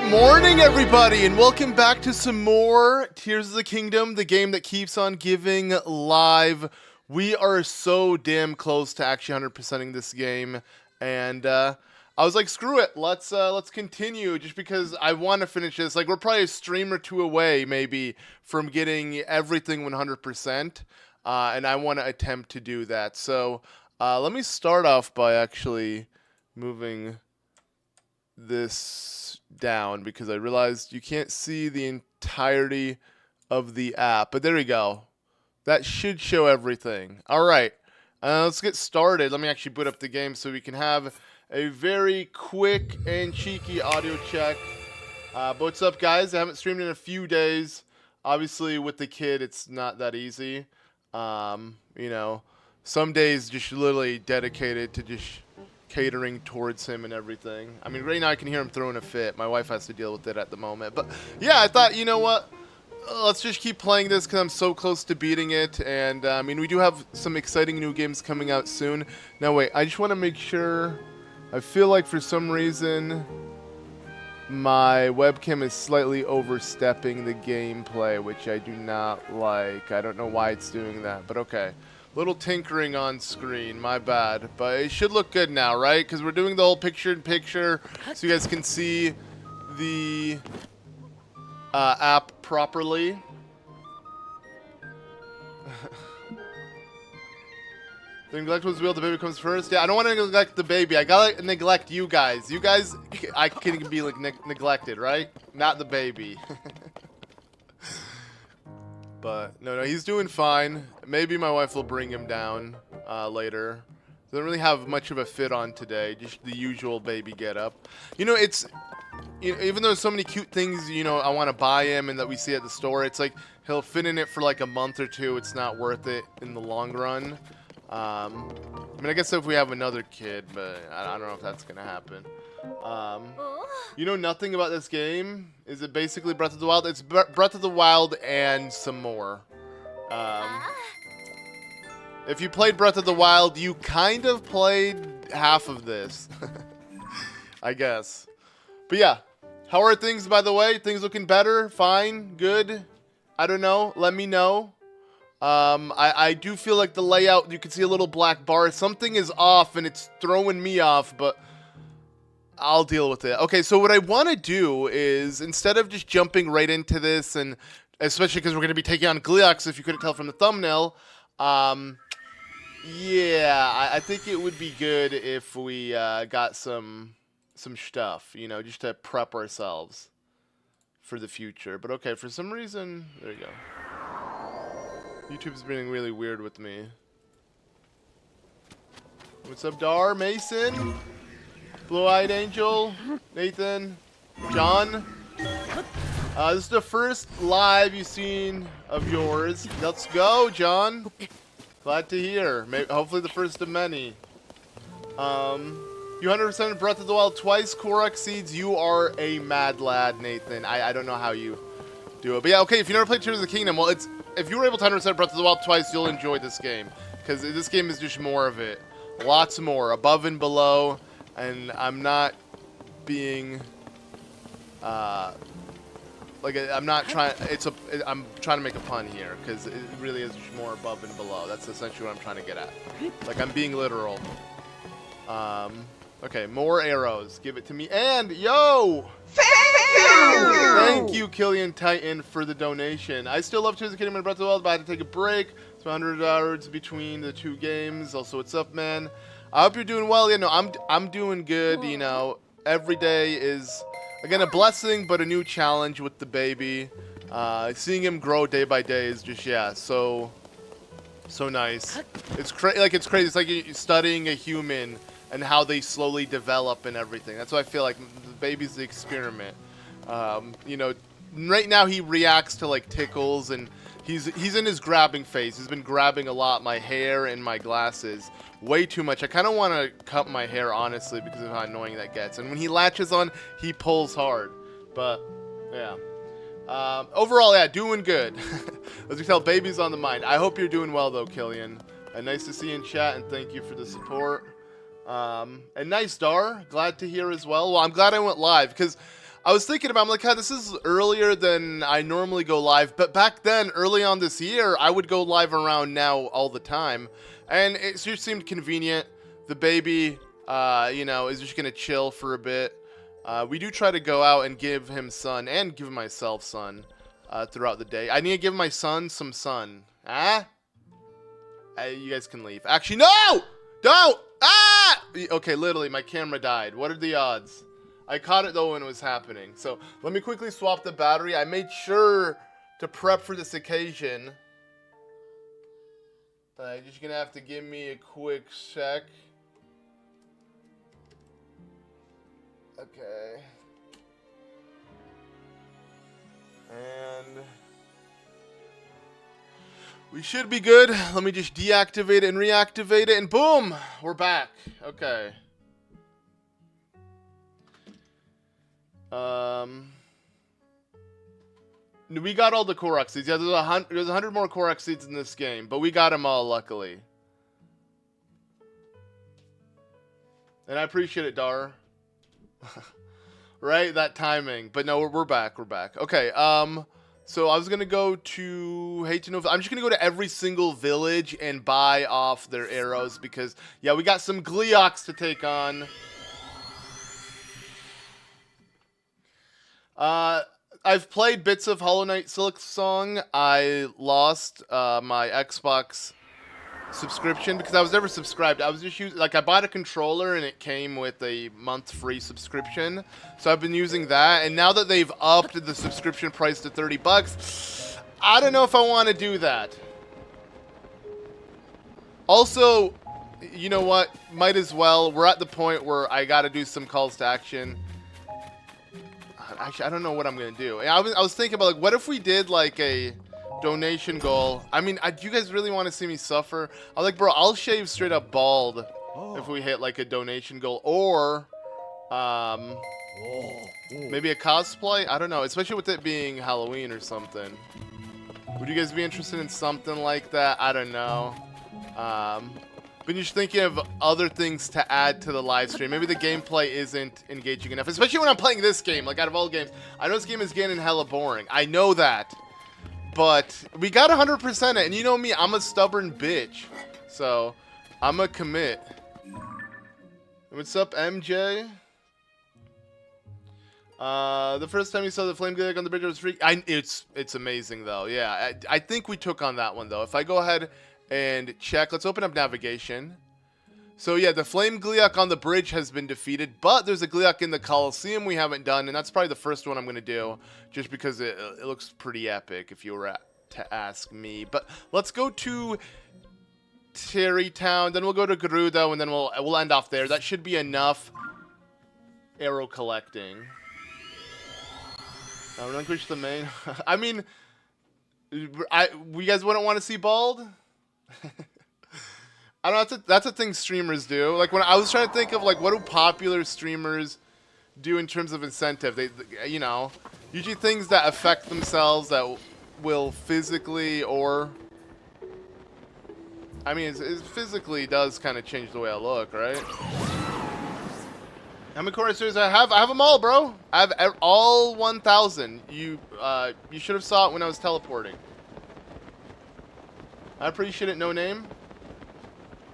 morning, everybody, and welcome back to some more Tears of the Kingdom, the game that keeps on giving live. We are so damn close to actually 100%ing this game, and I was like, screw it, let's continue, just because I want to finish this. Like, we're probably a stream or two away, maybe, from getting everything 100%, and I want to attempt to do that. So let me start off by actually moving this down, because I realized you can't see the entirety of the app, but there we go. That should show everything. All right, let's get started. Let me actually boot up the game so we can have a very quick and cheeky audio check. But what's up, guys? I haven't streamed in a few days. Obviously, with the kid, it's not that easy. You know, some days just literally dedicated to just catering towards him and everything. I mean, right now I can hear him throwing a fit. My wife has to deal with it at the moment. But yeah, I thought, you know what? Let's just keep playing this because I'm so close to beating it. And I mean, we do have some exciting new games coming out soon. Now, wait, I just want to make sure. I feel like for some reason my webcam is slightly overstepping the gameplay, which I do not like. I don't know why it's doing that, but okay. Little tinkering on screen, my bad. But it should look good now, right? Because we're doing the whole picture-in-picture so you guys can see the app properly. The neglectable wheel, the baby comes first. Yeah, I don't want to neglect the baby. I gotta neglect you guys. You guys, I can be like neglected, right? Not the baby. But no, he's doing fine. Maybe my wife will bring him down later. Doesn't really have much of a fit on today. Just the usual baby getup. You know, it's even though there's so many cute things, you know, I want to buy him and that we see at the store. It's like he'll fit in it for like a month or two. It's not worth it in the long run. I mean, I guess if we have another kid, but I don't know if that's gonna happen. You know nothing about this game? Is it basically Breath of the Wild? It's Breath of the Wild and some more. If you played Breath of the Wild, you kind of played half of this. I guess. But yeah, how are things, by the way? Things looking better? Fine? Good? I don't know. Let me know. I do feel like the layout, you can see a little black bar. Something is off and it's throwing me off, but I'll deal with it. Okay, so what I want to do is, instead of just jumping right into this, and especially because we're going to be taking on Gleeok, so if you couldn't tell from the thumbnail, yeah, I think it would be good if we got some stuff, you know, just to prep ourselves for the future. But okay, for some reason, there you go. YouTube's being really weird with me. What's up, Dar? Mason? Blue-Eyed Angel? Nathan? John? This is the first live you've seen of yours. Let's go, John. Glad to hear. Maybe, hopefully the first of many. You 100% Breath of the Wild twice, Korok Seeds. You are a mad lad, Nathan. I don't know how you do it. But yeah, okay, if you never played Tears of the Kingdom, well, if you were able to 100% Breath of the Wild twice, you'll enjoy this game. Because this game is just more of it. Lots more, above and below. And I'm not being, like, I'm not trying, I'm trying to make a pun here, because it really is just more above and below. That's essentially what I'm trying to get at. Like, I'm being literal. Okay, more arrows. Give it to me. And, yo! Thank you, Killian Titan, for the donation. I still love Tears of the Kingdom and Breath of the Wild, but I had to take a break. It's 100 hours between the two games. Also, what's up, man? I hope you're doing well. Yeah, no, I'm doing good. You know, every day is, again, a blessing, but a new challenge with the baby. Seeing him grow day by day is just, yeah, so nice. It's crazy. It's crazy. It's like you're studying a human and how they slowly develop and everything. That's why I feel like the baby's the experiment. You know, right now he reacts to like tickles, and he's in his grabbing phase. He's been grabbing a lot, my hair and my glasses. Way too much. I kind of want to cut my hair, honestly, because of how annoying that gets. And when he latches on, he pulls hard. But, yeah. Overall, yeah, doing good. As you can tell, baby's on the mind. I hope you're doing well, though, Killian. Nice to see you in chat, and thank you for the support. And nice, Dar. Glad to hear as well. Well, I'm glad I went live, because I was thinking about, I'm like, this is earlier than I normally go live. But back then, early on this year, I would go live around now all the time. And it just seemed convenient. The baby, you know, is just going to chill for a bit. We do try to go out and give him sun and give myself sun throughout the day. I need to give my son some sun. Ah? You guys can leave. Actually, no! Don't! Ah! Okay, literally, my camera died. What are the odds? I caught it, though, when it was happening. So, let me quickly swap the battery. I made sure to prep for this occasion. You're just going to have to give me a quick check. Okay. And we should be good. Let me just deactivate it and reactivate it, and boom! We're back. Okay. We got all the Korok seeds. Yeah, there's 100 more Korok seeds in this game, but we got them all, luckily. And I appreciate it, Dar. Right? That timing. But no, we're back. We're back. Okay, so I was going to go to... Hate to know... I'm just going to go to every single village and buy off their arrows because, yeah, we got some Gleeoks to take on. I've played bits of Hollow Knight Silksong. I lost my Xbox subscription because I was never subscribed. I was just using, like, I bought a controller and it came with a month free subscription. So I've been using that, and now that they've upped the subscription price to $30, I don't know if I want to do that. Also, you know what? Might as well. We're at the point where I got to do some calls to action. Actually, I don't know what I'm going to do. I was thinking about, like, what if we did, like, a donation goal? I mean, do you guys really want to see me suffer? I was like, bro, I'll shave straight up bald if we hit, like, a donation goal. Or, maybe a cosplay? I don't know, especially with it being Halloween or something. Would you guys be interested in something like that? I don't know. Been just thinking of other things to add to the live stream. Maybe the gameplay isn't engaging enough, especially when I'm playing this game. Like, out of all games, I know this game is getting hella boring. I know that, but we got 100% it, and you know me, I'm a stubborn bitch, so I'm a commit. What's up, MJ? The first time you saw the flame Gleeok on the bridge, it was free. It's amazing though. Yeah, I think we took on that one though. If I go ahead and check, let's open up navigation. So yeah, the flame Gleeok on the bridge has been defeated, but there's a Gleeok in the Coliseum we haven't done, and that's probably the first one I'm gonna do, just because it looks pretty epic if you were to ask me. But let's go to Terrytown, then we'll go to Gerudo, and then we'll end off there. That should be enough arrow collecting. Relinquish the main. I mean, you guys wouldn't want to see bald? I don't know, that's a thing streamers do. Like, when I was trying to think of, like, what do popular streamers do in terms of incentive? They you know, usually things that affect themselves that will physically or... I mean, it physically does kind of change the way I look, right? How many core series I have? I have them all, bro. I have all 1,000. You should have saw it when I was teleporting. I appreciate it, no name.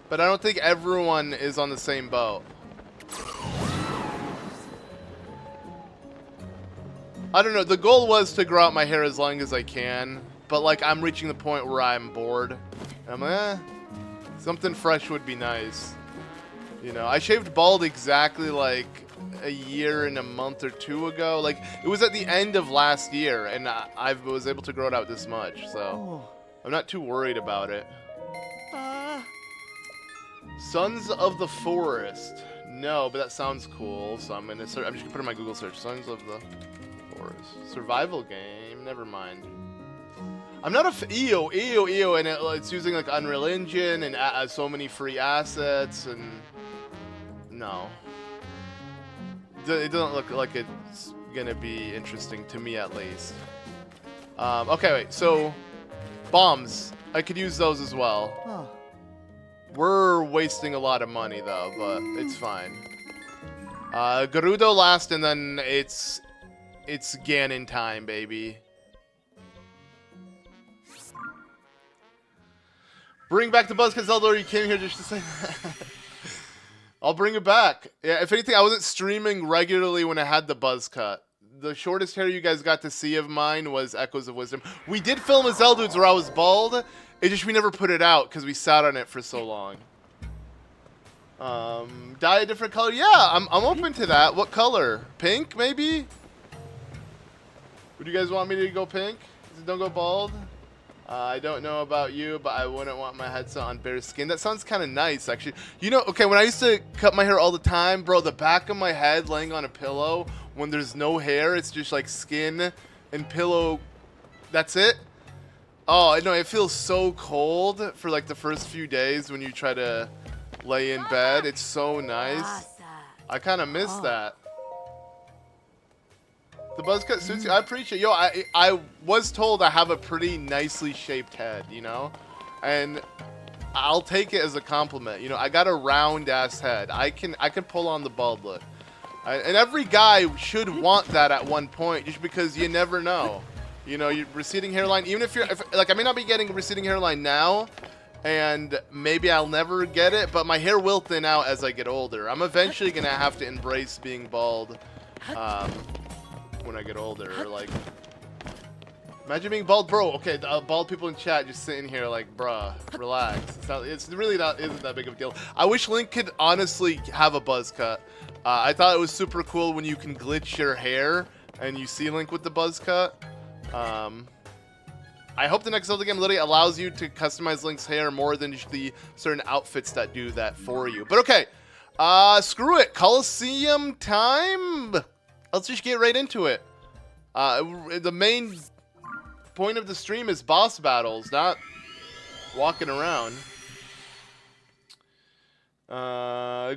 But I don't think everyone is on the same boat. I don't know. The goal was to grow out my hair as long as I can. But, like, I'm reaching the point where I'm bored. And I'm like, something fresh would be nice. You know, I shaved bald exactly, like, a year and a month or two ago. Like, it was at the end of last year, and I was able to grow it out this much. So, I'm not too worried about it. Sons of the Forest. No, but that sounds cool. So I'm just gonna put in my Google search. Sons of the Forest. Survival game. Never mind. I'm not a EO, and it's using like Unreal Engine and so many free assets and no. It doesn't look like it's gonna be interesting to me at least. Okay, wait. So bombs. I could use those as well. Huh. We're wasting a lot of money though, but it's fine. Gerudo last, and then it's It's Ganon time, baby. Bring back the buzz cut, Zelda, or you came here just to say that. I'll bring it back. Yeah, if anything, I wasn't streaming regularly when I had the buzz cut. The shortest hair you guys got to see of mine was Echoes of Wisdom. We did film a Zelda where I was bald. It just we never put it out because we sat on it for so long. Dye a different color? Yeah, I'm open to that. What color? Pink, maybe? Would you guys want me to go pink? Don't go bald? I don't know about you, but I wouldn't want my headset on bare skin. That sounds kind of nice, actually. You know, okay, when I used to cut my hair all the time, bro, the back of my head laying on a pillow, when there's no hair, it's just like skin and pillow. That's it. Oh, no, it feels so cold for like the first few days when you try to lay in bed. It's so nice. I kind of miss that. The buzz cut suits you. I appreciate it. Yo, I was told I have a pretty nicely shaped head, you know? And I'll take it as a compliment. You know, I got a round ass head. I can pull on the bald look. And every guy should want that at one point just because you never know. You know, your receding hairline, even if like I may not be getting a receding hairline now, and maybe I'll never get it, but my hair will thin out as I get older. I'm eventually going to have to embrace being bald. When I get older, like, imagine being bald, bro. Okay, bald people in chat just sitting here like, bruh, relax. It's really isn't that big of a deal. I wish Link could honestly have a buzz cut. I thought it was super cool when you can glitch your hair and you see Link with the buzz cut. I hope the next Zelda game literally allows you to customize Link's hair more than just the certain outfits that do that for you. But okay, screw it. Coliseum time. Let's just get right into it. The main point of the stream is boss battles, not walking around.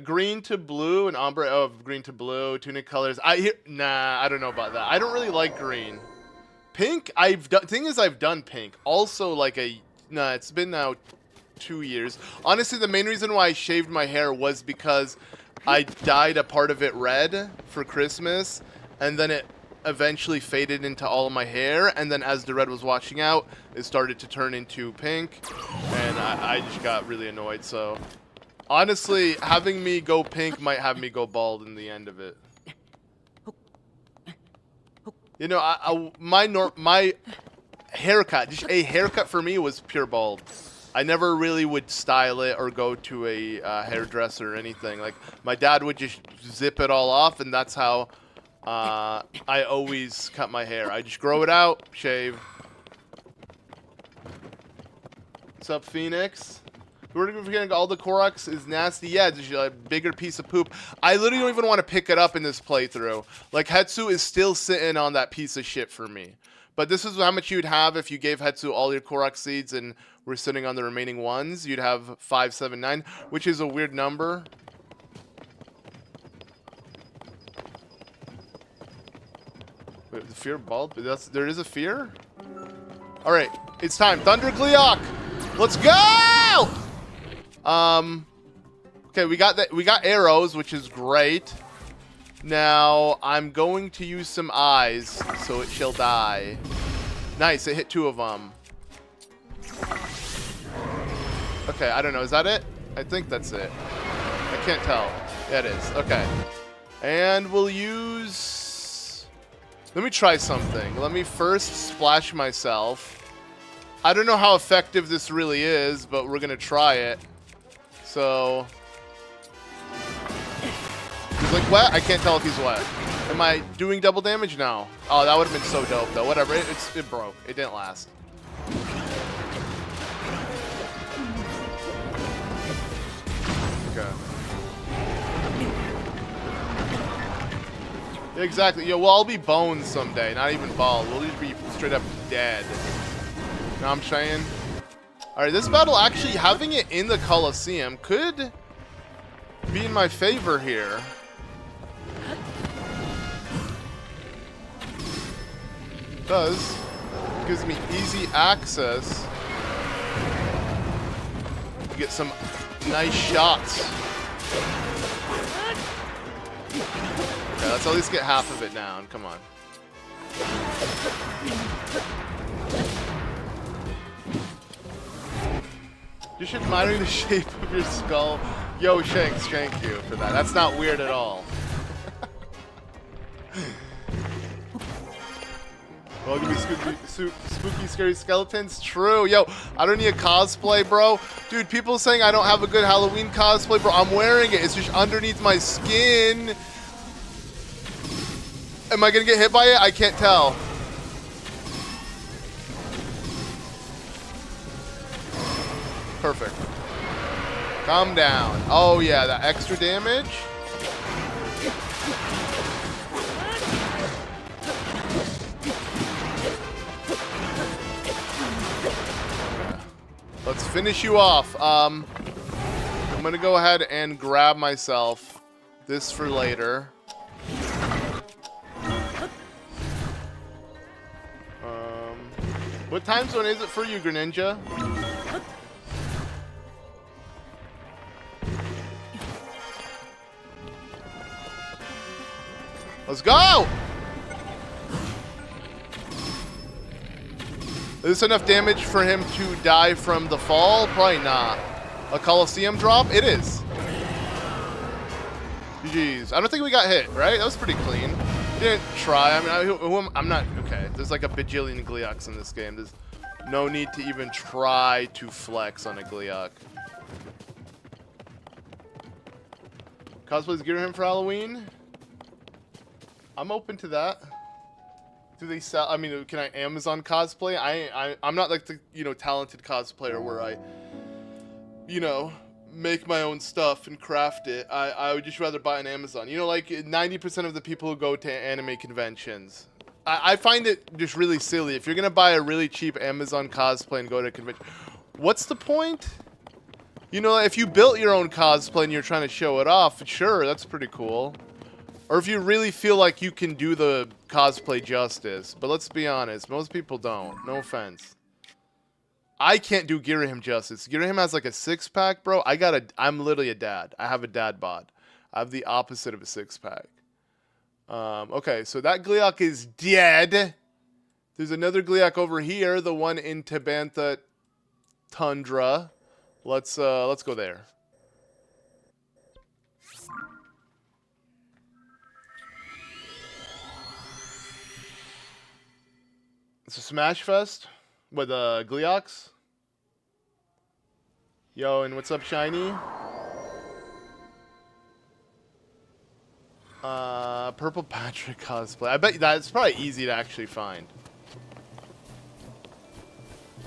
Green to blue and ombre. Oh, green to blue, tunic colors. Nah, I don't know about that. I don't really like green. Pink, thing is I've done pink. Also like it's been now 2 years. Honestly, the main reason why I shaved my hair was because I dyed a part of it red for Christmas, and then it eventually faded into all of my hair, and then as the red was washing out, it started to turn into pink, and I just got really annoyed. So honestly, having me go pink might have me go bald in the end of it. You know, my haircut, just a haircut for me was pure bald. I never really would style it or go to a hairdresser or anything. Like, my dad would just zip it all off, and that's how I always cut my hair. I just grow it out, shave. What's up, Phoenix? We're forgetting all the Koroks is nasty. Yeah, it's just a bigger piece of poop. I literally don't even want to pick it up in this playthrough. Like, Hetsu is still sitting on that piece of shit for me. But this is how much you'd have if you gave Hetsu all your Korok seeds and we're sitting on the remaining ones. You'd have 579, which is a weird number. Wait, the fear bald? There is a fear? Alright, it's time. Thunder Gleeok! Let's go! Okay, we got arrows, which is great. Now, I'm going to use some eyes, so it shall die. Nice, it hit 2 of them. Okay, I don't know. Is that it? I think that's it. I can't tell. Yeah, it is. Okay. And we'll use... Let me try something. Let me first splash myself. I don't know how effective this really is, but we're going to try it. So... He's like wet? I can't tell if he's wet. Am I doing double damage? No. Oh, that would have been so dope, though. Whatever. It broke. It didn't last. Okay. Yeah, exactly. Yo, we'll all be bones someday. Not even bald. We'll just be straight up dead. You know what I'm saying? Alright, this battle, actually, having it in the Coliseum could be in my favor here. It does. It gives me easy access to get some nice shots. Okay, let's at least get half of it down. Come on. Just admiring the shape of your skull. Yo, Shanks, thank you for that. That's not weird at all. Welcome to spooky, scary skeletons. True. Yo, I don't need a cosplay, bro. Dude, people saying I don't have a good Halloween cosplay, bro. I'm wearing it. It's just underneath my skin. Am I going to get hit by it? I can't tell. Perfect. Calm down. Oh, yeah, that extra damage. Let's finish you off. I'm gonna go ahead and grab myself this for later. What time zone is it for you, Greninja? Let's go! Is this enough damage for him to die from the fall? Probably not. A Coliseum drop? It is. GG's. I don't think we got hit, right? That was pretty clean. We didn't try. I mean, I'm not... Okay, there's like a bajillion Gleeoks in this game. There's no need to even try to flex on a Gleeok. Cosplays gear him for Halloween? I'm open to that. Do they sell? I mean, can I Amazon cosplay? I'm not like the talented cosplayer where I make my own stuff and craft it. I would just rather buy on Amazon. Like 90% of the people who go to anime conventions, I find it just really silly. If you're gonna buy a really cheap Amazon cosplay and go to a convention, what's the point? If you built your own cosplay and you're trying to show it off, sure, that's pretty cool. Or if you really feel like you can do the cosplay justice. But let's be honest, most people don't. No offense. I can't do Girahim justice. Girahim has like a six-pack, bro. I'm literally a dad. I have a dad bod. I have the opposite of a six-pack. Okay, so that Gleeok is dead. There's another Gleeok over here, the one in Tabantha Tundra. Let's go there. It's a Smash Fest with Gleeoks. Yo, and what's up, Shiny? Purple Patrick cosplay. I bet that's probably easy to actually find.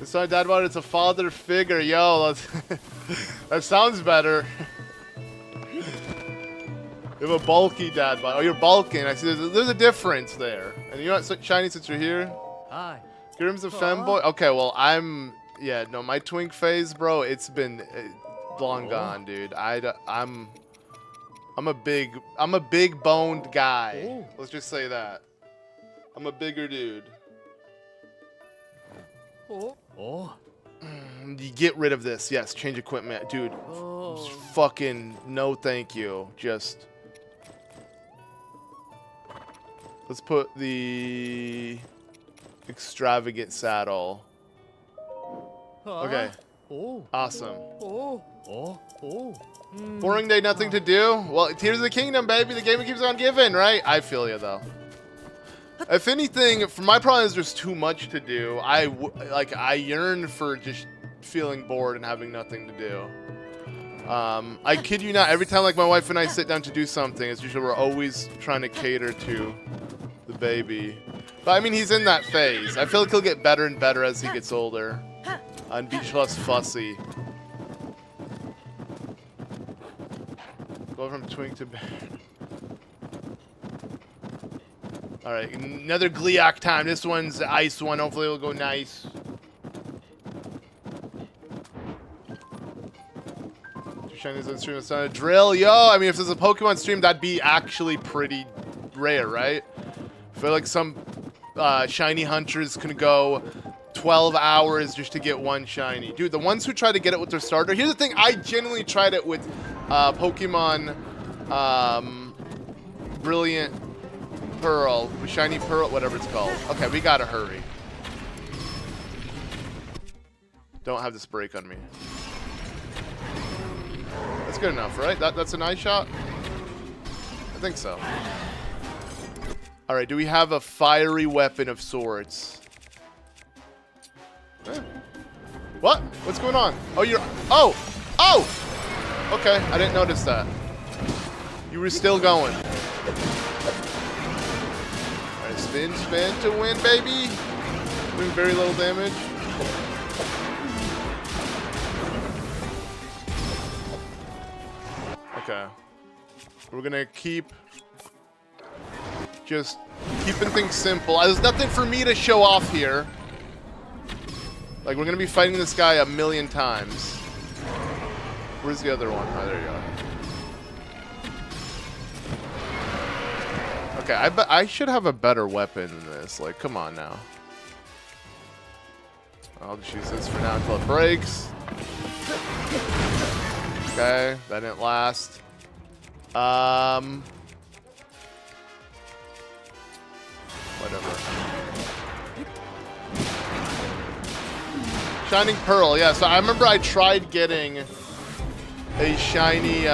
It's not a dad bod, it's a father figure. Yo, that sounds better. You have a bulky dad bod. Oh, you're bulking. I see there's a difference there. And you know what, Shiny, since you're here? Hi. Grim's a femboy? Okay, well, yeah, no, my twink phase, bro, it's been long gone, dude. I'm a big boned guy. Ooh. Let's just say that. I'm a bigger dude. Oh. You get rid of this. Yes, change equipment. Dude, fucking no thank you. Just... Let's put the... extravagant saddle. Okay. Awesome. Boring day, nothing to do? Well, Tears of the Kingdom, baby. The game that keeps on giving, right? I feel you, though. If anything, for my problem is there's too much to do. I yearn for just feeling bored and having nothing to do. I kid you not, every time my wife and I sit down to do something, it's usually we're always trying to cater to the baby. But I mean, he's in that phase. I feel like he'll get better and better as he gets older. And be less fussy. Go from twink to bear. Alright, another Gleeok time. This one's the ice one. Hopefully it'll go nice. Shinies on stream. It's not a drill. Yo, I mean, if there's a Pokemon stream, that'd be actually pretty rare, right? I feel like some shiny hunters can go 12 hours just to get one shiny. Dude, the ones who try to get it with their starter. Here's the thing. I genuinely tried it with Pokemon Brilliant pearl. Shiny pearl, whatever it's called. Okay, we gotta hurry. Don't have this break on me. That's good enough, right? That's a nice shot? I think so. Alright, do we have a fiery weapon of sorts? Eh. What? What's going on? Oh, you're... Oh! Oh! Okay, I didn't notice that. You were still going. Alright, spin, spin to win, baby! Doing very little damage. Okay. We're gonna keep... just keeping things simple. There's nothing for me to show off here. Like, we're gonna be fighting this guy a million times. Where's the other one? Oh, there you go. Okay, I bet I should have a better weapon than this. Like, come on now. I'll just use this for now until it breaks. Okay, that didn't last. Whatever. Shining Pearl, yeah. So I remember I tried getting a shiny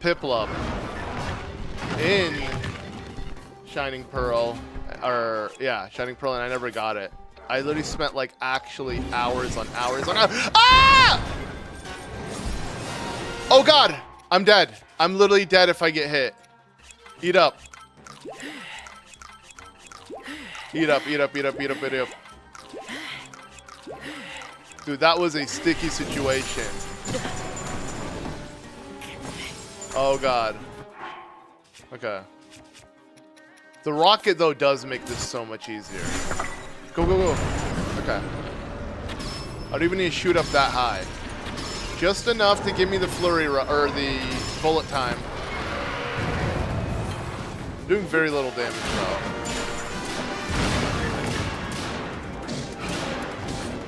Piplup in Shining Pearl, or yeah, Shining Pearl, and I never got it. I literally spent like actually hours on hours on hours. Ah! Oh God, I'm dead. I'm literally dead if I get hit. Eat up. Eat up, eat up, eat up, eat up, eat up. Dude, that was a sticky situation. Oh God. Okay. The rocket though does make this so much easier. Go, go, go. Okay. I don't even need to shoot up that high. Just enough to give me the flurry or the bullet time. Doing very little damage though.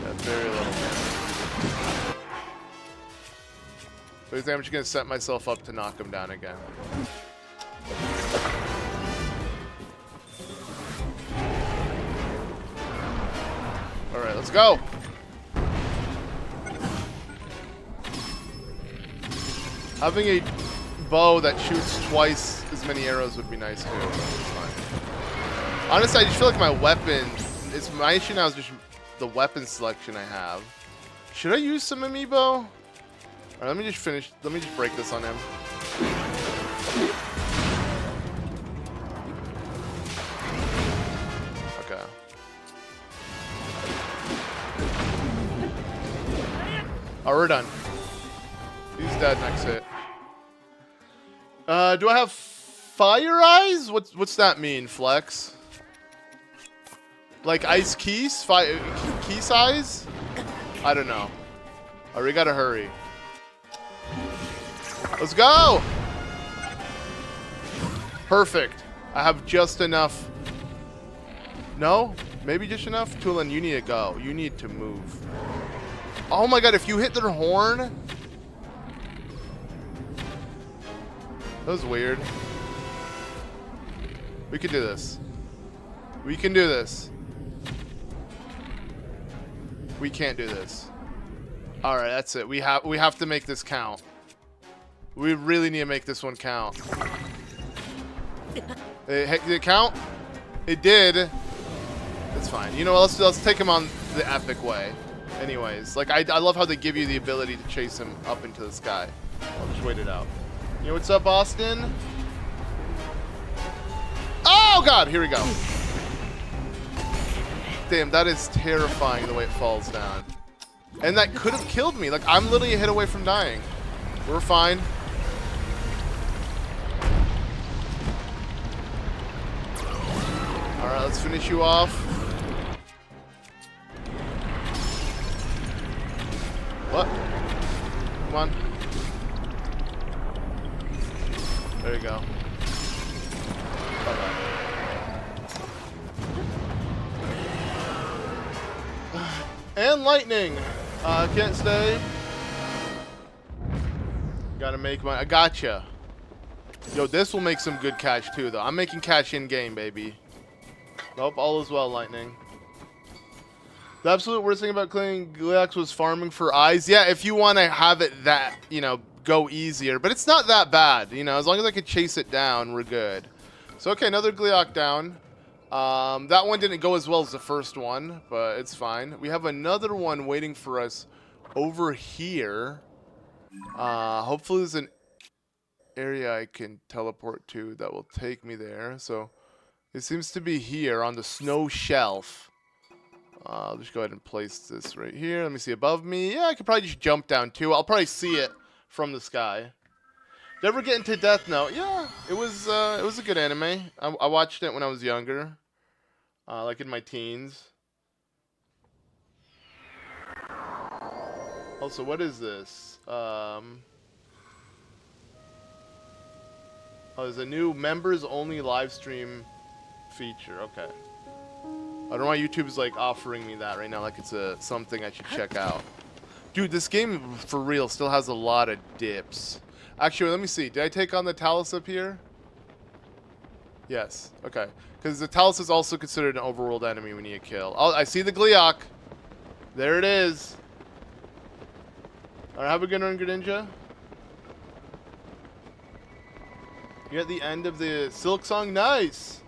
Yeah, very little damage. But I think I'm just gonna set myself up to knock him down again. Alright, let's go! Having a bow that shoots twice as many arrows would be nice too. Honestly, I just feel like my weapon, my issue now is just the weapon selection I have. Should I use some amiibo? Alright, let me just break this on him. Okay. Oh, we're done. He's dead next hit. Do I have fire eyes? What's that mean, Flex? Like ice keys? Key size? I don't know. Oh, we gotta hurry. Let's go! Perfect. I have just enough. No? Maybe just enough? Tulin, you need to go. You need to move. Oh my God, if you hit their horn... That was weird. We can do this. We can do this. We can't do this. Alright, that's it. We have to make this count. We really need to make this one count. Did it count? It did. It's fine. You know what? Let's take him on the epic way. Anyways, like I love how they give you the ability to chase him up into the sky. I'll just wait it out. You know what's up, Austin? Oh God, here we go. Damn, that is terrifying the way it falls down. And that could have killed me. Like, I'm literally a hit away from dying. We're fine. Alright, let's finish you off. What? Come on. There you go. Bye-bye. And lightning. Can't stay. Gotta make my... I gotcha. Yo, this will make some good cash too, though. I'm making cash in-game, baby. Nope, all is well, Lightning. The absolute worst thing about cleaning Gleeok was farming for eyes. Yeah, if you want to have it that, you know, go easier. But it's not that bad, you know. As long as I can chase it down, we're good. So, okay, another Gleeok down. That one didn't go as well as the first one, but it's fine. We have another one waiting for us over here. Hopefully there's an area I can teleport to that will take me there. So it seems to be here on the snow shelf. I'll just go ahead and place this right here. Let me see above me. Yeah, I could probably just jump down too. I'll probably see it from the sky. Did you ever get into Death Note? Yeah, it was a good anime. I watched it when I was younger, like in my teens. Also, what is this? Oh, there's a new members-only live stream feature. Okay. I don't know why YouTube's like offering me that right now, like it's something I should check out. Dude, this game for real still has a lot of dips. Actually, let me see. Did I take on the Talus up here? Yes. Okay. Because the Talus is also considered an overworld enemy we need to kill. Oh, I see the Gleeok. There it is. Alright, have a good one, Greninja. You're at the end of the Silk Song. Nice.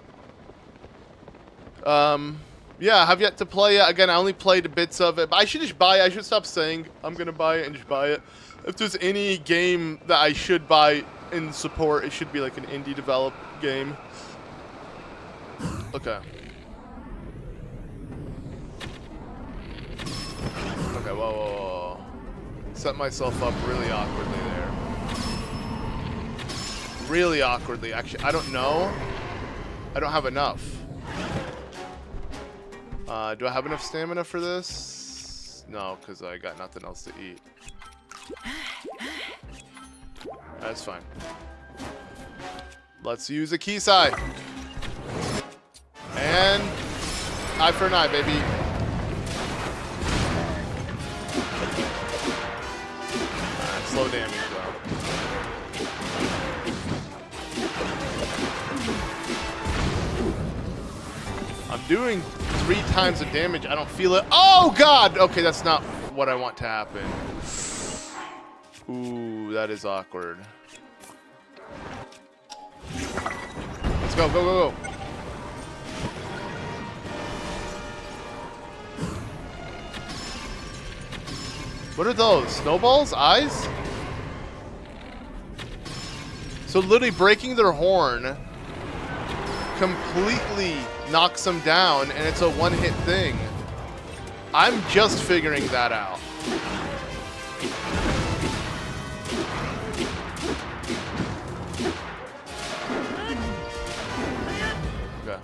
Yeah, I have yet to play it. Again, I only played bits of it. But I should just buy it. I should stop saying I'm going to buy it and just buy it. If there's any game that I should buy and support, it should be like an indie developed game. Okay. Okay, whoa. Set myself up really awkwardly there. Really awkwardly. Actually, I don't know. I don't have enough. Do I have enough stamina for this? No, because I got nothing else to eat. That's fine. Let's use a Kisai. And eye for an eye, baby. Slow damage, though. I'm doing 3 times the damage. I don't feel it. Oh, God! Okay, that's not what I want to happen. Ooh, that is awkward. Let's go, go, go, go. What are those? Snowballs? Eyes? So literally breaking their horn completely knocks them down, and it's a one-hit thing. I'm just figuring that out. Okay.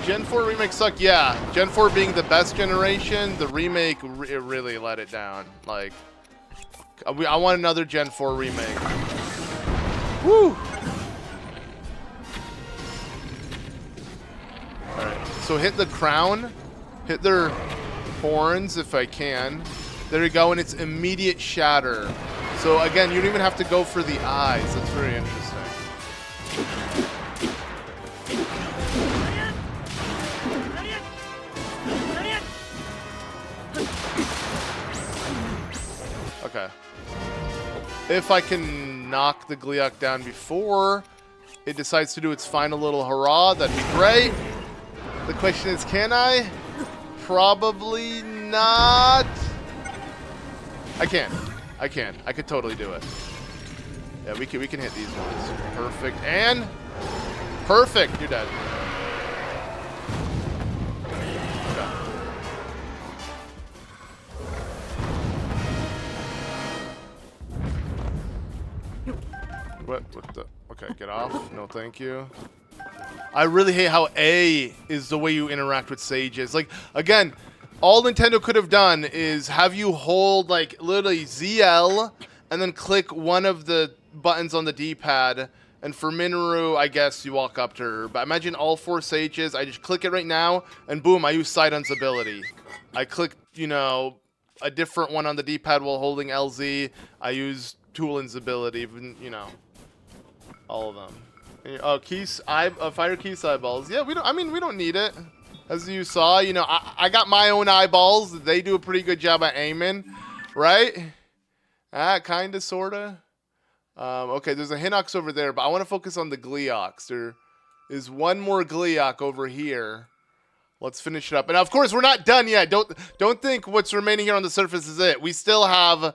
Gen 4 remake sucked. Yeah, Gen 4 being the best generation, the remake it really let it down. Like, I want another Gen 4 remake. Woo! Alright, so hit the crown, hit their horns if I can. There you go, and it's immediate shatter. So again, you don't even have to go for the eyes. That's very interesting. Okay. If I can knock the Gleeok down before it decides to do its final little hurrah, that'd be great. The question is, can I? Probably not. I can. I can. I could totally do it. Yeah, we can hit these ones. Perfect. And perfect. You're dead. Okay. What the? Okay, get off. No, thank you. I really hate how A is the way you interact with sages. Like, again, all Nintendo could have done is have you hold, like, literally ZL and then click one of the buttons on the D-pad. And for Minoru, I guess you walk up to her. But imagine all 4 sages. I just click it right now, and boom, I use Sidon's ability. I click, you know, a different one on the D-pad while holding LZ. I use Toolin's ability, you know, all of them. Oh, fire keys eyeballs. Yeah, we don't. I mean, we don't need it. As you saw, you know, I got my own eyeballs. They do a pretty good job at aiming, right? Kinda, sorta. Okay, there's a Hinox over there, but I want to focus on the Gleeoks. There is one more Gleeok over here. Let's finish it up. And of course, we're not done yet. Don't think what's remaining here on the surface is it. We still have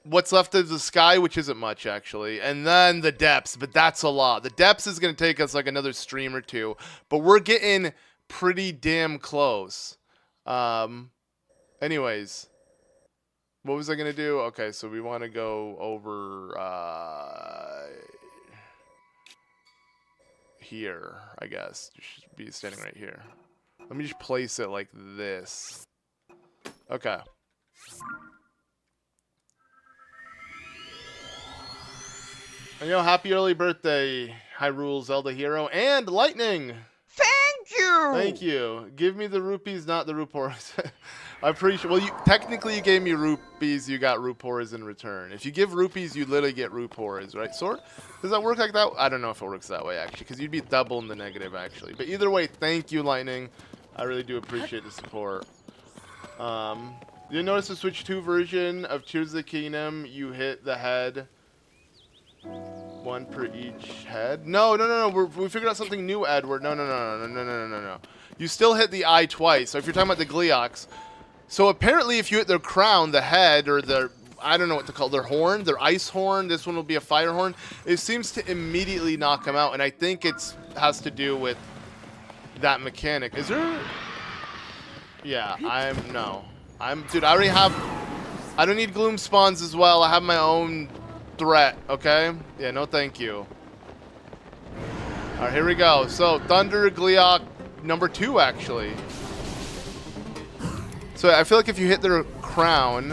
what's left of the sky, which isn't much, actually. And then the depths, but that's a lot. The depths is going to take us like another stream or two. But we're getting pretty damn close. Anyways. What was I going to do? Okay, so we want to go over here, I guess. You should be standing right here. Let me just place it like this. Okay. And, you know, happy early birthday, Hyrule Zelda Hero, and Lightning! Thank you! Thank you. Give me the rupees, not the rupees. I appreciate. Well, technically you gave me rupees. You got rupees in return. If you give rupees, you literally get rupees, right? Sword? Does that work like that? I don't know if it works that way actually, because you'd be double in the negative actually. But either way, thank you, Lightning. I really do appreciate the support. You notice the Switch 2 version of Tears of the Kingdom? You hit the head. One per each head. No. We figured out something new, Edward. No. You still hit the eye twice. So if you're talking about the Gleeoks. So apparently if you hit their crown, the head, or their, I don't know what to call their horn, their ice horn, this one will be a fire horn, it seems to immediately knock them out. And I think it has to do with that mechanic. Is there? Yeah, dude, I already have, I don't need gloom spawns as well. I have my own threat, okay? Yeah, no thank you. Alright, here we go. So, Thunder Gleeok number 2, actually. So, I feel like if you hit their crown,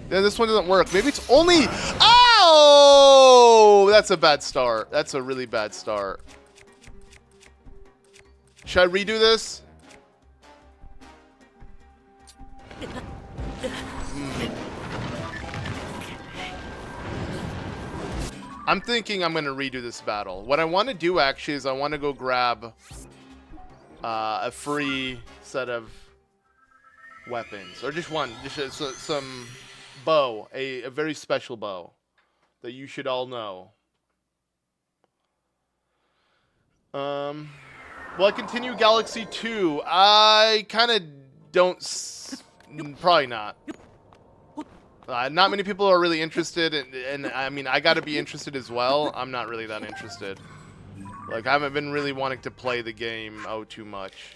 then this one doesn't work. Maybe it's only... Oh! That's a bad start. That's a really bad start. Should I redo this? I'm thinking I'm going to redo this battle. What I want to do, actually, is I want to go grab a free set of weapons. Or just one. Just some bow. A very special bow that you should all know. Will I continue Galaxy 2? I kind of don't... Probably not. Not many people are really interested, and I mean, I gotta be interested as well. I'm not really that interested. Like, I haven't been really wanting to play the game, too much.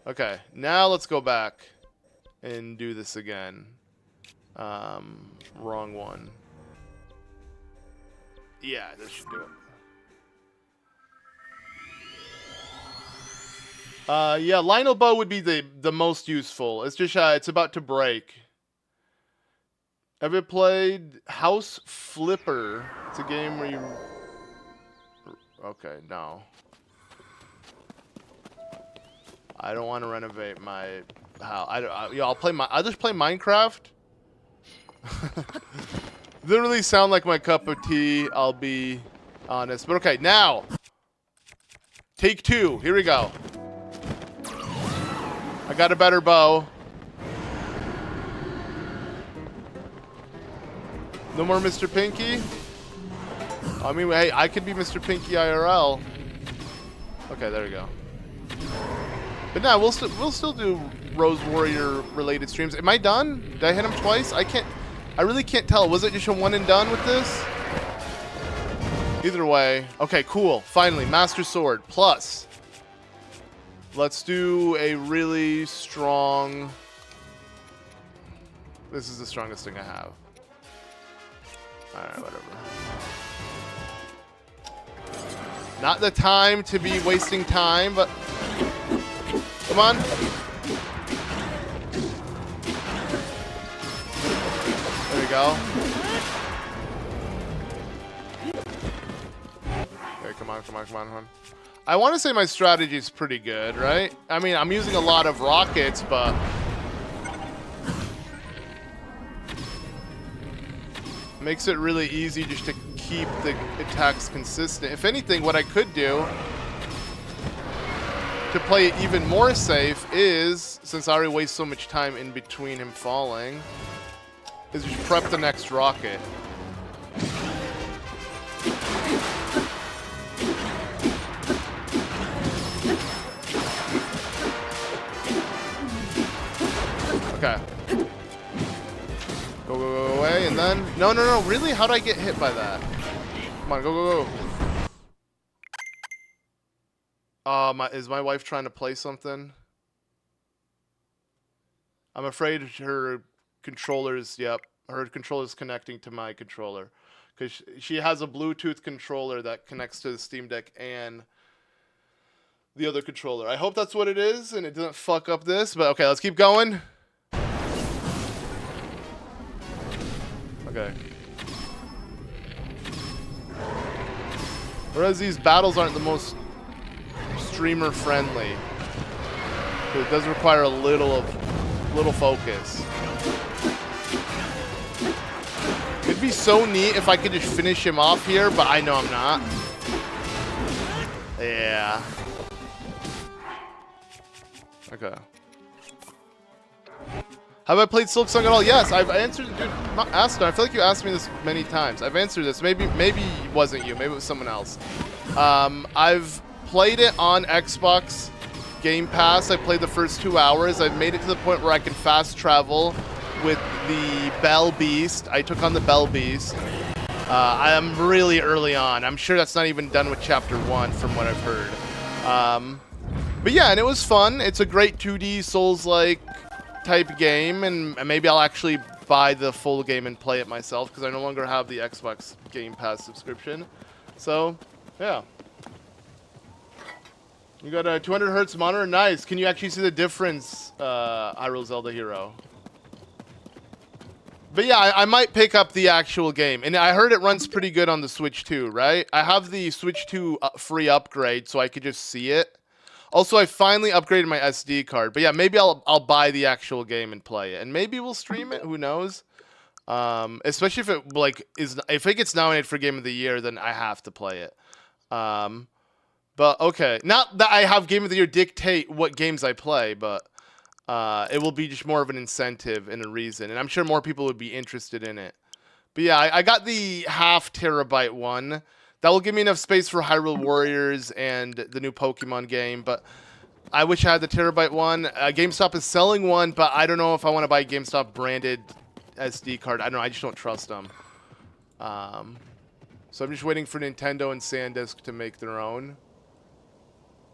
Okay, now let's go back and do this again. Wrong one. Yeah, this should do it. Yeah, Lionel Bow would be the most useful. It's just, it's about to break. Ever played House Flipper? It's a game where you... Okay, no. I don't want to renovate my house. I'll just play Minecraft. Doesn't really sound like my cup of tea, I'll be honest. But okay, now. Take 2. Here we go. I got a better bow. No more Mr. Pinky? I mean, hey, I could be Mr. Pinky IRL. Okay, there we go. But now we'll still do Rose Warrior related streams. Am I done? Did I hit him twice? I really can't tell. Was it just a one and done with this? Either way. Okay, cool. Finally, Master Sword plus. Let's do a really strong... This is the strongest thing I have. Alright, whatever. Not the time to be wasting time, but... Come on. There we go. Okay, come on. I want to say my strategy is pretty good, right? I mean, I'm using a lot of rockets, but... Makes it really easy just to keep the attacks consistent. If anything, what I could do to play it even more safe is, since I already waste so much time in between him falling, is just prep the next rocket. Okay. Go away, and then... No, really? How'd I get hit by that? Come on, go. Is my wife trying to play something? I'm afraid her controller's... Yep, her controller's connecting to my controller. Because she has a Bluetooth controller that connects to the Steam Deck and the other controller. I hope that's what it is, and it doesn't fuck up this. But okay, let's keep going. Okay. Whereas these battles aren't the most streamer friendly. It does require a little focus. It'd be so neat if I could just finish him off here, but I know I'm not. Yeah. Okay. Have I played Silk Song at all? Yes, I've answered. Dude, Aston, I feel like you asked me this many times. I've answered this. Maybe it wasn't you. Maybe it was someone else. I've played it on Xbox Game Pass. I played the first 2 hours. I've made it to the point where I can fast travel with the Bell Beast. I took on the Bell Beast. I am really early on. I'm sure that's not even done with Chapter 1 from what I've heard. But yeah, and it was fun. It's a great 2D Souls-like type game, and maybe I'll actually buy the full game and play it myself because I no longer have the Xbox Game Pass subscription. So, yeah. You got a 200 hertz monitor? Nice. Can you actually see the difference, Hyrule Zelda Hero? But yeah, I might pick up the actual game. And I heard it runs pretty good on the Switch 2, right? I have the Switch 2 free upgrade, so I could just see it. Also, I finally upgraded my SD card. But yeah, maybe I'll buy the actual game and play it. And maybe we'll stream it. Who knows? Especially if it if it gets nominated for Game of the Year, then I have to play it. But okay, not that I have Game of the Year dictate what games I play, but it will be just more of an incentive and a reason. And I'm sure more people would be interested in it. But yeah, I got the 0.5 terabyte one. That will give me enough space for Hyrule Warriors and the new Pokemon game, but I wish I had the terabyte one. GameStop is selling one, but I don't know if I want to buy a GameStop branded SD card. I don't know. I just don't trust them. So I'm just waiting for Nintendo and SanDisk to make their own.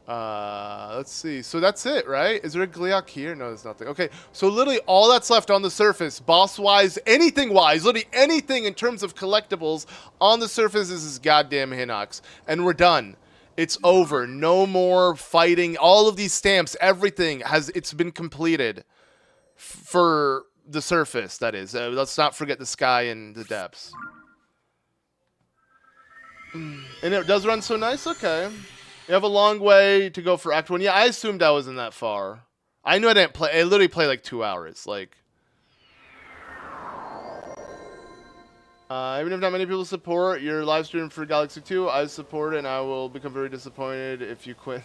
Let's see. So that's it, right? Is there a Gleeok here? No, there's nothing. Okay, so literally all that's left on the surface, boss-wise, anything-wise, literally anything in terms of collectibles on the surface is this goddamn Hinox. And we're done. It's over. No more fighting. All of these stamps, everything, it's been completed for the surface, that is. Let's not forget the sky and the depths. And it does run so nice? Okay. You have a long way to go for Act 1. Yeah, I assumed I wasn't that far. I knew I didn't play. I literally played like 2 hours. Like, even if not many people support your live stream for Galaxy 2, I support it, and I will become very disappointed if you quit.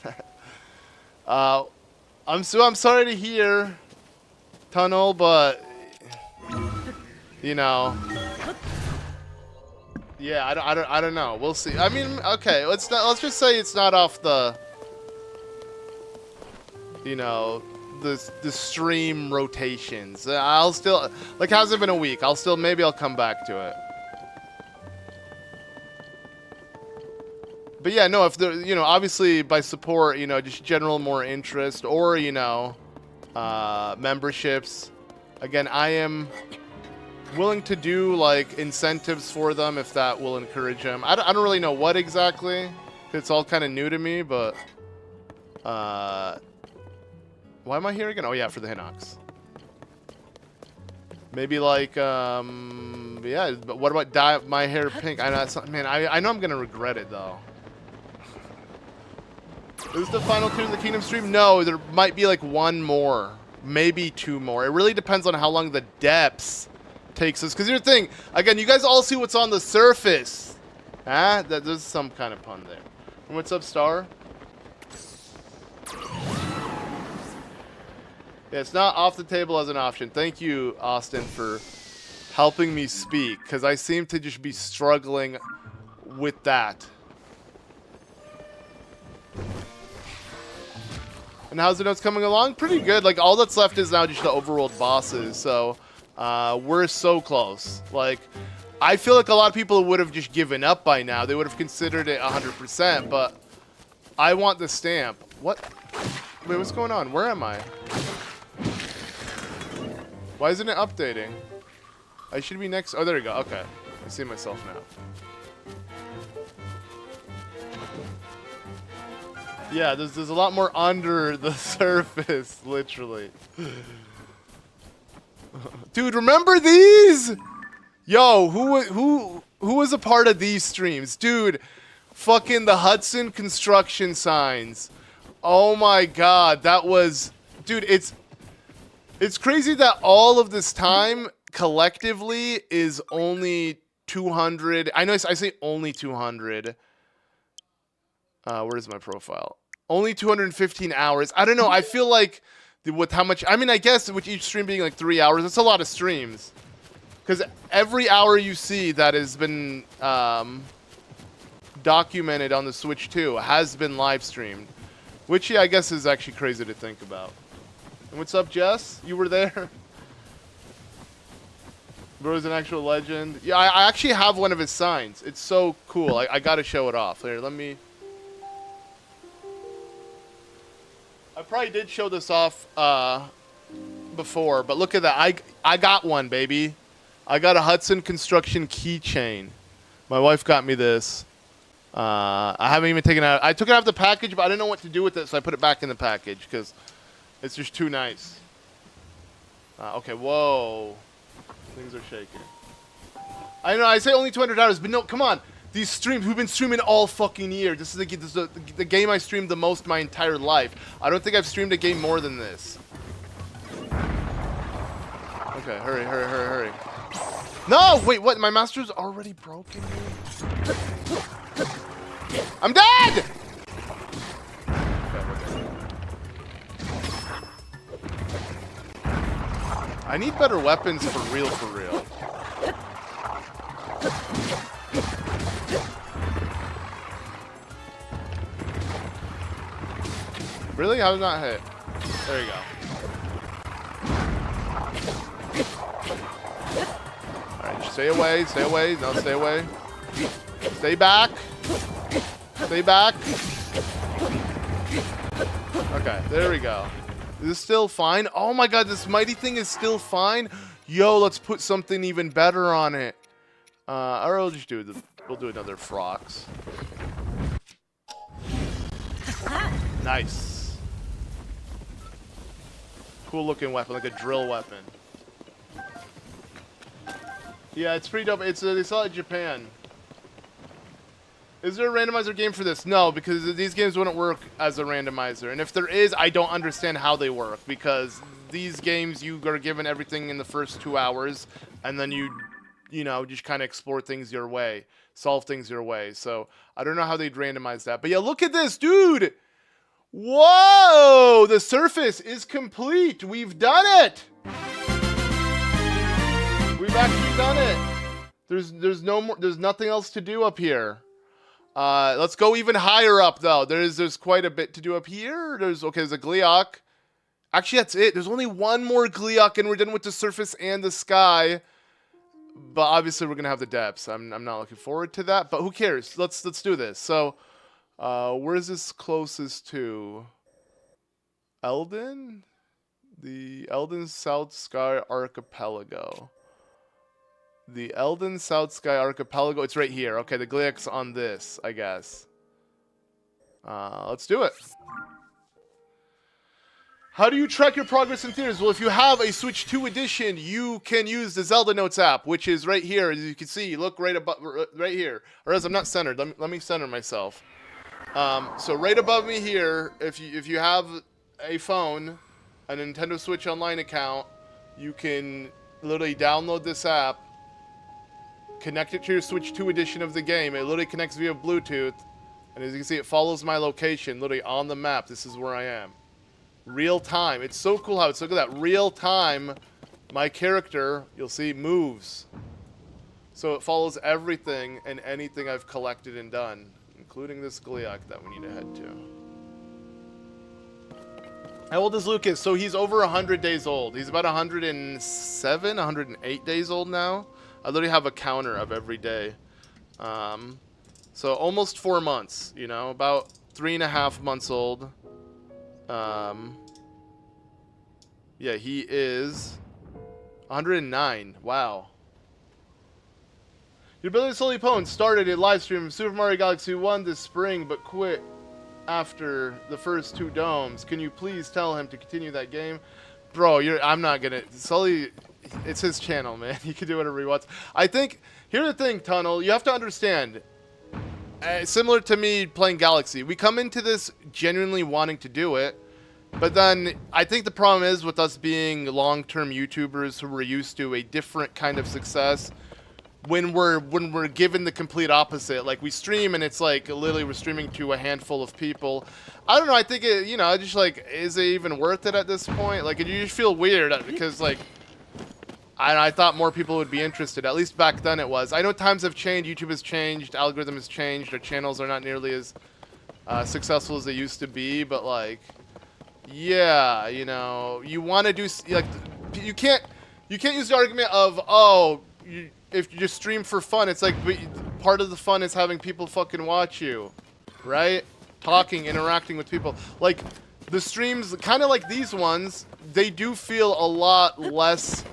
I'm sorry to hear, Tunnel, but you know. Yeah, I don't know. We'll see. I mean, okay, let's just say it's not off the, you know, the stream rotations. I'll still, like, hasn't been a week. Maybe I'll come back to it. But yeah, no, if there, you know, obviously by support, you know, just general more interest or, you know, memberships. Again, I am willing to do like incentives for them if that will encourage them. I don't really know what exactly. It's all kind of new to me, but why am I here again? Oh yeah, for the Hinox. Maybe like yeah, but what about dye my hair pink? I know, man, I know I'm gonna regret it though. Is this the final Tears of the Kingdom stream? No, there might be like one more, maybe 2 more. It really depends on how long the depths takes us. Because here's the thing, again, you guys all see what's on the surface. Ah, there's some kind of pun there. And what's up, Star? Yeah, it's not off the table as an option. Thank you, Austin, for helping me speak, because I seem to just be struggling with that. And how's the notes coming along? Pretty good. Like, all that's left is now just the overworld bosses, so we're so close. Like, I feel like a lot of people would have just given up by now. They would have considered it 100%, but I want the stamp. What? Wait, what's going on? Where am I? Why isn't it updating? I should be next. Oh, there we go. Okay. I see myself now. Yeah, there's a lot more under the surface, literally. Dude, remember these? Yo, who was a part of these streams? Dude, fucking the Hudson construction signs. Oh my god, that was... Dude, it's crazy that all of this time collectively is only 200. I know I say only 200. Where's my profile? Only 215 hours. I don't know. I feel like with how much... I mean, I guess with each stream being like 3 hours, that's a lot of streams. Because every hour you see that has been documented on the Switch 2 has been live streamed. Which, yeah, I guess is actually crazy to think about. And what's up, Jess? You were there? Bro's an actual legend. Yeah, I actually have one of his signs. It's so cool. I gotta show it off. Here, let me... I probably did show this off before, but look at that. I got one, baby. I got a Hudson Construction keychain. My wife got me this. I haven't even taken it out. I took it out of the package, but I didn't know what to do with it, so I put it back in the package because it's just too nice. Okay, whoa. Things are shaking. I know, I say only $200, but no, come on. These streams, we've been streaming all fucking year. This is the game I streamed the most my entire life. I don't think I've streamed a game more than this. Okay, hurry, hurry, hurry, hurry. No, wait, what? My master's already broken? I'm dead! I need better weapons for real, for real. Really? How did not hit? There you go. Alright, stay away, stay away. No, stay away. Stay back. Stay back. Okay, there we go. Is this still fine? Oh my god, this mighty thing is still fine? Yo, let's put something even better on it. Or we'll just do we'll do another Frox. Nice. Cool looking weapon, like a drill weapon. Yeah, it's pretty dope. It's they saw it in Japan. Is there a randomizer game for this? No, because these games wouldn't work as a randomizer. And if there is, I don't understand how they work. Because these games, you are given everything in the first 2 hours. And then you know, just kind of explore things your way. Solve things your way. So, I don't know how they'd randomize that. But yeah, look at this, dude! Whoa! The surface is complete! We've done it! We've actually done it! There's no more, there's nothing else to do up here. Let's go even higher up, though. There's quite a bit to do up here. There's a Gleeok. Actually, that's it. There's only one more Gleeok, and we're done with the surface and the sky. But obviously, we're gonna have the depths. I'm not looking forward to that. But who cares? Let's do this. So, where's this closest to? Eldin? The Eldin South Sky Archipelago. The Eldin South Sky Archipelago. It's right here. Okay, the Gleeok's on this, I guess. Let's do it. How do you track your progress in theaters? Well, if you have a Switch 2 edition, you can use the Zelda Notes app, which is right here. As you can see, look right above, right here. Or as I'm not centered, let me center myself. So right above me here, if you have a phone, a Nintendo Switch Online account, you can literally download this app, connect it to your Switch 2 edition of the game. It literally connects via Bluetooth. And as you can see, it follows my location, literally on the map. This is where I am. Real time. It's so cool how it's, look at that, real time. My character, you'll see, moves. So it follows everything and anything I've collected and done, including this Gleeok that we need to head to. How old is Lucas? So he's over 100 days old. He's about 107, 108 days old now. I literally have a counter of every day. So almost 4 months, you know, about 3.5 months old. Yeah, he is 109. Wow. Your Billy Sully Pone started a live stream of Super Mario Galaxy 1 this spring, but quit after the first 2 domes. Can you please tell him to continue that game? Bro, I'm not gonna... Sully, it's his channel, man. He can do whatever he wants. I think... Here's the thing, Tunnel. You have to understand... similar to me playing Galaxy, we come into this genuinely wanting to do it, but then I think the problem is with us being long-term YouTubers who are used to a different kind of success, when we're given the complete opposite. Like, we stream and it's like literally we're streaming to a handful of people. I don't know, I think it, you know, just like, is it even worth it at this point? Like, you just feel weird because like I thought more people would be interested. At least back then it was. I know times have changed, YouTube has changed, algorithm has changed, our channels are not nearly as successful as they used to be, but like, yeah, you know, you want to do, like, you can't use the argument of, oh, if you just stream for fun. It's like, part of the fun is having people fucking watch you, right? Talking, interacting with people. Like, the streams, kind of like these ones, they do feel a lot less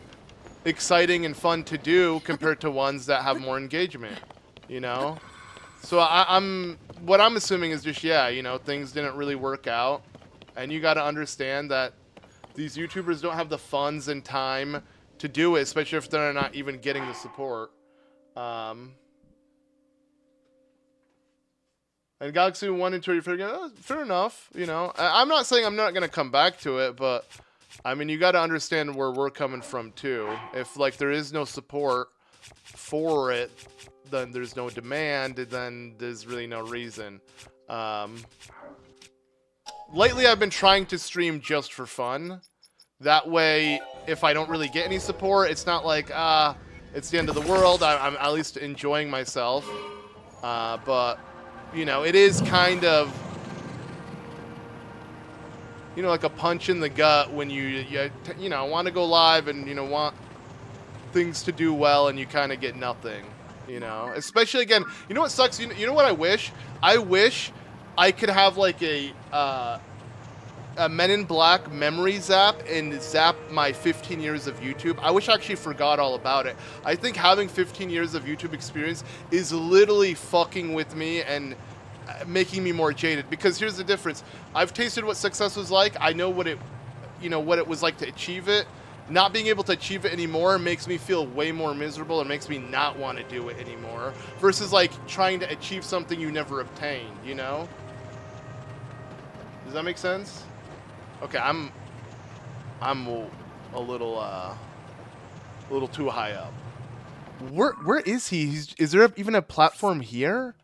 exciting and fun to do compared to ones that have more engagement, you know? So what I'm assuming is just, yeah, you know, things didn't really work out, and you got to understand that these YouTubers don't have the funds and time to do it, especially if they're not even getting the support. And Galaxy 1 and 2, you're figuring, oh, fair enough, you know. I'm not saying I'm not going to come back to it, but I mean, you got to understand where we're coming from too. If like there is no support for it, then there's no demand, and then there's really no reason. Lately, I've been trying to stream just for fun. That way, if I don't really get any support, it's not like, it's the end of the world. I'm at least enjoying myself. But, you know, it is kind of, you know, like a punch in the gut when you know, want to go live and, you know, want things to do well and you kind of get nothing, you know? Especially, again, you know what sucks? You know what I wish? I wish I could have, like, a Men in Black memory zap and zap my 15 years of YouTube. I wish I actually forgot all about it. I think having 15 years of YouTube experience is literally fucking with me and making me more jaded, because here's the difference. I've tasted what success was like. I know what it, you know, what it was like to achieve it. Not being able to achieve it anymore makes me feel way more miserable and makes me not want to do it anymore, versus like trying to achieve something you never obtained, you know? Does that make sense? Okay, I'm a little too high up. Where is he? Is there even a platform here?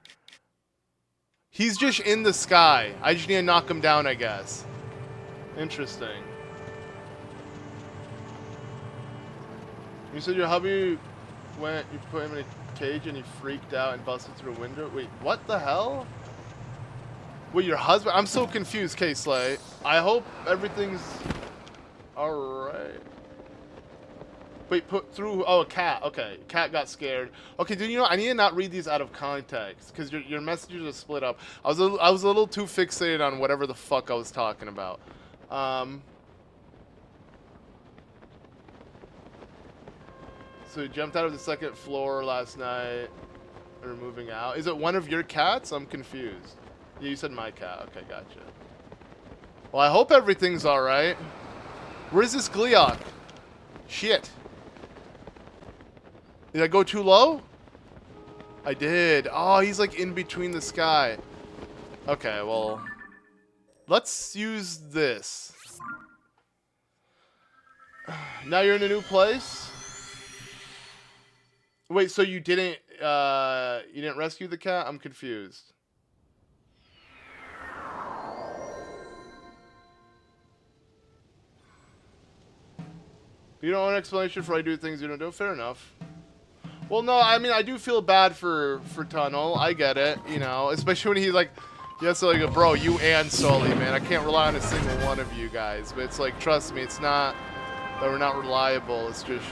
He's just in the sky. I just need to knock him down, I guess. Interesting. You said your hubby went, you put him in a cage and he freaked out and busted through a window? Wait, what the hell? Wait, your husband? I'm so confused, K-Slay. I hope everything's alright. Wait, put through, oh, a cat. Okay, cat got scared. Okay, dude, you know, I need to not read these out of context, because your messages are split up. I was a little too fixated on whatever the fuck I was talking about. So he jumped out of the second floor last night, or moving out. Is it one of your cats? I'm confused. Yeah, you said my cat. Okay, gotcha. Well, I hope everything's alright. Where's this Gleeok? Shit. Did I go too low? I did. Oh, he's like in between the sky. Okay, well, let's use this. Now you're in a new place? Wait, so you didn't rescue the cat? I'm confused. You don't want an explanation for I do things you don't do? Fair enough. Well, no, I mean, I do feel bad for Tunnel. I get it, you know, especially when he's like, yes, so like, bro, you and Sully, man. I can't rely on a single one of you guys. But it's like, trust me, it's not that we're not reliable. It's just,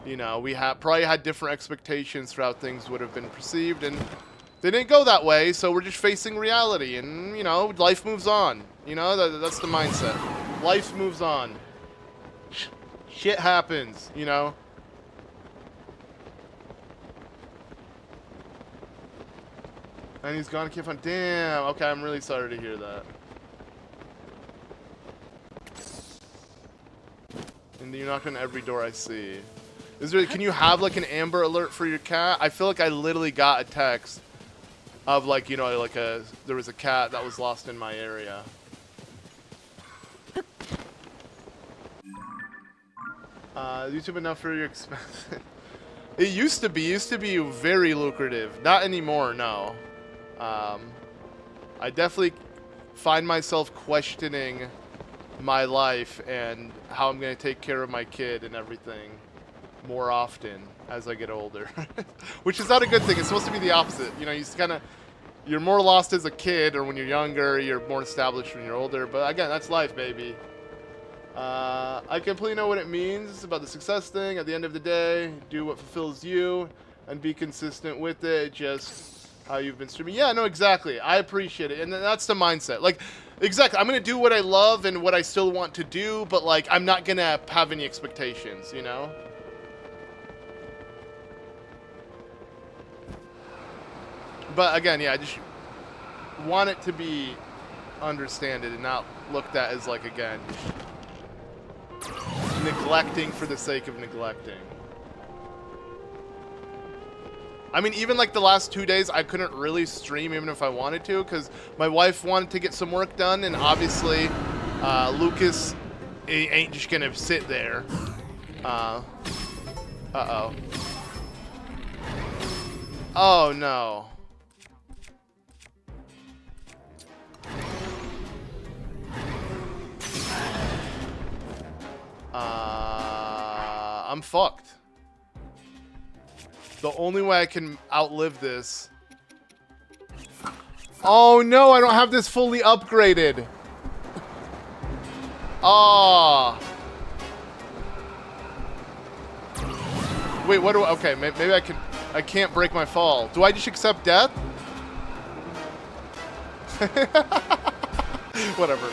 you know, we probably had different expectations for how things would have been perceived, and they didn't go that way. So we're just facing reality, and you know, life moves on. You know, that's the mindset. Life moves on. Shit happens, you know. And he's gone. Can't find. Damn. Okay, I'm really sorry to hear that. And you knock on every door I see. Is there? Can you have like an Amber Alert for your cat? I feel like I literally got a text of like, you know, like there was a cat that was lost in my area. YouTube enough for your expense. It used to be very lucrative. Not anymore, no. I definitely find myself questioning my life and how I'm going to take care of my kid and everything more often as I get older. Which is not a good thing. It's supposed to be the opposite. You know, you're more lost as a kid, or when you're younger, you're more established when you're older. But again, that's life, baby. I completely know what it means about the success thing. At the end of the day, do what fulfills you and be consistent with it. Just how you've been streaming. Yeah, no, exactly. I appreciate it. And that's the mindset. Like, exactly. I'm going to do what I love and what I still want to do, but like, I'm not going to have any expectations, you know? But again, yeah, I just want it to be understood and not looked at as like, again, neglecting for the sake of neglecting. I mean, even like the last 2 days, I couldn't really stream even if I wanted to, because my wife wanted to get some work done, and obviously Lucas ain't just gonna sit there. Uh-oh. Oh no. I'm fucked. The only way I can outlive this. Oh no, I don't have this fully upgraded. Ah. Wait, what do I, okay, maybe I can't break my fall. Do I just accept death? Whatever.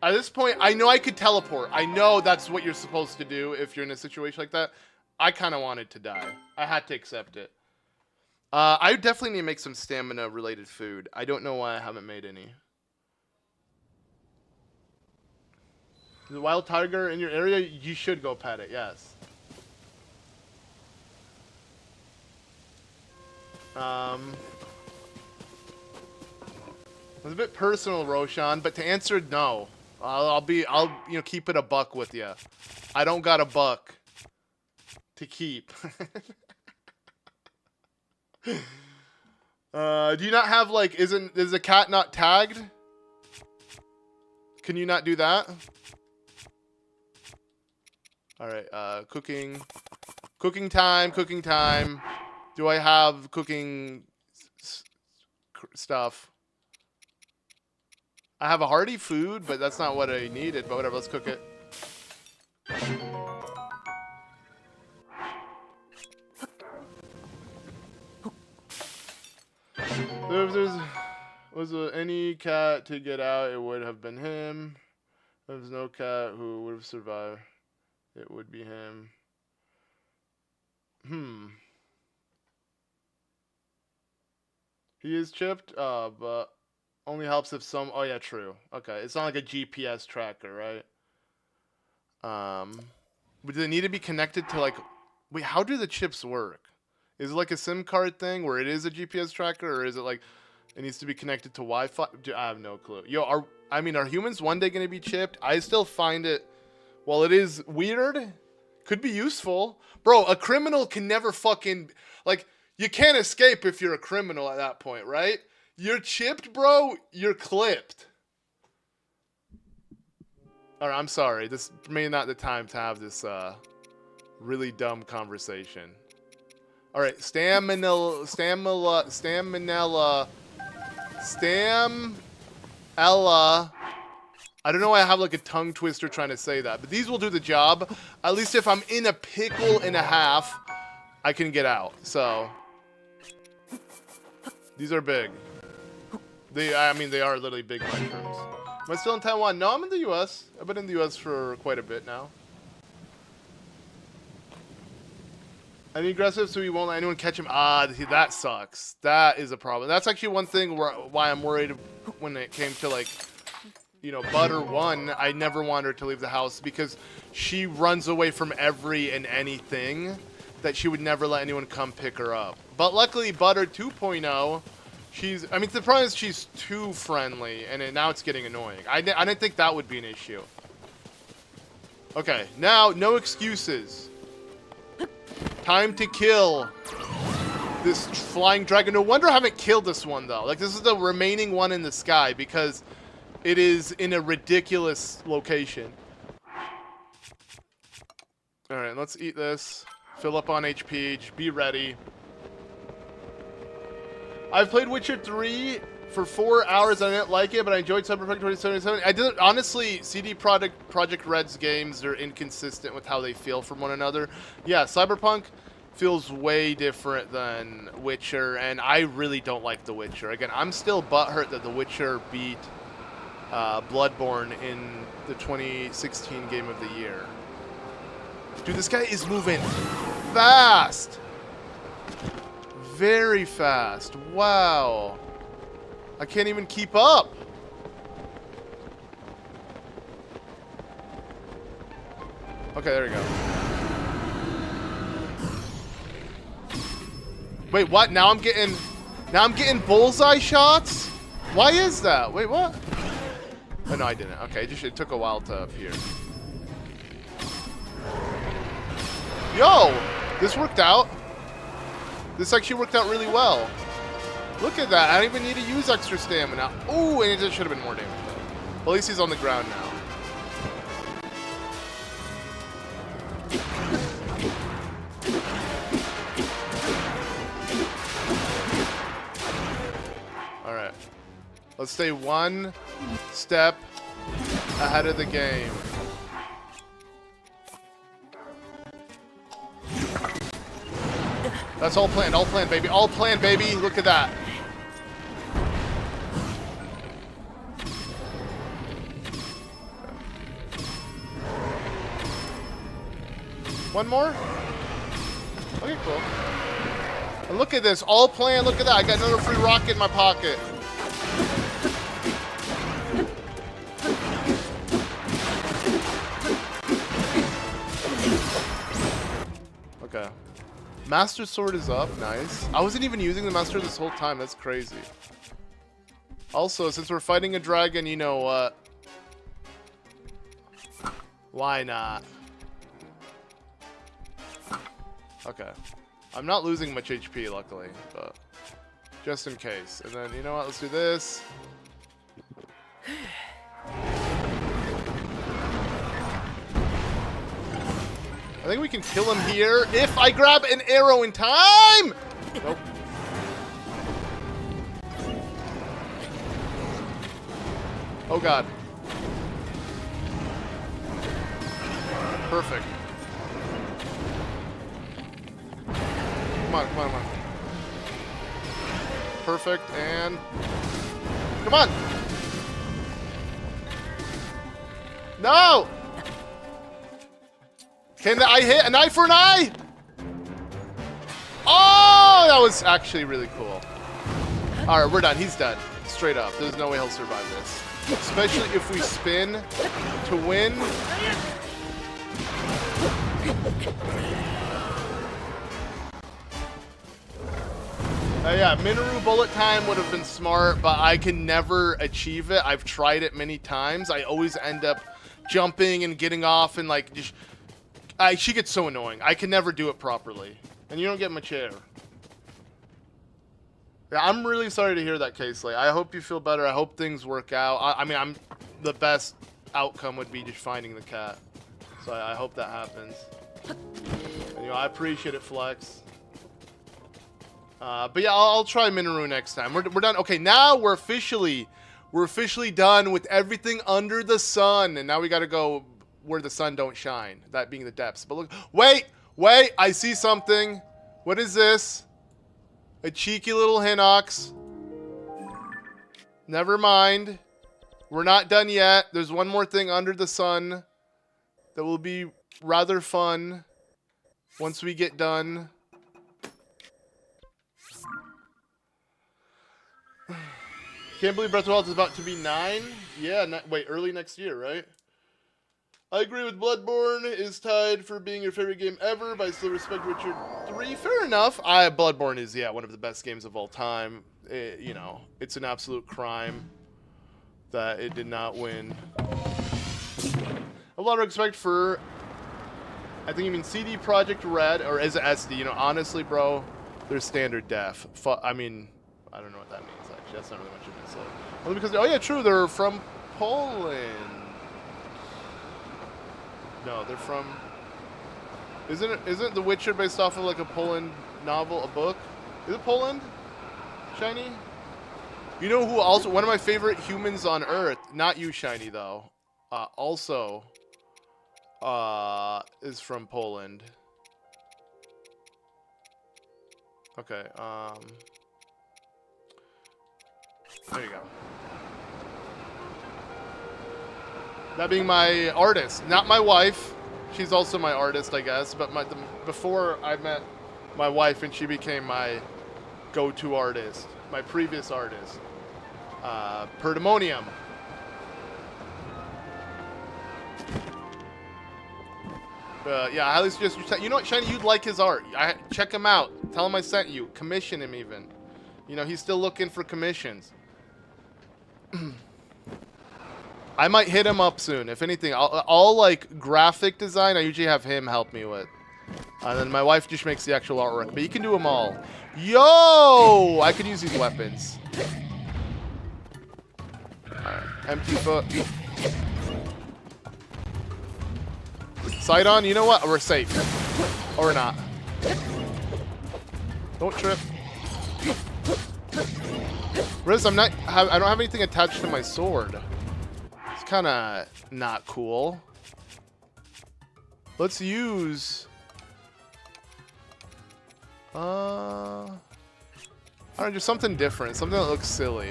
At this point, I know I could teleport. I know that's what you're supposed to do if you're in a situation like that. I kind of wanted to die. I had to accept it. I definitely need to make some stamina-related food. I don't know why I haven't made any. The wild tiger in your area? You should go pet it, yes. It was a bit personal, Roshan, but to answer, no. I'll keep it a buck with you. I don't got a buck to keep. Do you not have like, is the cat not tagged? Can you not do that? All right, cooking time. Do I have cooking stuff? I have a hearty food, but that's not what I needed, but whatever, let's cook it. If was any cat to get out, it would have been him. If there's no cat who would have survived, it would be him. He is chipped, but only helps if some... Oh, yeah, true. Okay, it's not like a GPS tracker, right? But do they need to be connected to, like... Wait, how do the chips work? Is it like a SIM card thing where it is a GPS tracker, or is it like it needs to be connected to Wi-Fi? I have no clue. Yo, are humans one day going to be chipped? I still find it... While it is weird, Could be useful. Bro, a criminal can never fucking... Like, you can't escape if you're a criminal at that point, right? You're chipped, bro. You're clipped. Alright, I'm sorry. This may not the time to have this really dumb conversation. Alright, Staminella. I don't know why I have like a tongue twister trying to say that, but these will do the job. At least if I'm in a pickle and a half, I can get out. So these are big. I mean, they are literally big mushrooms. Am I still in Taiwan? No, I'm in the US. I've been in the US for quite a bit now. Any aggressive so he won't let anyone catch him? Ah, that sucks. That is a problem. That's actually one thing why I'm worried when it came to like, you know, Butter 1. I never want her to leave the house because she runs away from every and anything that she would never let anyone come pick her up. But luckily, Butter 2.0, I mean, the problem is she's too friendly, and now it's getting annoying. I didn't think that would be an issue. Okay, now, no excuses. Time to kill this flying dragon. No wonder I haven't killed this one, though. Like, this is the remaining one in the sky, because it is in a ridiculous location. Alright, let's eat this. Fill up on HP. Just be ready. I've played Witcher 3 for 4 hours. I didn't like it, but I enjoyed Cyberpunk 2077. I did honestly. CD Projekt Red's games are inconsistent with how they feel from one another. Yeah, Cyberpunk feels way different than Witcher, and I really don't like The Witcher. Again, I'm still butthurt that The Witcher beat Bloodborne in the 2016 Game of the Year. Dude, this guy is moving fast. Very fast. Wow. I can't even keep up. Okay, there we go. Wait, what? Now I'm getting bullseye shots? Why is that? Wait, what? Oh, no, I didn't. Okay, it took a while to appear. Yo! This worked out. This actually worked out really well. Look at that. I don't even need to use extra stamina. Ooh, and it just should have been more damage. Well, at least he's on the ground now. Alright. Let's stay one step ahead of the game. That's all planned, baby. All planned, baby. Look at that. One more? Okay, cool. And look at this. All planned. Look at that. I got another free rocket in my pocket. Okay. Master Sword is up. Nice. I wasn't even using the Master this whole time. That's crazy. Also, since we're fighting a dragon, you know what? Why not? Okay. I'm not losing much HP, luckily, but just in case. And then, you know what? Let's do this. I think we can kill him here if I grab an arrow in time! Nope. Oh god. Perfect. Come on, come on, come on. Perfect, and... Come on! No! Can I hit an eye for an eye? Oh, that was actually really cool. All right, we're done. He's dead. Straight up. There's no way he'll survive this. Especially if we spin to win. Yeah, Minoru bullet time would have been smart, but I can never achieve it. I've tried it many times. I always end up jumping and getting off and like just... She gets so annoying. I can never do it properly. And you don't get my chair. Yeah, I'm really sorry to hear that, Casely. I hope you feel better. I hope things work out. I mean, the best outcome would be just finding the cat. So I hope that happens. And, you know, I appreciate it, Flex. But yeah, I'll try Minoru next time. We're done. Okay, now we're officially done with everything under the sun. And now we got to go where the sun don't shine. That being the depths. But look, wait, I see something. What is this? A cheeky little Hinox. Never mind. We're not done yet. There's one more thing under the sun that will be rather fun once we get done. Can't believe Breath of the Wild is about to be 9. Yeah, wait, early next year, right? I agree with Bloodborne is tied for being your favorite game ever, but I still respect Witcher 3. Fair enough. Bloodborne is, yeah, one of the best games of all time. You know, it's an absolute crime that it did not win. A lot of respect for, I think you mean CD Projekt Red, or is it SD? You know, honestly, bro, they're standard def. I mean, I don't know what that means, actually. That's not really much of an insult. Only because, oh yeah, true, they're from Poland. No, they're from... Isn't The Witcher based off of like a Poland novel, a book? Is it Poland? Shiny? You know who also... One of my favorite humans on Earth, not you, Shiny, though, also is from Poland. Okay, there you go. That being my artist, not my wife. She's also my artist, I guess. But before I met my wife and she became my go-to artist, my previous artist, Perdemonium. Yeah, I highly suggest you know what, Shiny, you'd like his art. Check him out. Tell him I sent you. Commission him even. You know, he's still looking for commissions. I might hit him up soon. If anything, all like graphic design, I usually have him help me with. And then my wife just makes the actual artwork. But you can do them all. Yo! I could use these weapons. Alright. Empty foot. Sight on, you know what? We're safe. Or not. Don't trip. Riz, I don't have anything attached to my sword. It's kind of not cool. Let's use... I don't know, just something different. Something that looks silly.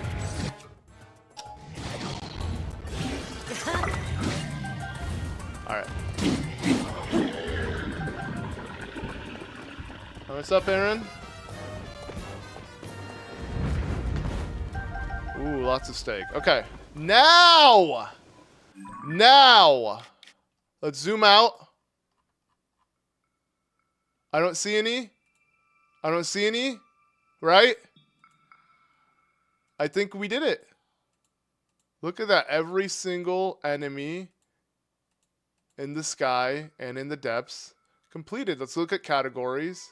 Alright. What's up, Aaron? Ooh, lots of steak. Okay. Now! Let's zoom out. I don't see any. Right? I think we did it. Look at that. Every single enemy in the sky and in the depths completed. Let's look at categories.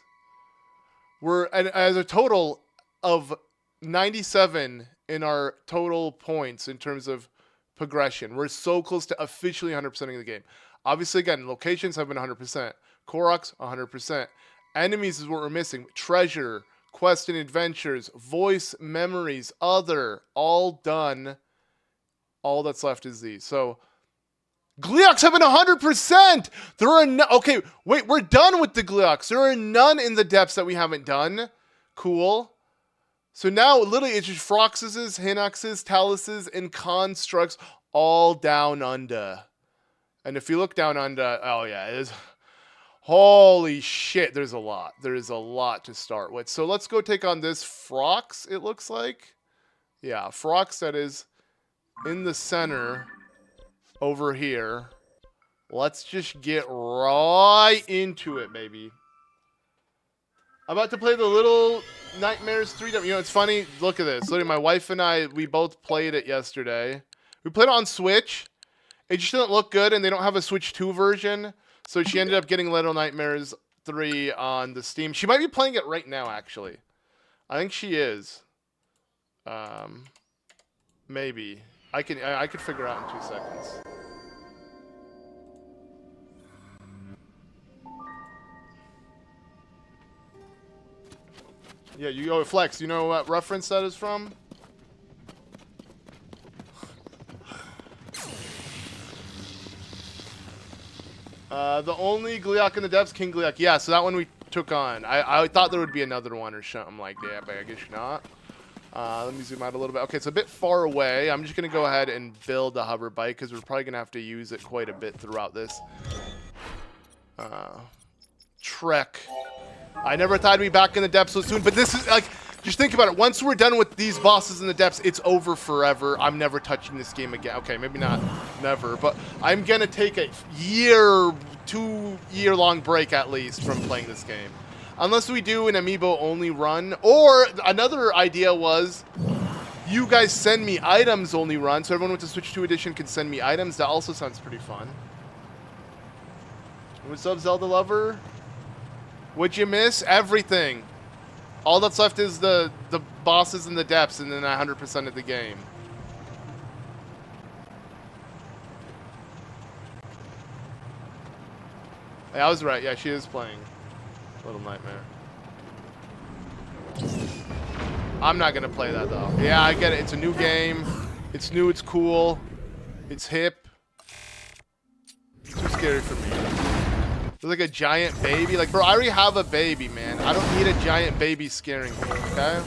We're as a total of 97 in our total points in terms of progression. We're so close to officially 100%ing the game. Obviously, again, locations have been 100%. Koroks, 100%. Enemies is what we're missing. Treasure, quest and adventures, voice, memories, other, all done. All that's left is these. So, Gleeoks have been 100%! There are no... Okay, wait, we're done with the Gleeoks. There are none in the depths that we haven't done. Cool. So now, literally, it's just Froxes, Hinoxes, Taluses, and Constructs all down under. And if you look down under... Oh, yeah, it is... Holy shit, there's a lot. There is a lot to start with. So let's go take on this Frox, it looks like. Yeah, Frox that is in the center over here. Let's just get right into it, baby. I'm about to play the Little Nightmares 3. You know, it's funny. Look at this. Literally, my wife and I, we both played it yesterday. We played it on Switch. It just didn't look good, and they don't have a Switch 2 version. So she ended up getting Little Nightmares 3 on the Steam. She might be playing it right now, actually. I think she is. Maybe. I could figure out in 2 seconds. Yeah, Flex, you know what reference that is from? The only Gleeok in the depths, King Gleeok. Yeah, so that one we took on. I thought there would be another one or something like that, but I guess not. Let me zoom out a little bit. Okay, it's a bit far away. I'm just going to go ahead and build a hover bike because we're probably going to have to use it quite a bit throughout this trek. I never thought I'd be back in the depths so soon, but this is like, just think about it. Once we're done with these bosses in the depths, it's over forever. I'm never touching this game again. Okay, maybe not never, but I'm going to take a 2-year-long break at least from playing this game. Unless we do an amiibo-only run. Or another idea was you guys send me items-only run, so everyone with the Switch 2 edition can send me items. That also sounds pretty fun. What's up, Zelda lover? What'd you miss? Everything. All that's left is the bosses in the depths, and then 100% of the game. Yeah, I was right. Yeah, she is playing Little Nightmare. I'm not gonna play that though. Yeah, I get it. It's a new game. It's new. It's cool. It's hip. Too scary for me. There's like a giant baby. Like, bro, I already have a baby, man. I don't need a giant baby scaring me. Okay.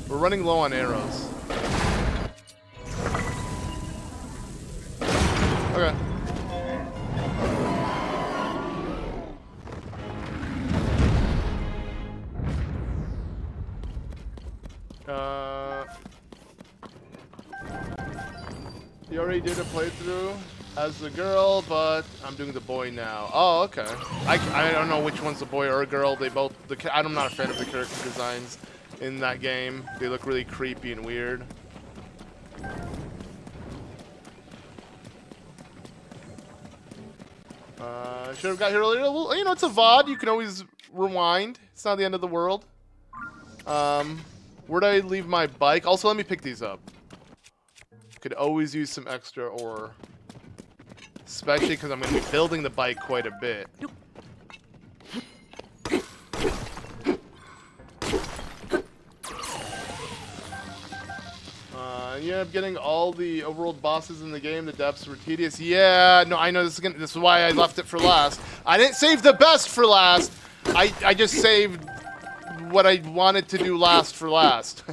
We're running low on arrows. Okay. You already did a playthrough as the girl, but I'm doing the boy now. Oh, okay. I don't know which one's the boy or a girl. They both. I'm not a fan of the character designs in that game. They look really creepy and weird. Should have got here earlier. Well, you know, it's a VOD. You can always rewind. It's not the end of the world. Where'd I leave my bike? Also, let me pick these up. Could always use some extra ore. Especially because I'm going to be building the bike quite a bit. You end up getting all the overworld bosses in the game. The depths were tedious. Yeah, no, I know this is why I left it for last. I didn't save the best for last. I just saved what I wanted to do last for last.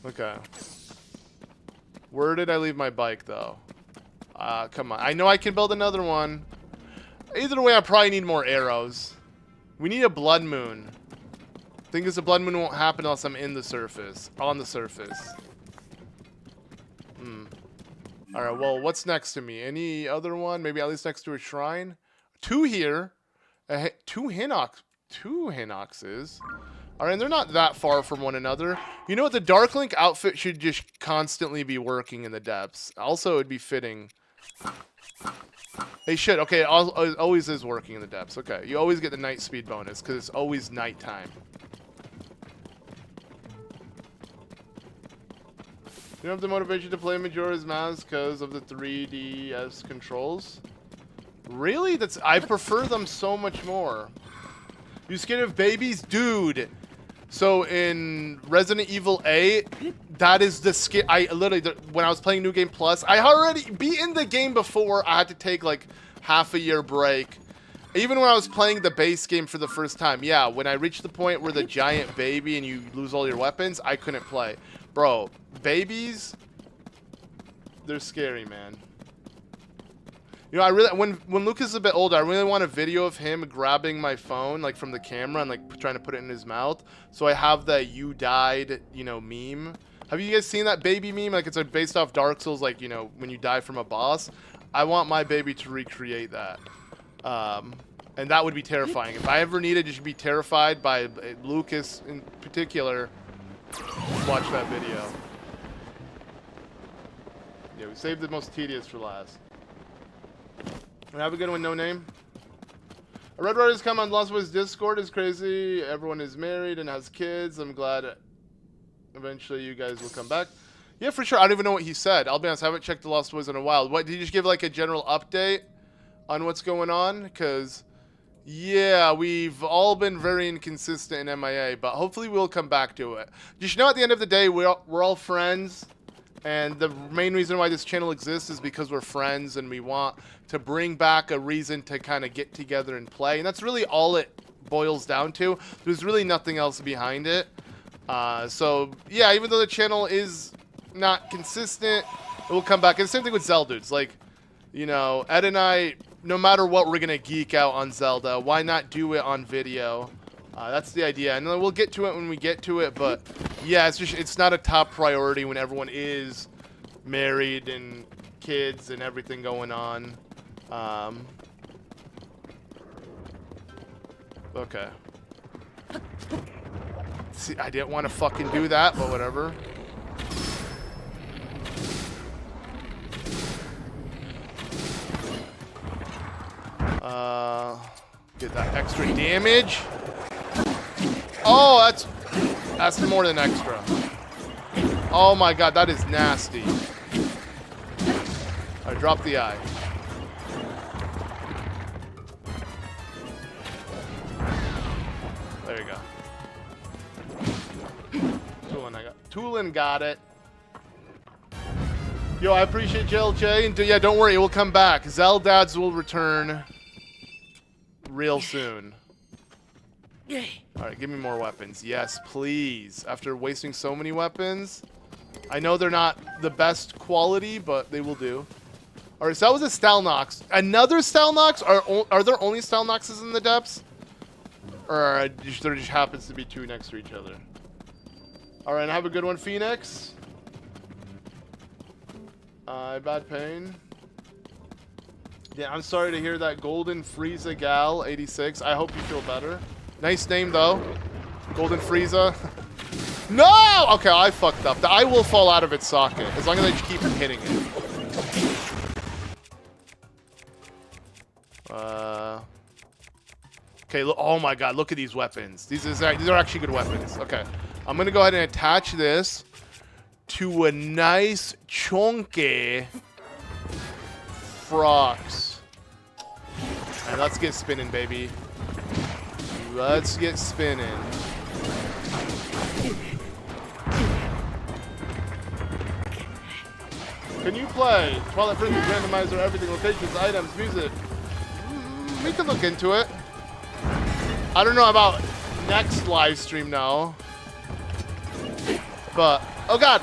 Okay. Where did I leave my bike, though? Come on. I know I can build another one. Either way, I probably need more arrows. We need a blood moon. Thing is, the blood moon won't happen unless I'm in the surface. On the surface. Alright, well, what's next to me? Any other one? Maybe at least next to a shrine? 2 here. 2 Hinoxes. Alright, and they're not that far from one another. You know what? The Dark Link outfit should just constantly be working in the depths. Also, it would be fitting. They should. Okay, it always is working in the depths. Okay, you always get the night speed bonus because it's always nighttime. You don't have the motivation to play Majora's Mask because of the 3DS controls? Really? I prefer them so much more. You scared of babies? Dude. So in Resident Evil 8, that is the scare. When I was playing New Game Plus, I already beaten the game before. I had to take like half a year break. Even when I was playing the base game for the first time, yeah, when I reached the point where the giant baby and you lose all your weapons, I couldn't play. Bro, babies, they're scary, man. You know, I really, when Lucas is a bit older, I really want a video of him grabbing my phone, like, from the camera and, like, trying to put it in his mouth. So I have that "you died," you know, meme. Have you guys seen that baby meme? Like, it's based off Dark Souls, like, you know, when you die from a boss. I want my baby to recreate that. And that would be terrifying. If I ever needed to be terrified by Lucas in particular, watch that video. Yeah, we saved the most tedious for last. Have a good one, no name. A Red Rider's come on Lost Boys Discord is crazy. Everyone is married and has kids. I'm glad eventually you guys will come back. Yeah, for sure. I don't even know what he said. I'll be honest, I haven't checked the Lost Boys in a while. What, did he just give like a general update on what's going on? Because, yeah, we've all been very inconsistent in MIA, but hopefully we'll come back to it. Just know at the end of the day, we're all friends. And the main reason why this channel exists is because we're friends and we want to bring back a reason to kind of get together and play. And that's really all it boils down to. There's really nothing else behind it. So, yeah, even though the channel is not consistent, it will come back. And the same thing with Zelda. It's like, you know, Ed and I, no matter what, we're going to geek out on Zelda. Why not do it on video? That's the idea. And we'll get to it when we get to it, but yeah, it's not a top priority when everyone is married and kids and everything going on. Okay. See, I didn't want to fucking do that, but whatever. Get that extra damage. Oh, that's more than extra. Oh my god, that is nasty. Alright, drop the eye. There you go. Toolin got it. Yo, I appreciate JLJ. And yeah, don't worry, it will come back. Zeldads will return real soon. Alright, give me more weapons. Yes, please. After wasting so many weapons. I know they're not the best quality, but they will do. Alright, so that was a Stalnox. Another Stalnox? Are there only Stalnoxes in the depths? Or there just happens to be two next to each other? Alright, have a good one, Phoenix. Bad pain. Yeah, I'm sorry to hear that. Golden Frieza Gal 86. I hope you feel better. Nice name, though. Golden Frieza. No! Okay, I fucked up. The eye will fall out of its socket as long as I just keep hitting it. Okay, look, oh my god, look at these weapons. These are actually good weapons. Okay, I'm going to go ahead and attach this to a nice chunky Frox. And let's get spinning, baby. Let's get spinning. Can you play Twilight Princess randomizer, everything, locations, items, music? We can look into it. I don't know about next live stream now. But, oh god!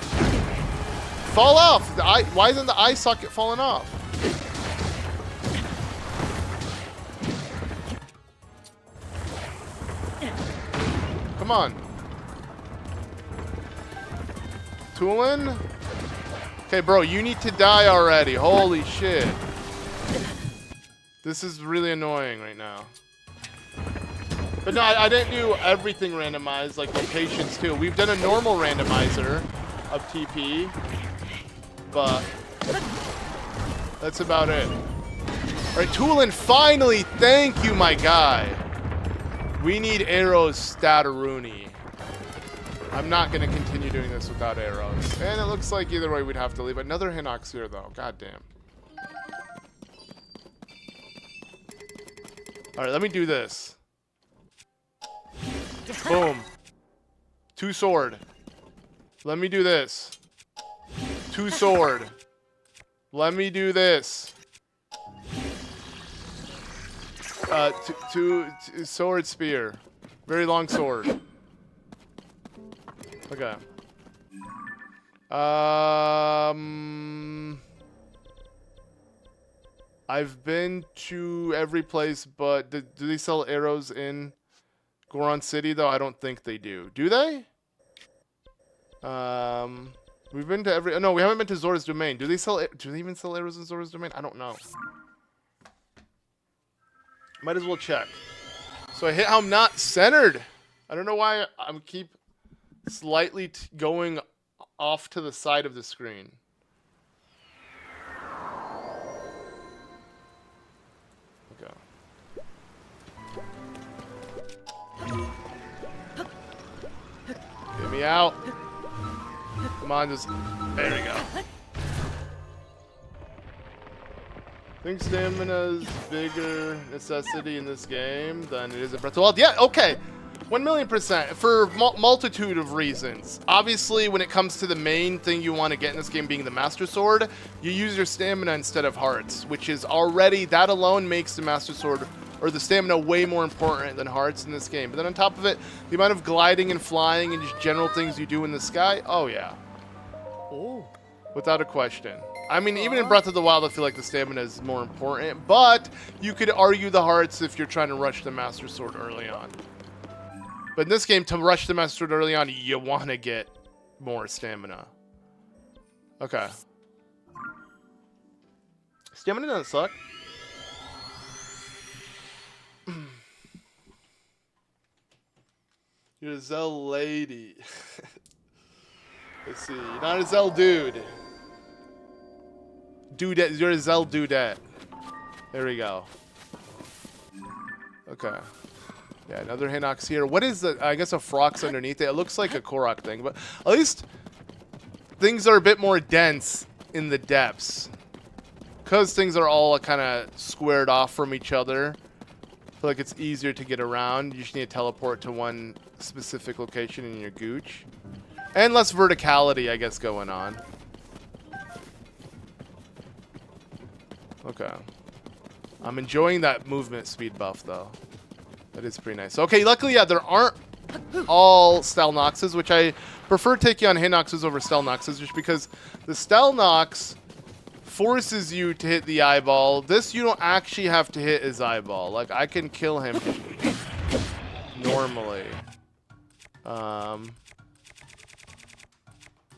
Fall off! The eye, why isn't the eye socket falling off? Come on. Toolin? Okay, bro, you need to die already. Holy shit. This is really annoying right now. But no, I didn't do everything randomized, like locations too. We've done a normal randomizer of TP, but that's about it. All right, Toolin, finally, thank you, my guy. We need arrows, Stataroonie. I'm not going to continue doing this without arrows. And it looks like either way we'd have to leave. Another Hinox here, though. God damn. All right, let me do this. Boom. 2 sword. Let me do this. 2 sword. Let me do this. Two sword spear. Very long sword. Okay. I've been to every place, but do they sell arrows in Goron City, though? I don't think they do. Do they? We've been to every... no, we haven't been to Zora's Domain. Do they even sell arrows in Zora's Domain? I don't know. Might as well check. So I hit how I'm not centered. I don't know why I'm keep slightly going off to the side of the screen. out. Come on, just... There we go. I think stamina's bigger necessity in this game than it is in Breath of the Wild. Yeah, okay. 1,000,000% for multitude of reasons. Obviously, when it comes to the main thing you want to get in this game being the Master Sword, you use your stamina instead of hearts, which is already, that alone makes the Master Sword or the stamina way more important than hearts in this game. But then on top of it, the amount of gliding and flying and just general things you do in the sky, oh yeah. Oh. Without a question. I mean, even in Breath of the Wild, I feel like the stamina is more important, but you could argue the hearts if you're trying to rush the Master Sword early on. But in this game, to rush the Master Sword early on, you want to get more stamina. Okay. Stamina doesn't suck. You're a Zell lady. Let's see. You're not a Zell dude. Dudette. You're a Zell dudette. There we go. Okay. Yeah, another Hinox here. What is the... I guess a Frox underneath it. It looks like a Korok thing, but at least things are a bit more dense in the depths. Because things are all kind of squared off from each other, I feel like it's easier to get around. You just need to teleport to one specific location in your gooch. And less verticality, I guess, going on. Okay. I'm enjoying that movement speed buff, though. That is pretty nice. Okay, luckily, yeah, there aren't all Stelnoxes, which I prefer taking on Hinoxes over Stelnoxes, just because the Stelnox forces you to hit the eyeball. This, you don't actually have to hit his eyeball. Like, I can kill him normally.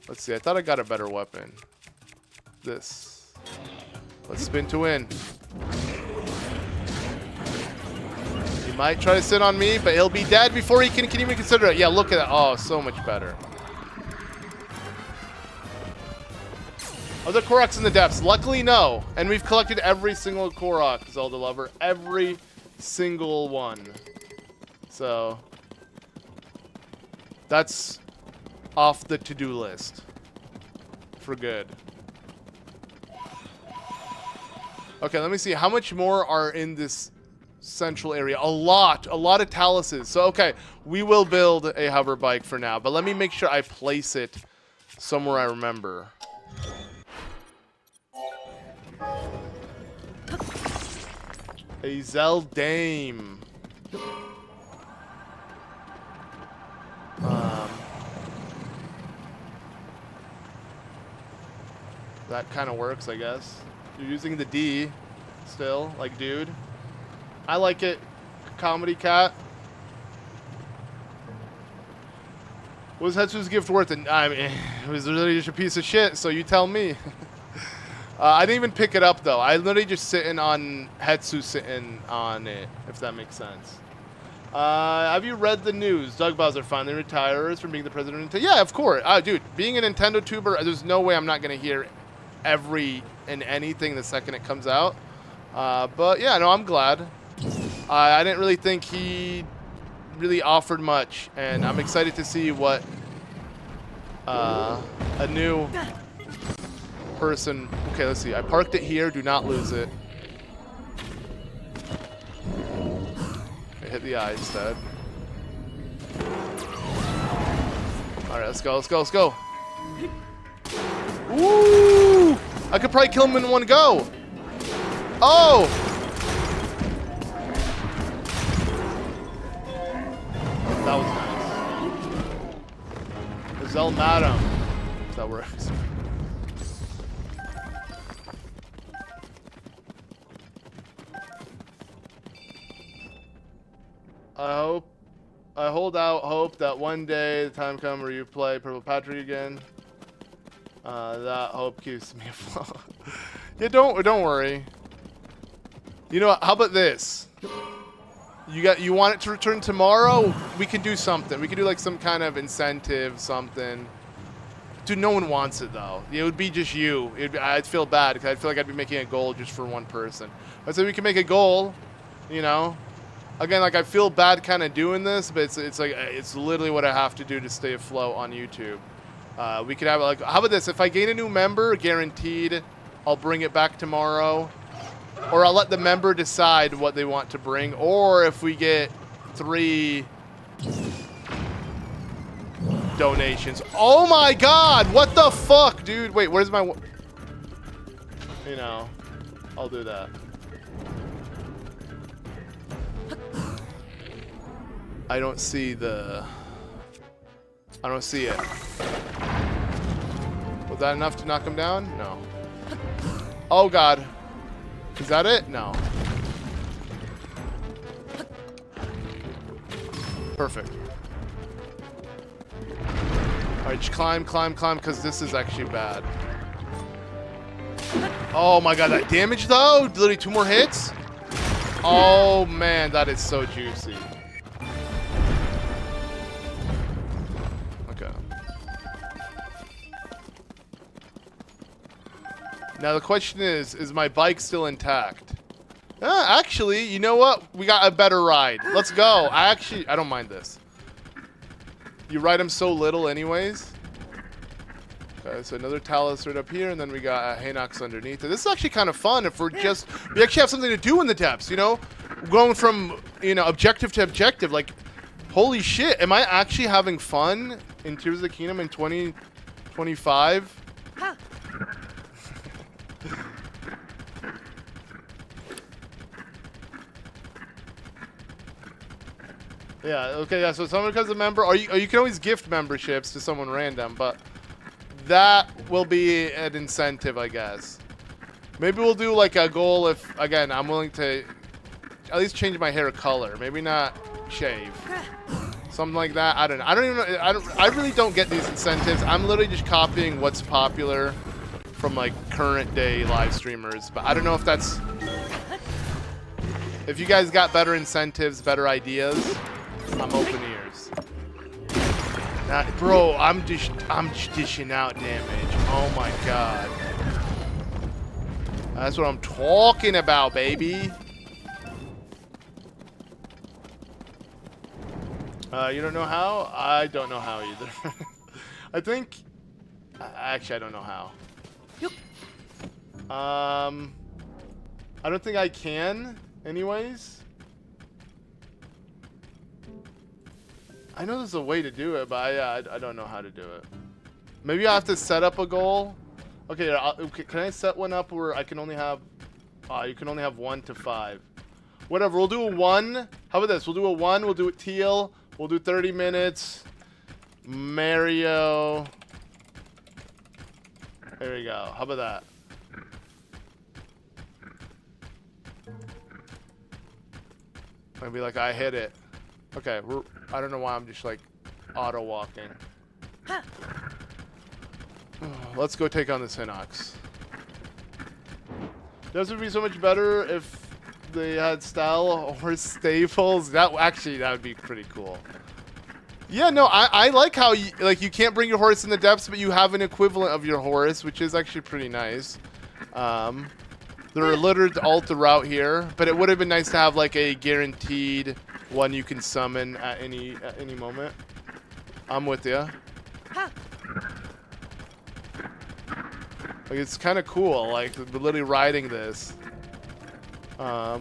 Let's see. I thought I got a better weapon. This. Let's spin to win. He might try to sit on me, but he'll be dead before he can even consider it. Yeah, look at that. Oh, so much better. Are there Koroks in the depths? Luckily, no. And we've collected every single Korok, Zelda lover. Every single one. So, that's off the to-do list. For good. Okay, let me see. How much more are in this central area? A lot of taluses. So, okay, we will build a hover bike for now. But let me make sure I place it somewhere I remember. A Zeldame. That kind of works, I guess. You're using the D still, like dude. I like it. Comedy cat. Was Hetsu's gift worth it? I mean, it was really just a piece of shit, so you tell me. I didn't even pick it up, though. I literally just sitting on Hetsu sitting on it, if that makes sense. Have you read the news? Doug Bowser finally retires from being the president of Nintendo. Yeah, of course. Dude, being a Nintendo tuber, there's no way I'm not going to hear every and anything the second it comes out. But, yeah, no, I'm glad. I didn't really think he really offered much, and I'm excited to see what a new person. Okay, let's see. I parked it here. Do not lose it. I hit the eye instead. All right, let's go. Let's go. Let's go. Woo! I could probably kill him in one go. Oh! That was nice. Zell Madam. That works. I hold out hope that one day the time comes where you play Purple Patrick again. That hope keeps me afloat. Yeah, don't worry. You know, how about this? You want it to return tomorrow? We can do something. We can do like some kind of incentive, something. Dude, no one wants it though. It would be just you. I'd feel bad because I'd feel like I'd be making a goal just for one person. I said we can make a goal, you know. Again, like I feel bad kind of doing this, but it's like it's literally what I have to do to stay afloat on YouTube. We could have like, how about this? If I gain a new member, guaranteed, I'll bring it back tomorrow, or I'll let the member decide what they want to bring. Or if we get 3 donations. Oh my God! What the fuck, dude? Wait, where's my? You know, I'll do that. I don't see the... I don't see it. Was that enough to knock him down? No. Oh God. Is that it? No. Perfect. Alright, just climb, climb, climb, because this is actually bad. Oh my God, that damage though? Literally 2 more hits? Oh man, that is so juicy. Now the question is my bike still intact? Actually, you know what? We got a better ride. Let's go. I don't mind this. You ride them so little anyways. Okay, so another Talus right up here, and then we got Hanox underneath it. This is actually kind of fun if we actually have something to do in the depths, you know? Going from, you know, objective to objective. Like, holy shit, am I actually having fun in Tears of the Kingdom in 2025? Yeah, okay, yeah, so someone becomes a member, or you can always gift memberships to someone random, but that will be an incentive, I guess. Maybe we'll do like a goal if, again, I'm willing to at least change my hair color. Maybe not shave. Something like that. I don't know. I don't even know. I really don't get these incentives. I'm literally just copying what's popular from like current day live streamers, but I don't know if that's... If you guys got better incentives, better ideas, I'm open ears. Bro, I'm just dishing out damage. Oh my God. That's what I'm talking about, baby. You don't know how? I don't know how either. I think... Actually, I don't know how. I don't think I can, anyways. I know there's a way to do it, but I don't know how to do it. Maybe I have to set up a goal. Okay, can I set one up where I can only have... you can only have 1 to 5. Whatever, we'll do a 1. How about this? We'll do a 1, we'll do it teal. We'll do 30 minutes. Mario. There we go. How about that? Maybe like I hit it. Okay, I don't know why I'm just like auto walking. Let's go take on this Hinox. This would be so much better if they had style horse stables. That would be pretty cool. Yeah, no, I like how you can't bring your horse in the depths, but you have an equivalent of your horse, which is actually pretty nice. They're littered all throughout here, but it would have been nice to have like a guaranteed one you can summon at any moment. I'm with you. Like, it's kind of cool, like literally riding this. But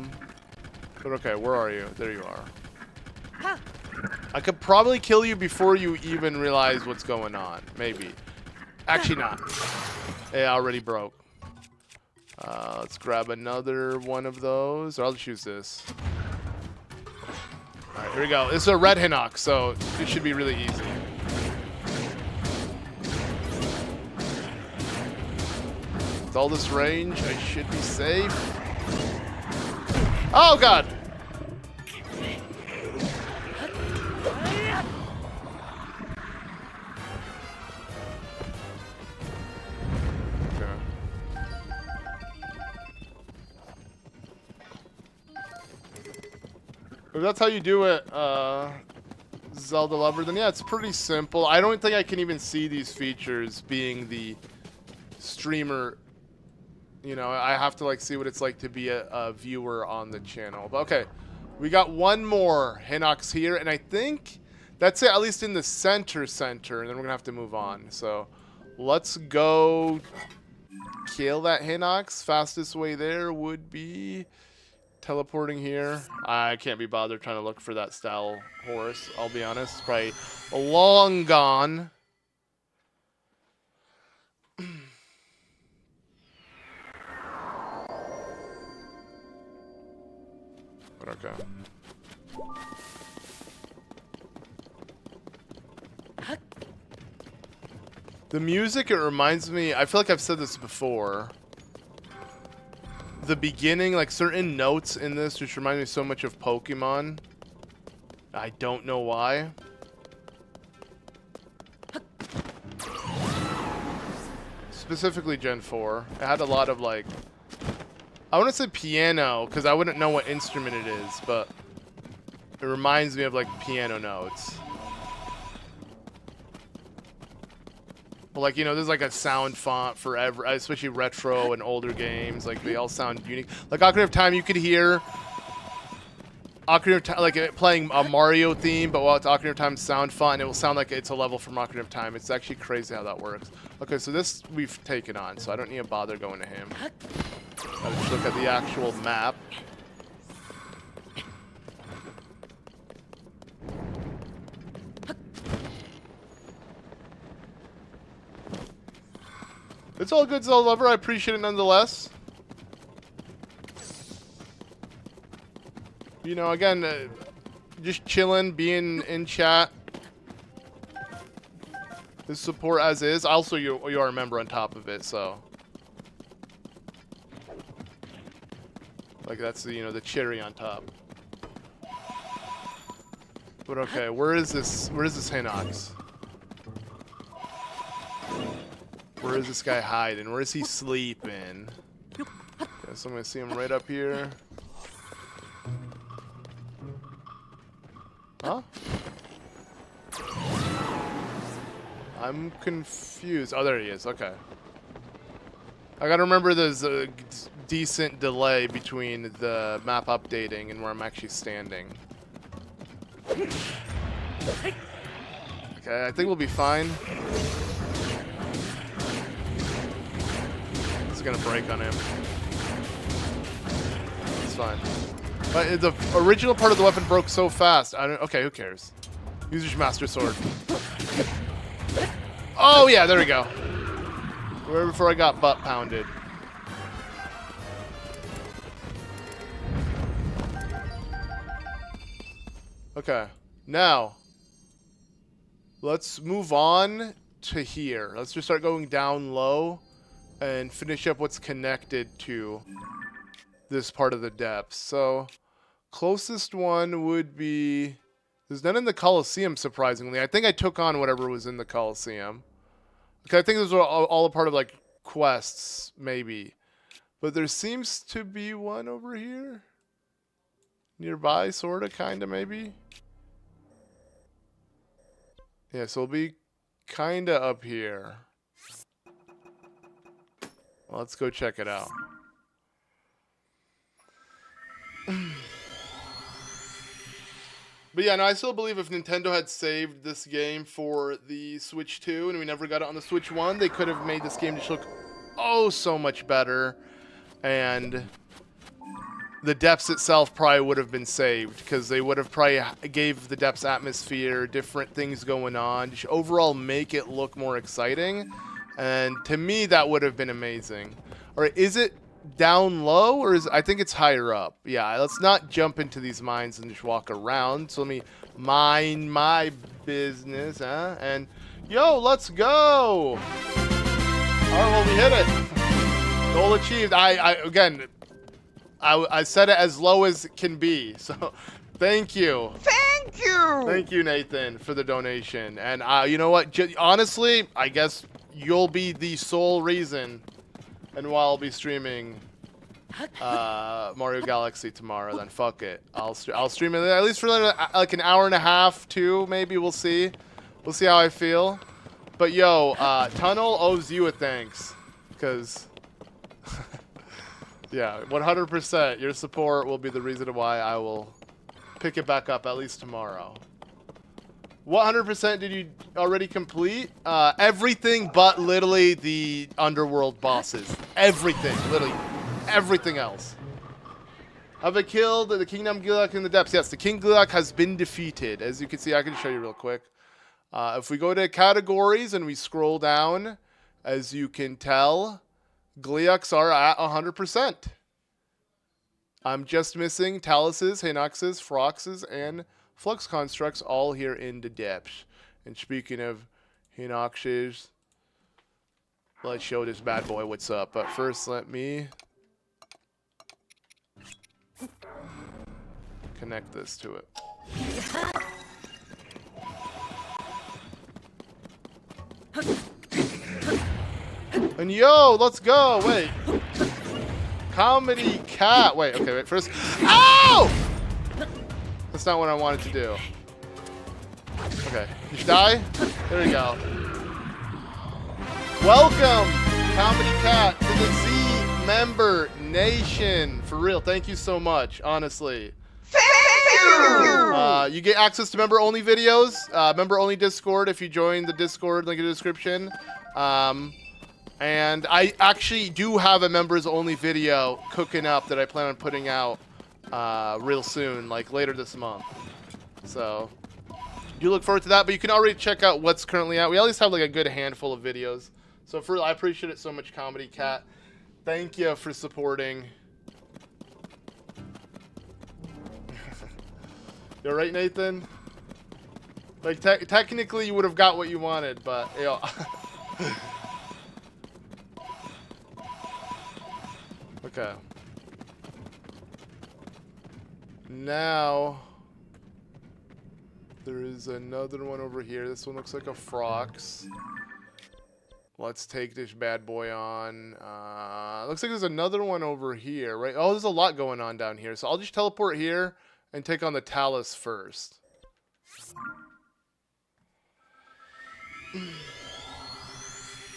okay, where are you? There you are. I could probably kill you before you even realize what's going on. Maybe. Actually not. Yeah, already broke. Let's grab another one of those. Or I'll just use this. Alright, here we go. This is a red Hinox, so it should be really easy. With all this range, I should be safe. Oh, God! If that's how you do it, Zelda lover, then yeah, it's pretty simple. I don't think I can even see these features being the streamer. You know, I have to like see what it's like to be a viewer on the channel. But okay, We got one more Hinox here, and I think that's it, at least in the center, and then we're gonna have to move on. So let's go kill that Hinox. Fastest way there would be teleporting here. I can't be bothered trying to look for that style horse, I'll be honest. It's probably long gone. But okay. The music, it reminds me, I feel like I've said this before. The beginning, like certain notes in this just remind me so much of Pokemon. I don't know why. Specifically Gen 4. It had a lot of like, I want to say piano, because I wouldn't know what instrument it is, but it reminds me of like piano notes. Well, like, you know, there's like a sound font for every, especially retro and older games. Like, they all sound unique. Like Ocarina of Time, you could hear Ocarina of Time, like playing a Mario theme, but while it's Ocarina of Time sound font, it will sound like it's a level from Ocarina of Time. It's actually crazy how that works. Okay, so this we've taken on, so I don't need to bother going to him. I'll just look at the actual map. It's all good, Zelda lover. I appreciate it nonetheless. You know, again, just chilling, being in chat. This support as is. Also, you are a member on top of it, so. Like, that's the, you know, the cherry on top. But okay, where is this Hinox? Where is this guy hiding? Where is he sleeping? Guess I'm gonna see him right up here. Huh? I'm confused. Oh, there he is. Okay. I gotta remember there's a decent delay between the map updating and where I'm actually standing. Okay, I think we'll be fine. It's gonna break on him. It's fine. But the original part of the weapon broke so fast. I don't. Okay, who cares? Use your Master Sword. Oh yeah, there we go. Right before I got butt pounded. Okay, now let's move on to here. Let's just start going down low and finish up what's connected to this part of the depths. So closest one would be, there's none in the Colosseum, surprisingly. I think I took on whatever was in the Colosseum. Okay, I think those were all a part of like quests, maybe. But there seems to be one over here. Nearby, sorta, kinda, maybe. Yeah, so we'll be kinda up here. Well, let's go check it out. But yeah, no, I still believe if Nintendo had saved this game for the Switch 2 and we never got it on the Switch 1, they could have made this game just look oh so much better. And the depths itself probably would have been saved because they would have probably gave the depths atmosphere, different things going on, just overall make it look more exciting. And to me, that would have been amazing. All right, is it down low or is I think it's higher up? Yeah, let's not jump into these mines and just walk around. So let me mind my business, huh? And yo, let's go. All right, well, we hit it. Goal achieved. I set it as low as it can be. So thank you. Thank you. Thank you, Nathan, for the donation. And you know what? Honestly, I guess you'll be the sole reason and why I'll be streaming Mario Galaxy tomorrow. Then fuck it, I'll stream it at least for like an hour and a half, two maybe. We'll see how I feel. But yo, Tunnel owes you a thanks, because yeah, 100% your support will be the reason why I will pick it back up at least tomorrow. What 100% did you already complete? Everything but literally the underworld bosses. Everything. Literally everything else. Have I killed the Kingdom Gleeok in the depths? Yes, the King Gleeok has been defeated. As you can see, I can show you real quick. If we go to categories and we scroll down, as you can tell, Gleeoks are at 100%. I'm just missing Taluses, Hinoxes, Froxes, and Flux Constructs all here in the depths. And speaking of Hinoxes, let's show this bad boy what's up. But first, let me connect this to it. And yo, let's go. Wait. Comedy cat. Wait, okay, wait. First. Ow! That's not what I wanted to do. Okay. Did you die? There you go. Welcome, Comedy Cat, to the Z member nation. For real, thank you so much, honestly. You get access to member-only videos, member-only Discord if you join the Discord, link in the description. And I actually do have a members-only video cooking up that I plan on putting out real soon, like later this month. So you look forward to that, but you can already check out what's currently out. We at least have like a good handful of videos. So for I appreciate it so much, Comedy Cat. Thank you for supporting. You alright, Nathan? Like, technically you would have got what you wanted, but, you know. Okay. Now, there is another one over here. This one looks like a Frox. Let's take this bad boy on. Looks like there's another one over here, right? Oh, there's a lot going on down here. So I'll just teleport here and take on the Talus first.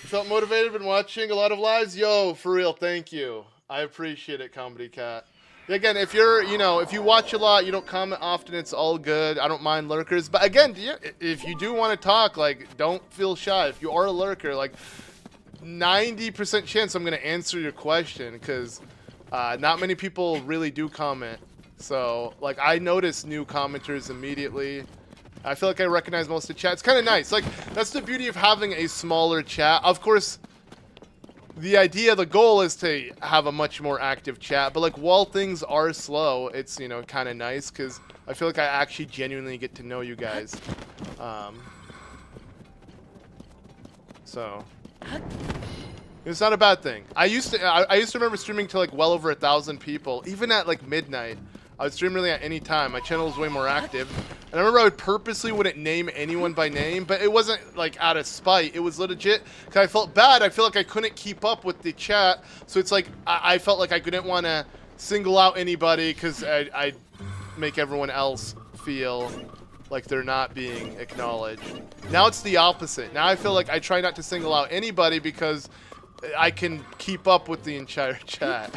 Felt motivated, been watching a lot of lives? Yo, for real, thank you. I appreciate it, Comedy Cat. Again, if you're, if you watch a lot, you don't comment often, it's all good. I don't mind lurkers. But again, if you do want to talk, like, don't feel shy. If you are a lurker, like, 90% chance I'm going to answer your question because not many people really do comment. So, like, I notice new commenters immediately. I feel like I recognize most of the chat. It's kind of nice. Like, that's the beauty of having a smaller chat. Of course, the goal is to have a much more active chat. But, like, while things are slow, it's, kind of nice because I feel like I actually genuinely get to know you guys. So, it's not a bad thing. I used to remember streaming to, like, well over 1,000 people. Even at, like, midnight. I would stream really at any time. My channel was way more active. And I remember I would purposely wouldn't name anyone by name, but it wasn't like out of spite. It was legit because I felt bad. I feel like I couldn't keep up with the chat. So it's like I felt like I couldn't want to single out anybody because I'd make everyone else feel like they're not being acknowledged. Now it's the opposite. Now I feel like I try not to single out anybody because I can keep up with the entire chat.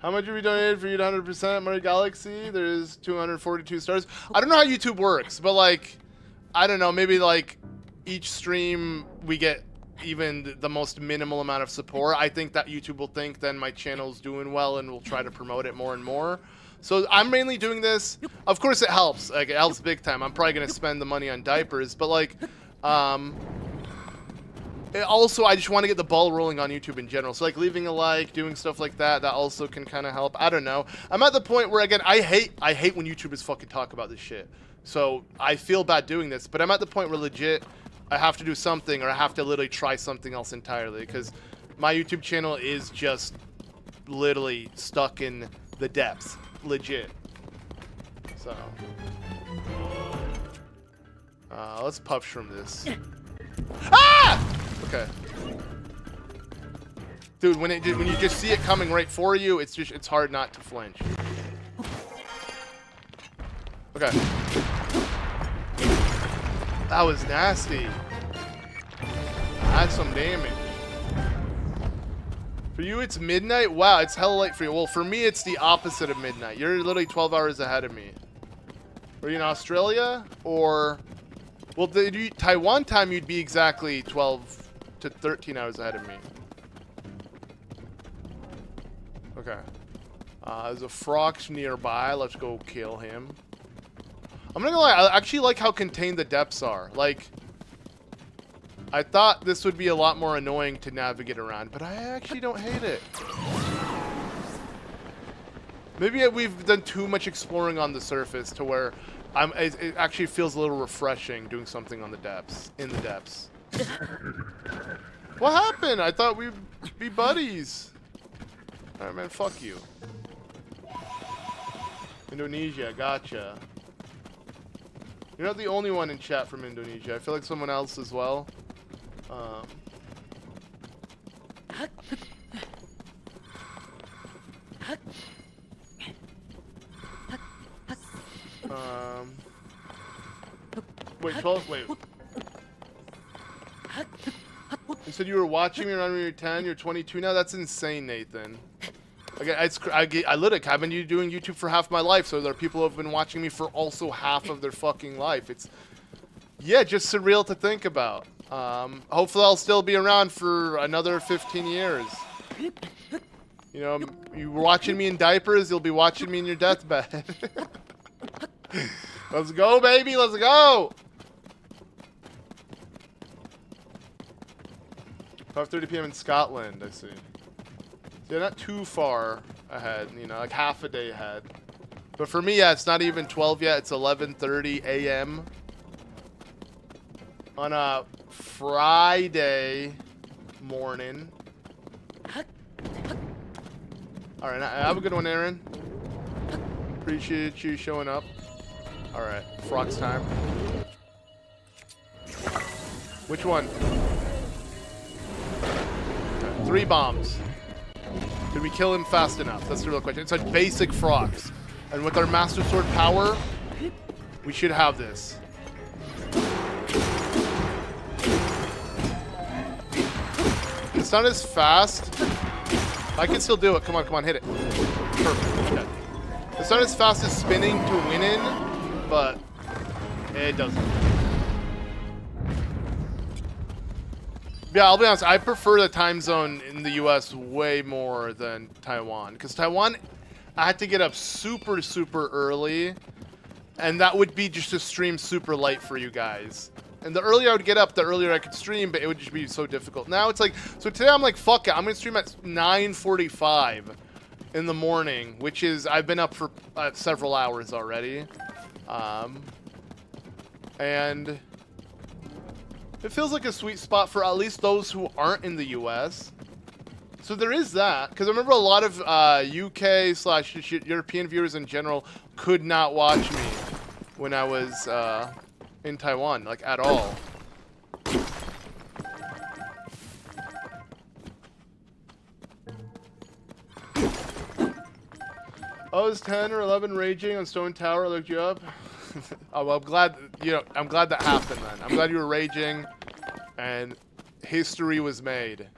How much have we donated for you to 100% Mario Galaxy? There's 242 stars. I don't know how YouTube works, but like, I don't know, maybe like each stream we get even the most minimal amount of support. I think that YouTube will think then my channel's doing well and will try to promote it more and more. So I'm mainly doing this. Of course it helps. Like, it helps big time. I'm probably going to spend the money on diapers, but like, also, I just want to get the ball rolling on YouTube in general. So, like, leaving a like, doing stuff like that, that also can kind of help. I don't know. I'm at the point where, again, I hate when YouTubers fucking talk about this shit. So, I feel bad doing this. But I'm at the point where, legit, I have to do something or I have to literally try something else entirely. Because my YouTube channel is just literally stuck in the depths. Legit. So. Let's puff shroom this. Ah! Okay. Dude, when you just see it coming right for you, it's hard not to flinch. Okay. That was nasty. That's some damage. For you, it's midnight? Wow, it's hella late for you. Well, for me, it's the opposite of midnight. You're literally 12 hours ahead of me. Are you in Australia? Or... Well, Taiwan time, you'd be exactly 12 to 13 hours ahead of me. Okay. There's a Frox nearby. Let's go kill him. I'm not gonna lie, I actually like how contained the depths are. Like, I thought this would be a lot more annoying to navigate around, but I actually don't hate it. Maybe we've done too much exploring on the surface to where it actually feels a little refreshing doing something on the depths, in the depths. What happened? I thought we'd be buddies. Alright, man, fuck you. Indonesia, gotcha. You're not the only one in chat from Indonesia. I feel like someone else as well. Wait, 12, wait. You said you were watching me around when you were 10, you're 22 now? That's insane, Nathan. I literally, I've been doing YouTube for half my life, so there are people who have been watching me for also half of their fucking life. It's, yeah, just surreal to think about. Hopefully I'll still be around for another 15 years. You know, you were watching me in diapers, you'll be watching me in your deathbed. Let's go, baby, let's go! 5:30 p.m. in Scotland, I see. They're not too far ahead, you know, like half a day ahead. But for me, yeah, it's not even 12 yet. It's 11:30 a.m. on a Friday morning. All right, have a good one, Aaron. Appreciate you showing up. All right, Frox time. Which one? Okay, 3 bombs. Did we kill him fast enough? That's the real question. It's a basic Frox. And with our Master Sword power, we should have this. It's not as fast. I can still do it. Come on, come on, hit it. Perfect. Okay. It's not as fast as spinning to win in, but it doesn't. Yeah, I'll be honest, I prefer the time zone in the US way more than Taiwan. Because Taiwan, I had to get up super, super early. And that would be just to stream super late for you guys. And the earlier I would get up, the earlier I could stream, but it would just be so difficult. Now it's like, so today I'm like, fuck it, I'm going to stream at 9:45 in the morning, which is, I've been up for several hours already. And it feels like a sweet spot for at least those who aren't in the US. So there is that, because I remember a lot of UK/European viewers in general could not watch me when I was in Taiwan, like at all. I was 10 or 11 raging on Stone Tower. I looked you up. Oh, well, I'm glad, you know, I'm glad that happened then. I'm glad you were raging and history was made.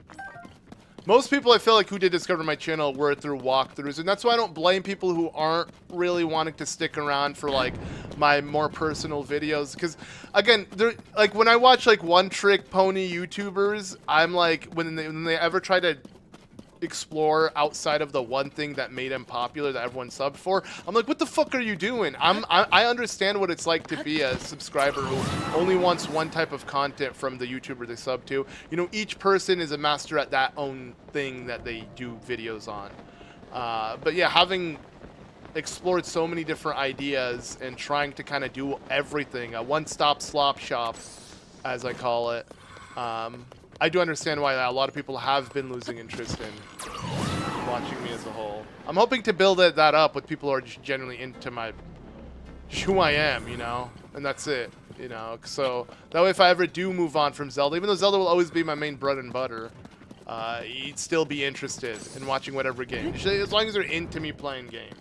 Most people I feel like who did discover my channel were through walkthroughs, and that's why I don't blame people who aren't really wanting to stick around for like my more personal videos. Because again, like when I watch like one-trick pony YouTubers, I'm like when they ever try to explore outside of the one thing that made him popular that everyone subbed for, I'm like, what the fuck are you doing? I understand what it's like to be a subscriber who only wants one type of content from the YouTuber they sub to. You know, each person is a master at that own thing that they do videos on. But yeah, having explored so many different ideas and trying to kind of do everything, a one-stop slop shop, as I call it, I do understand why a lot of people have been losing interest in watching me as a whole. I'm hoping to build that up with people who are just genuinely into who I am, you know, and that's it, you know. So that way, if I ever do move on from Zelda, even though Zelda will always be my main bread and butter, you'd still be interested in watching whatever game, as long as they're into me playing games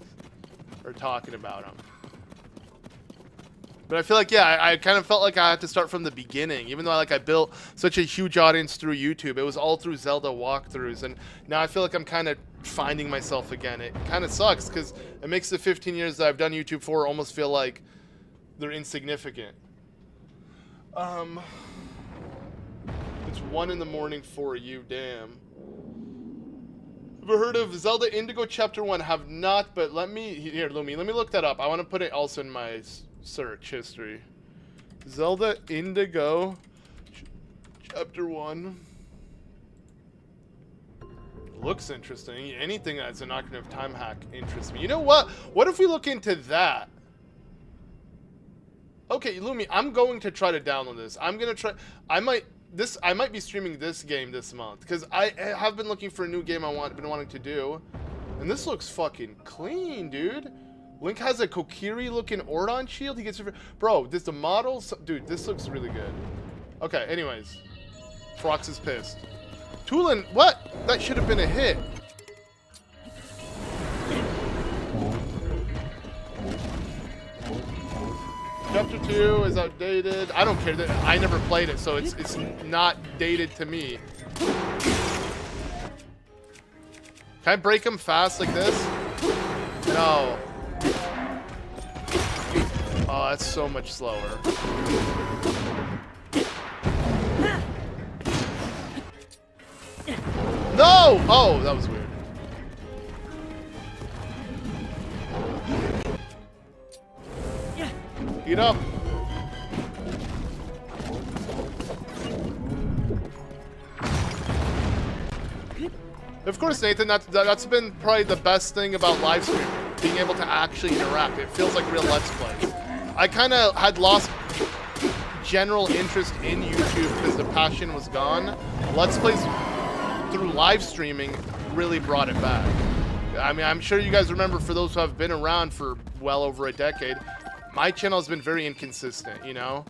or talking about them. But I feel like, yeah, I kind of felt like I had to start from the beginning. Even though I built such a huge audience through YouTube, it was all through Zelda walkthroughs. And now I feel like I'm kind of finding myself again. It kind of sucks because it makes the 15 years that I've done YouTube for almost feel like they're insignificant. It's 1 in the morning for you, damn. Ever heard of Zelda Indigo Chapter 1? Have not, but let me... Here, Lumi, let me look that up. I want to put it also in my search history. Zelda Indigo Chapter 1. Looks interesting. Anything that's an Ocarina of Time hack interests me. You know what? What if we look into that? Okay, Lumi, I'm going to try to download this. I'm going to try... I might be streaming this game this month because I have been looking for a new game been wanting to do, and this looks fucking clean, dude. Link has a Kokiri looking Ordon shield. He gets, bro. The models, dude. This looks really good. Okay, anyways, Frox is pissed. Tulin, what? That should have been a hit. Chapter 2 is outdated. I don't care. I never played it, so it's not dated to me. Can I break him fast like this? No. Oh, that's so much slower. No! Oh, that was weird. Get up. Of course, Nathan, that's been probably the best thing about live streaming, being able to actually interact. It feels like real Let's Play. I kind of had lost general interest in YouTube because the passion was gone. Let's Plays through live streaming really brought it back. I mean, I'm sure you guys remember, for those who have been around for well over a decade, my channel has been very inconsistent, you know?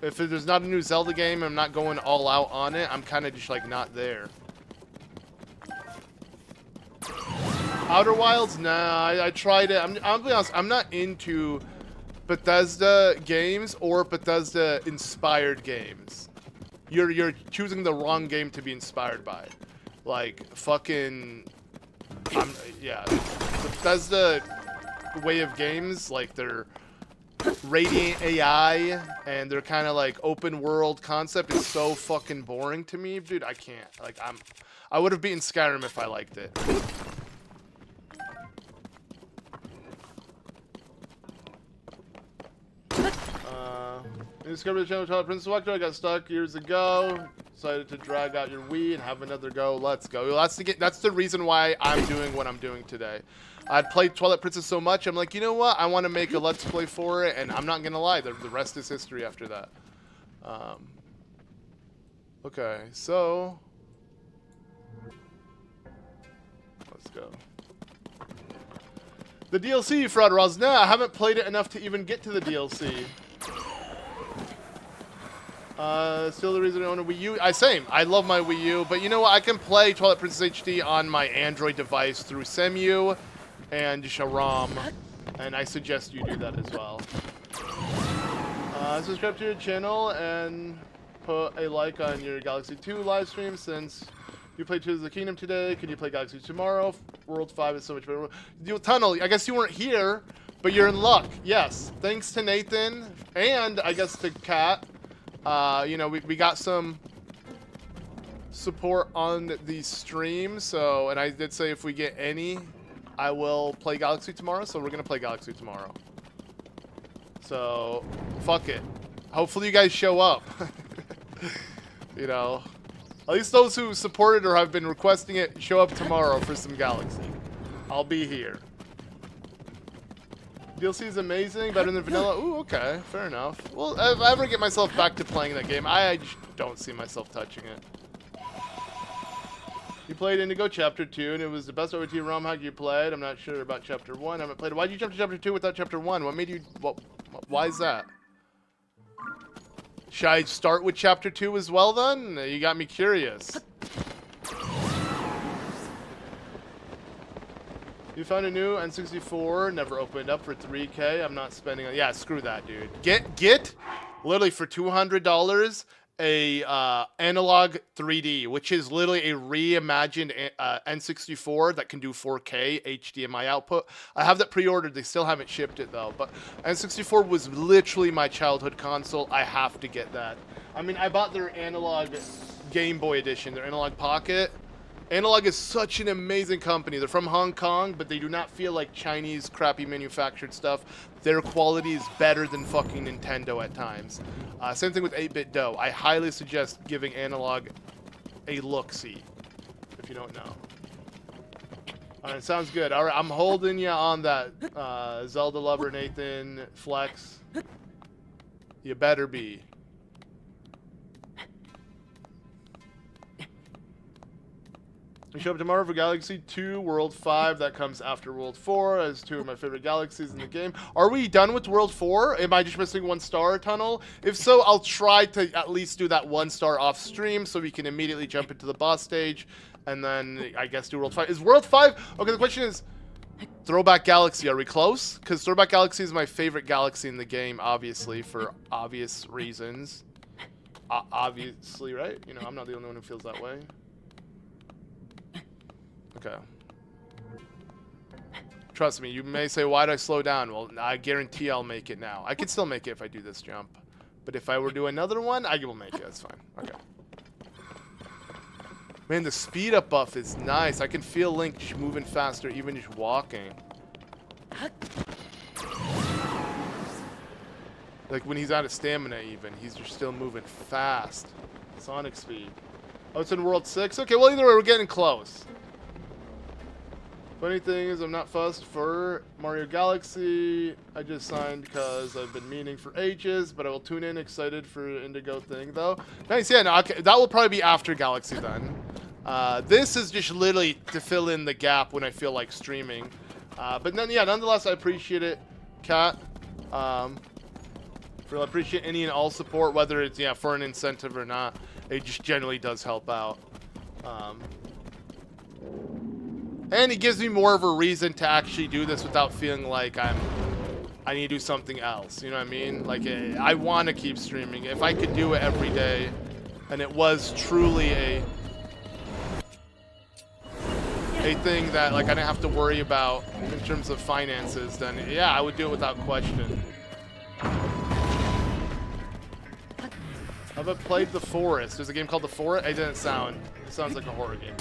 If there's not a new Zelda game, I'm not going all out on it. I'm kind of just, like, not there. Outer Wilds? Nah, I tried it. I'll be honest, I'm not into Bethesda games or Bethesda-inspired games. You're choosing the wrong game to be inspired by. Like, fucking... yeah. Bethesda way of games, like, they're... Radiant AI and they're kind of like open world concept is so fucking boring to me, dude. I can't. Like, I would have beaten Skyrim if I liked it. Discovered the channel called Princess Electro. I got stuck years ago. Decided to drag out your Wii and have another go. Let's go. That's the reason why I'm doing what I'm doing today. I'd played Twilight Princess so much, I'm like, you know what? I want to make a Let's Play for it, and I'm not going to lie. The rest is history after that. Okay, so... Let's go. The DLC, Fraud Roz. Nah, I haven't played it enough to even get to the DLC. Still the reason I own a Wii U. Same. I love my Wii U, but you know what? I can play Twilight Princess HD on my Android device through Cemu and Sharam, and I suggest you do that as well. Subscribe to your channel and put a like on your Galaxy 2 live stream. Since you played Tears of the Kingdom today, can you play Galaxy 2 tomorrow? World 5 is so much better. Tunnel, I guess you weren't here, but you're in luck. Yes, thanks to Nathan and I guess to Kat. You know, we got some support on the stream, so, and I did say if we get any, I will play Galaxy tomorrow, so we're gonna play Galaxy tomorrow. So, fuck it. Hopefully you guys show up. You know, at least those who supported or have been requesting it, show up tomorrow for some Galaxy. I'll be here. DLC is amazing, better than vanilla. Ooh, okay, fair enough. Well, if I ever get myself back to playing that game, I just don't see myself touching it. You played Indigo Chapter 2, and it was the best OT ROM hack you played. I'm not sure about Chapter 1. I haven't played it. Why did you jump to Chapter 2 without Chapter 1? What made you... why is that? Should I start with Chapter 2 as well, then? You got me curious. You found a new N64, never opened up for 3K. I'm not spending on. Yeah, screw that, dude. Get literally for $200 a analog 3D, which is literally a reimagined N64 that can do 4K HDMI output. I have that pre-ordered. They still haven't shipped it though. But N64 was literally my childhood console. I have to get that. I mean, I bought their analog Game Boy edition, their analog Pocket. Analog is such an amazing company. They're from Hong Kong, but they do not feel like Chinese crappy manufactured stuff. Their quality is better than fucking Nintendo at times. Same thing with 8-Bit Dough. I highly suggest giving Analog a look-see, if you don't know. Alright, sounds good. Alright, I'm holding you on that, Zelda lover Nathan Flex. You better be. We show up tomorrow for Galaxy 2, World 5. That comes after World 4, as 2 of my favorite galaxies in the game. Are we done with World 4? Am I just missing 1 star tunnel? If so, I'll try to at least do that 1 star off stream so we can immediately jump into the boss stage. And then, I guess, do World 5. Is World 5... Okay, the question is... Throwback Galaxy, are we close? Because Throwback Galaxy is my favorite galaxy in the game, obviously, for obvious reasons. Obviously, right? You know, I'm not the only one who feels that way. Okay. Trust me, you may say, why'd I slow down? Well, I guarantee I'll make it now. I could still make it if I do this jump. But if I were to do another one, I will make it. That's fine. Okay. Man, the speed up buff is nice. I can feel Link moving faster, even just walking. Like when he's out of stamina even, he's just still moving fast. Sonic speed. Oh, it's in World 6? Okay, well either way, we're getting close. Funny thing is, I'm not fussed for Mario Galaxy. I just signed because I've been meaning for ages, but I will tune in excited for Indigo thing, though. Nice, yeah, no, okay, that will probably be after Galaxy then. This is just literally to fill in the gap when I feel like streaming. But then, yeah, nonetheless, I appreciate it, Kat. I appreciate any and all support, whether it's, yeah, for an incentive or not. It just generally does help out. And it gives me more of a reason to actually do this without feeling like I need to do something else. You know what I mean? Like, I want to keep streaming. If I could do it every day, and it was truly a thing that, like, I didn't have to worry about in terms of finances, then, yeah, I would do it without question. I've played The Forest. There's a game called The Forest. It didn't sound... It sounds like a horror game.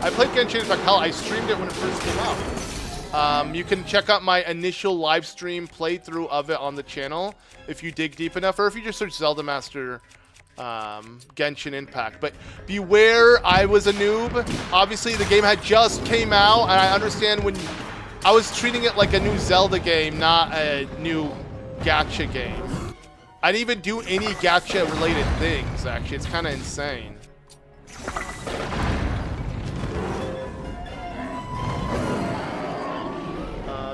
I played Genshin Impact. Hell, I streamed it when it first came out. You can check out my initial live stream playthrough of it on the channel if you dig deep enough, or if you just search Zelda Master Genshin Impact. But beware, I was a noob. Obviously, the game had just came out, and I understand when... I was treating it like a new Zelda game, not a new gacha game. I didn't even do any gacha-related things, actually. It's kind of insane.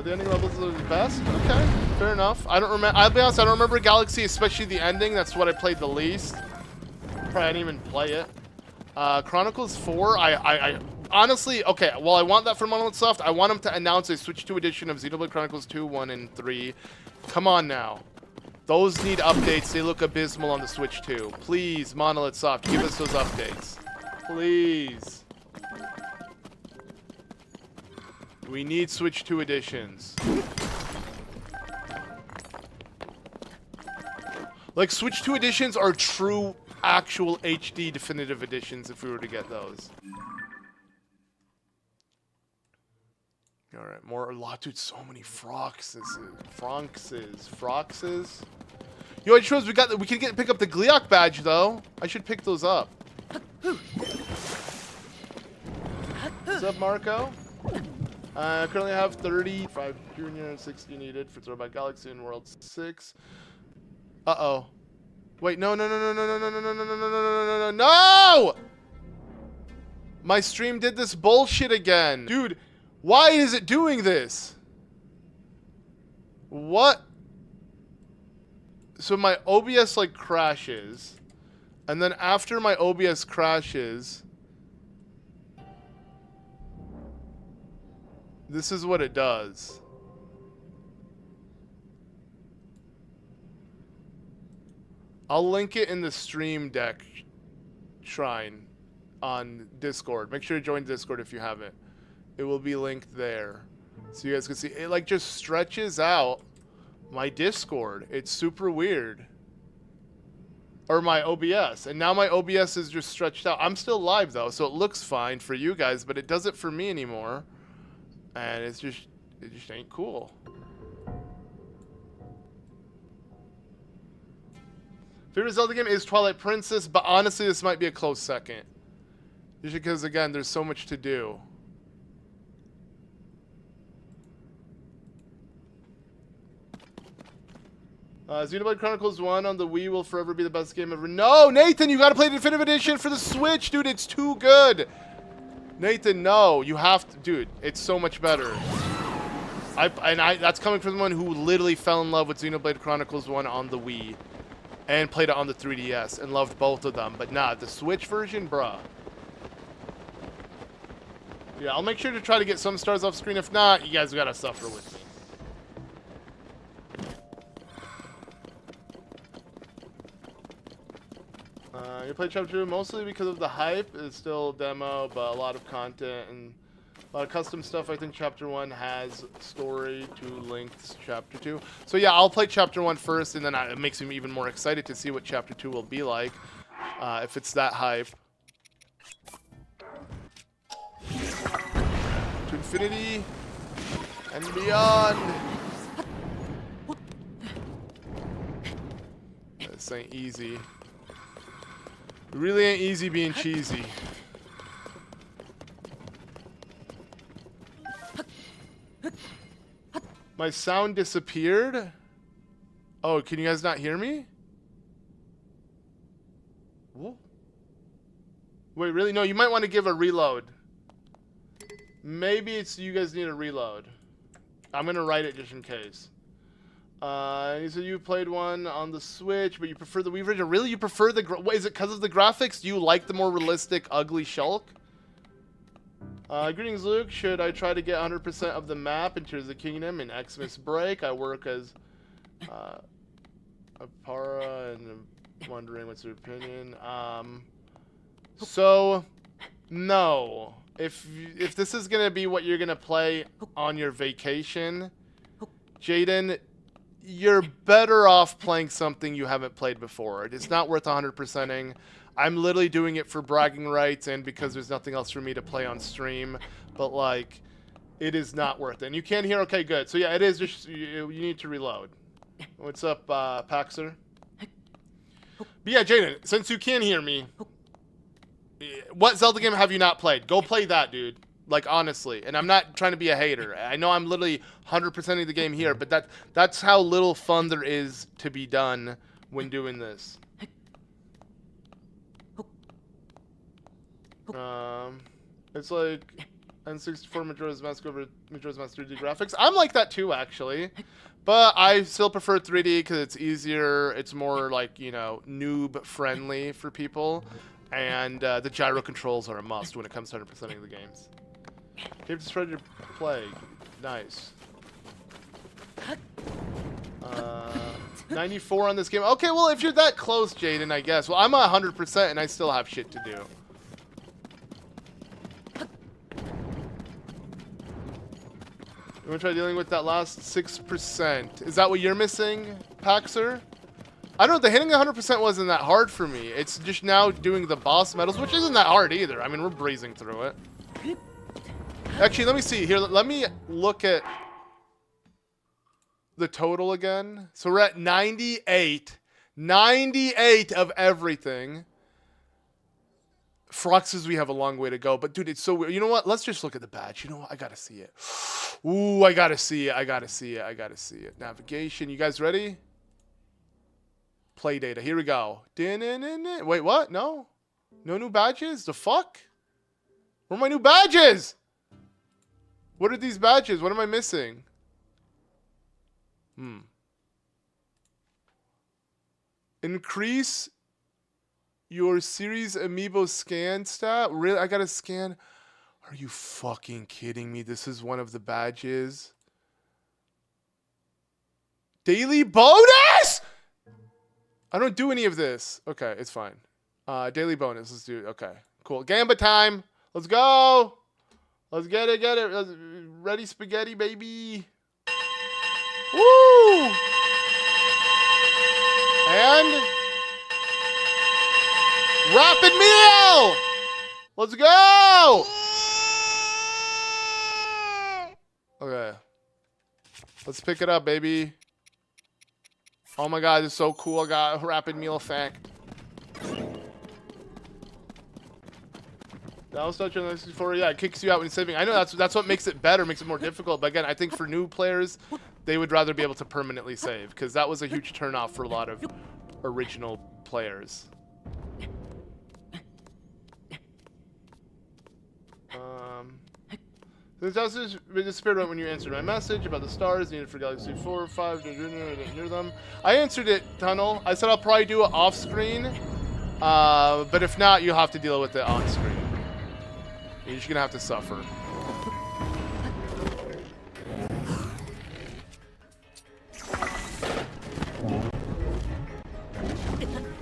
The ending levels are the best? Okay, fair enough. I don't remember. I'll be honest, I don't remember Galaxy, especially the ending. That's what I played the least. Probably didn't even play it. Chronicles 4, I honestly, okay, well, I want that for Monolith Soft. I want them to announce a Switch 2 edition of Xenoblade Chronicles 2, 1, and 3. Come on now. Those need updates. They look abysmal on the Switch 2. Please, Monolith Soft, give us those updates. Please. We need Switch 2 editions. Like, Switch 2 editions are true, actual HD definitive editions if we were to get those. Alright, more, dude, so many Froxes. Yo, it shows we can pick up the Gleeok badge, though. I should pick those up. What's up, Marco? I currently have 35 junior and 60 needed for Throwback Galaxy in World 6. Uh-oh. Wait, no. No! My stream did this bullshit again. Dude, why is it doing this? What? So my OBS, like, crashes. And then after my OBS crashes... This is what it does. I'll link it in the stream deck shrine on Discord. Make sure to join Discord if you haven't. It will be linked there. So you guys can see. It like just stretches out my Discord. It's super weird. Or my OBS. And now my OBS is just stretched out. I'm still live though, so it looks fine for you guys, but it doesn't for me anymore. And it just ain't cool. Favorite Zelda game is Twilight Princess, but honestly this might be a close second. Just because again, there's so much to do. Xenoblade Chronicles 1 on the Wii will forever be the best game ever. No, Nathan, you gotta play Definitive Edition for the Switch, dude. It's too good. Nathan, no, you have to, dude. It's so much better. That's coming from someone who literally fell in love with Xenoblade Chronicles 1 on the Wii and played it on the 3DS and loved both of them. But nah, the Switch version, bruh. Yeah, I'll make sure to try to get some stars off screen. If not, you guys gotta suffer with me. You played Chapter 2 mostly because of the hype. It's still a demo, but a lot of content and a lot of custom stuff. I think Chapter 1 has story to linked Chapter 2. So yeah, I'll play Chapter 1 first, and then it makes me even more excited to see what Chapter 2 will be like, if it's that hype. To infinity and beyond. This ain't easy. It really ain't easy being cheesy. My sound disappeared? Oh, can you guys not hear me? Whoa. Wait, really? No, you might want to give a reload. Maybe it's you guys need a reload. I'm going to write it just in case. You said you played one on the Switch, but you prefer the Wii version. Really? You prefer the... What, is it because of the graphics? Do you like the more realistic, ugly Shulk? Greetings, Luke. Should I try to get 100% of the map in Tears of the Kingdom in Xmas Break? I work as a para, and I'm wondering what's your opinion. So, no. If this is going to be what you're going to play on your vacation, Jaden, you're better off playing something you haven't played before. It's not worth 100%ing. I'm literally doing it for bragging rights and because there's nothing else for me to play on stream. But, like, it is not worth it. And you can't hear? Okay, good. So, yeah, it is just, you need to reload. What's up, Paxer? But, yeah, Jaden, since you can hear me, what Zelda game have you not played? Go play that, dude. Like, honestly. And I'm not trying to be a hater. I know I'm literally 100%ing the game here, but that's how little fun there is to be done when doing this. It's like N64 Majora's Mask over Majora's Mask 3D graphics. I'm like that too, actually. But I still prefer 3D because it's easier. It's more, like, you know, noob-friendly for people. And the gyro controls are a must when it comes to 100%ing the games. Cave destroyed your plague. Nice. 94 on this game. Okay, well, if you're that close, Jaden, I guess. Well, I'm 100% and I still have shit to do. You want to try dealing with that last 6%? Is that what you're missing, Paxer? I don't know, the hitting 100% wasn't that hard for me. It's just now doing the boss medals, which isn't that hard either. I mean, we're breezing through it. Actually, let me see here. Let me look at the total again. So we're at 98. 98 of everything. Frox says we have a long way to go. But, dude, it's so weird. You know what? Let's just look at the badge. You know what? I got to see it. Ooh, I got to see it. I got to see it. I got to see it. Navigation. You guys ready? Play data. Here we go. Wait, what? No? No new badges? The fuck? Where are my new badges? What are these badges? What am I missing? Increase your series amiibo scan stat? Really? I gotta scan. Are you fucking kidding me? This is one of the badges. Daily bonus? I don't do any of this. Okay, it's fine. Daily bonus. Let's do it. Okay, cool. Gamba time. Let's go. Let's get it, get it. Ready spaghetti, baby. Woo! And rapid meal. Let's go. Okay. Let's pick it up, baby. Oh my god, this is so cool. I got a rapid meal effect. That was such a nice before. Yeah, it kicks you out when saving. I know that's what makes it better, makes it more difficult. But again, I think for new players, they would rather be able to permanently save because that was a huge turnoff for a lot of original players. This also disappeared when you answered my message about the stars needed for Galaxy 4 or 5 near them. I answered it, Tunnel. I said I'll probably do it off screen, but if not, you'll have to deal with it on screen. You're just gonna have to suffer.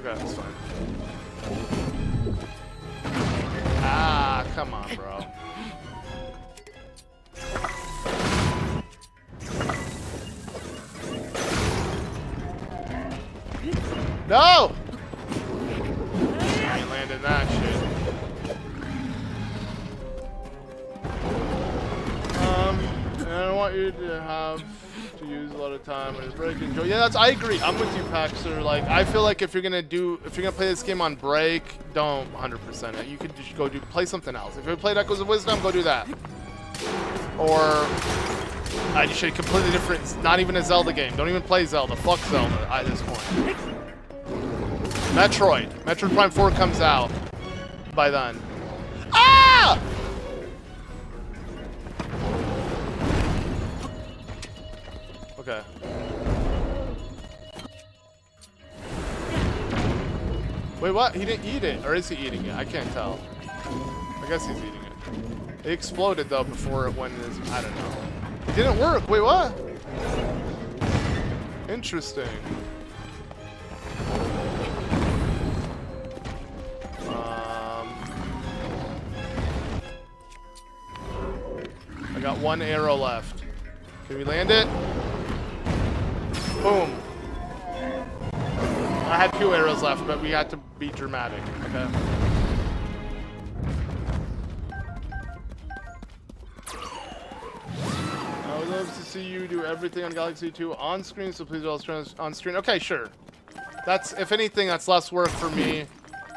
Okay, that's fine. Ah, come on, bro. No! I ain't landing that shit. And I don't want you to have to use a lot of time on your break. Enjoy. Yeah, I agree. I'm with you, Paxer. Like, I feel like if you're gonna play this game on break, don't 100% it. You could just go play something else. If you played Echoes of Wisdom, go do that. Or I just should completely different. Not even a Zelda game. Don't even play Zelda. Fuck Zelda at this point. Metroid Prime 4 comes out by then. Ah! Okay. Wait, what? He didn't eat it, or is he eating it? I can't tell. I guess he's eating it. It exploded though before it went in his. I don't know. It didn't work. Wait, what? Interesting. I got one arrow left. Can we land it? Boom. I had 2 arrows left, but we had to be dramatic. Okay. I would love to see you do everything on Galaxy 2 on screen, so please all on screen. Okay, sure. That's, if anything, that's less work for me,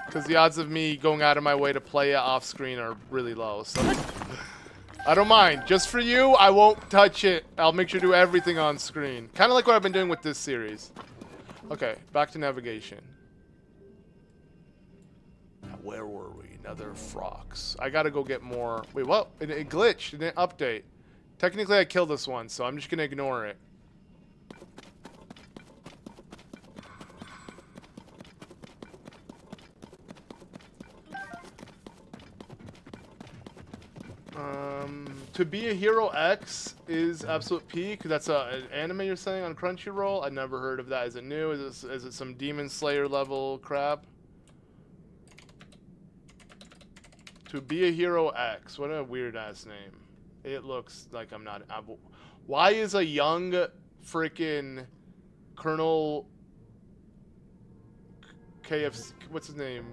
because the odds of me going out of my way to play it off screen are really low. So I don't mind. Just for you, I won't touch it. I'll make sure to do everything on screen. Kind of like what I've been doing with this series. Okay, back to navigation. Where were we? Another Frox. I gotta go get more. Wait, what? It glitched. It didn't update. Technically, I killed this one, so I'm just gonna ignore it. To be a Hero X is absolute peak. That's an anime you're saying on Crunchyroll. I never heard of that. Is it new? Is it some Demon Slayer level crap? To be a Hero X. What a weird ass name. It looks like I'm not. Why is a young freaking Colonel KFC? What's his name?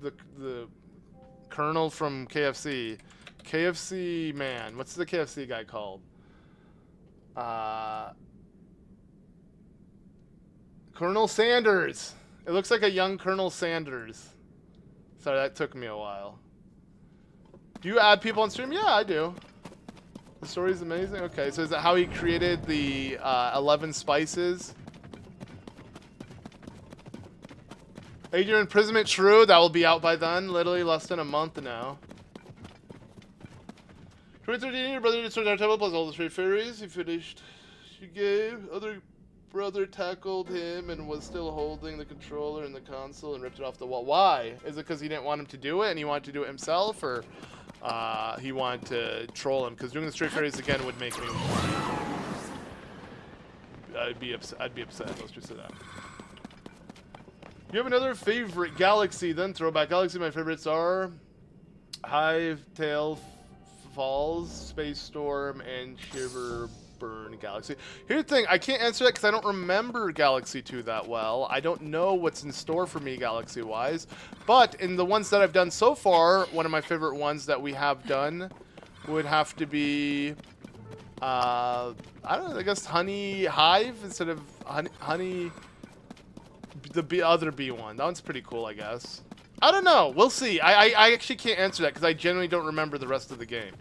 The Colonel from KFC. KFC man. What's the KFC guy called? Colonel Sanders. It looks like a young Colonel Sanders. Sorry, that took me a while. Do you add people on stream? Yeah, I do. The story's amazing. Okay, so is that how he created the 11 spices? Age of imprisonment, true. That will be out by then. Literally less than a month now. 2013, your brother destroyed our temple plus all the stray fairies. He finished. She gave. Other brother tackled him and was still holding the controller and the console and ripped it off the wall. Why? Is it because he didn't want him to do it and he wanted to do it himself? Or he wanted to troll him, because doing the straight fairies again would make me... I'd be upset. Let's just say that. You have another favorite galaxy, then throwback galaxy. My favorites are Hive Tail Falls, Space Storm, and Shiverburn Galaxy. Here's the thing, I can't answer that because I don't remember Galaxy 2 that well. I don't know what's in store for me galaxy-wise. But in the ones that I've done so far, one of my favorite ones that we have done would have to be, I don't know, I guess Honey Hive instead of Honey the other B one. That one's pretty cool, I guess. I don't know. We'll see. I actually can't answer that because I genuinely don't remember the rest of the game.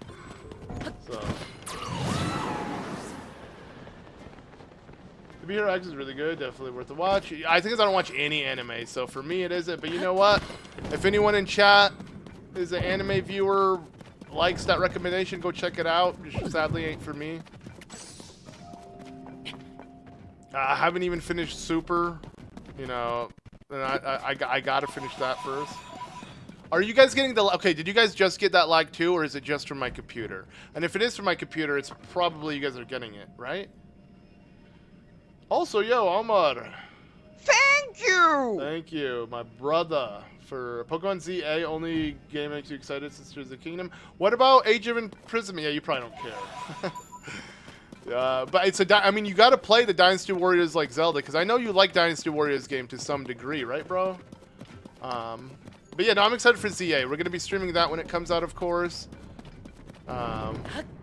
So. The Be Hero X is really good. Definitely worth a watch. I think I don't watch any anime, so for me it isn't. But you know what? If anyone in chat is an anime viewer, likes that recommendation, go check it out. Just sadly ain't for me. I haven't even finished Super. You know, and I gotta finish that first. Are you guys getting the... Okay, did you guys just get that lag too, or is it just from my computer? And if it is from my computer, it's probably you guys are getting it, right? Also, yo, Omar. Thank you! Thank you, my brother. For Pokemon ZA, only game makes you excited since Tears of the Kingdom. What about Age of Imprisonment? Yeah, you probably don't care. But it's I mean, you gotta play the Dynasty Warriors like Zelda, because I know you like Dynasty Warriors game to some degree, right, bro? But yeah, no, I'm excited for ZA. We're gonna be streaming that when it comes out, of course.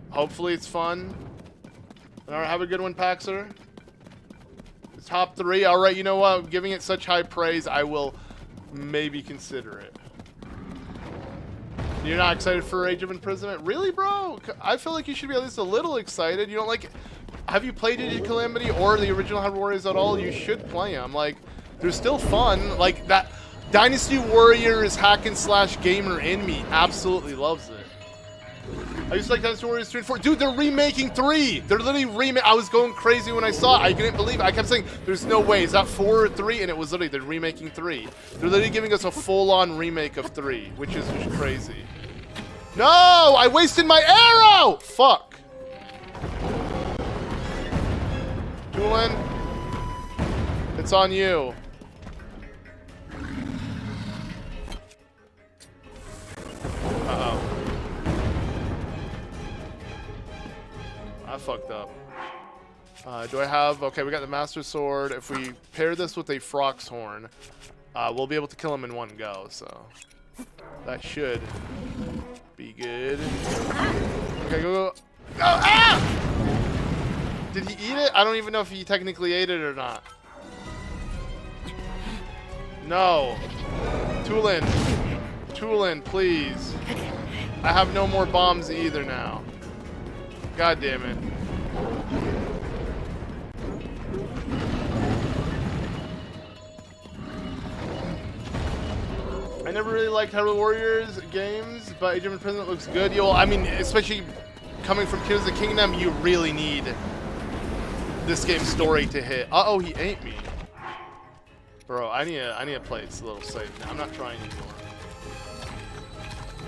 Hopefully it's fun. Alright, have a good one, Paxer. It's top 3. Alright, you know what? Giving it such high praise, I will maybe consider it. You're not excited for Age of Imprisonment? Really, bro? I feel like you should be at least a little excited. You don't like... Have you played Age of Calamity or the original Hyrule Warriors at all? You should play them. Like, they're still fun. Like, that Dynasty Warriors hack and slash gamer in me absolutely loves it. I used to like Dynasty Warriors 3 and 4. Dude, they're remaking 3! They're literally remaking... I was going crazy when I saw it. I couldn't believe it. I kept saying, there's no way. Is that 4 or 3? And it was literally, they're remaking 3. They're literally giving us a full-on remake of 3, which is just crazy. No! I wasted my arrow! Fuck. Julian, it's on you. Uh-oh. I fucked up. Do I have... Okay, we got the Master Sword. If we pair this with a Frox Horn, we'll be able to kill him in one go, so... That should be good. Okay, go. Oh, ah! Did he eat it? I don't even know if he technically ate it or not. No. Tulin, please. I have no more bombs either now. God damn it. I never really liked Hyrule Warriors games, but Age of Imprisonment looks good. Yo, I mean, especially coming from Tears of the Kingdom, you really need this game's story to hit. Uh-oh, he ate me. Bro, I need to play it a little safe now. I'm not trying anymore.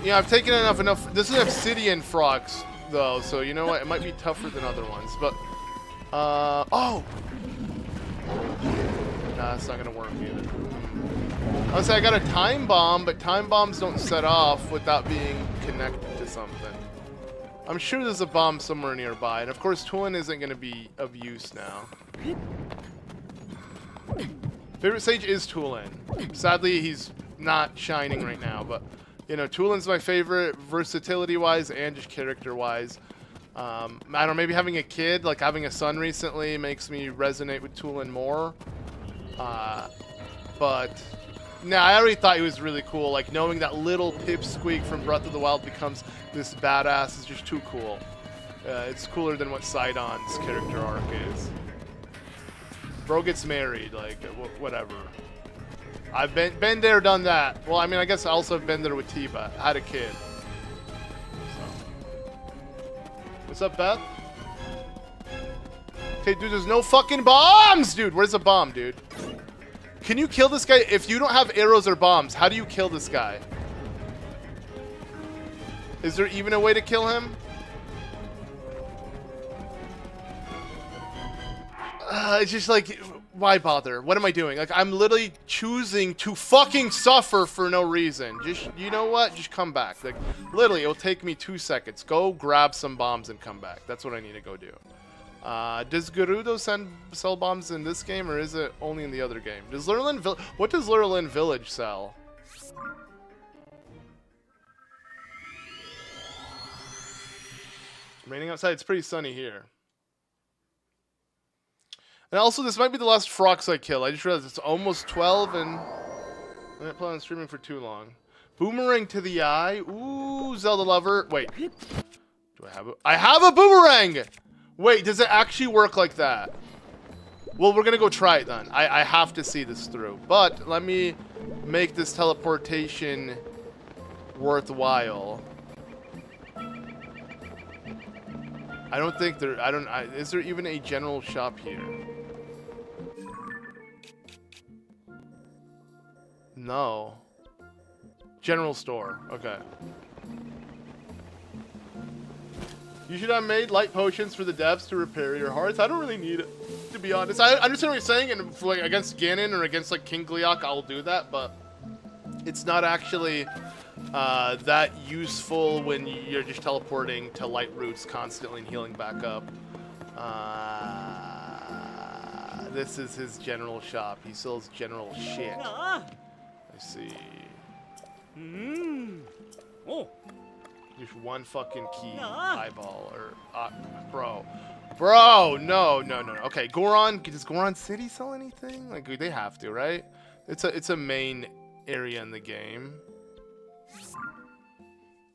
Yeah, I've taken enough. This is Obsidian Frox, though, so you know what? It might be tougher than other ones, but... oh! Nah, that's not gonna work either. I was say I got a time bomb, but time bombs don't set off without being connected to something. I'm sure there's a bomb somewhere nearby, and of course Tulin isn't going to be of use now. Favorite sage is Tulin. Sadly, he's not shining right now, but you know, Tulin's my favorite versatility-wise and just character-wise. I don't know, maybe having a kid, like having a son recently, makes me resonate with Tulin more. But... Nah, I already thought he was really cool. Like, knowing that little pipsqueak from Breath of the Wild becomes this badass is just too cool. It's cooler than what Sidon's character arc is. Bro gets married, like, whatever. I've been there, done that. Well, I mean, I guess I also have been there with Tiba. I had a kid. So. What's up, Beth? Okay, dude, there's no fucking bombs! Dude, where's the bomb, dude? Can you kill this guy? If you don't have arrows or bombs, how do you kill this guy? Is there even a way to kill him? It's just like, why bother? What am I doing? Like, I'm literally choosing to fucking suffer for no reason. Just, you know what? Just come back. Like, literally, it'll take me 2 seconds. Go grab some bombs and come back. That's what I need to go do. Does Gerudo sell bombs in this game, or is it only in the other game? Does what does Lurelin Village sell? Raining outside. It's pretty sunny here. And also, this might be the last Frox I kill. I just realized it's almost 12, and I didn't plan on streaming for too long. Boomerang to the eye. Ooh, Zelda lover. Wait. Do I have I have a boomerang! Wait, does it actually work like that? Well, we're going to go try it then. I have to see this through. But let me make this teleportation worthwhile. I don't think there... is there even a general shop here? No. General store. Okay. You should have made light potions for the devs to repair your hearts. I don't really need it, to be honest. I understand what you're saying, and for, like, against Ganon or against like King Gleeok, I'll do that, but it's not actually that useful when you're just teleporting to light roots constantly and healing back up. This is his general shop. He sells general shit. I see. Oh. Just one fucking key eyeball or bro, no. Okay, Goron. Does Goron City sell anything? Like, they have to, right? It's a main area in the game.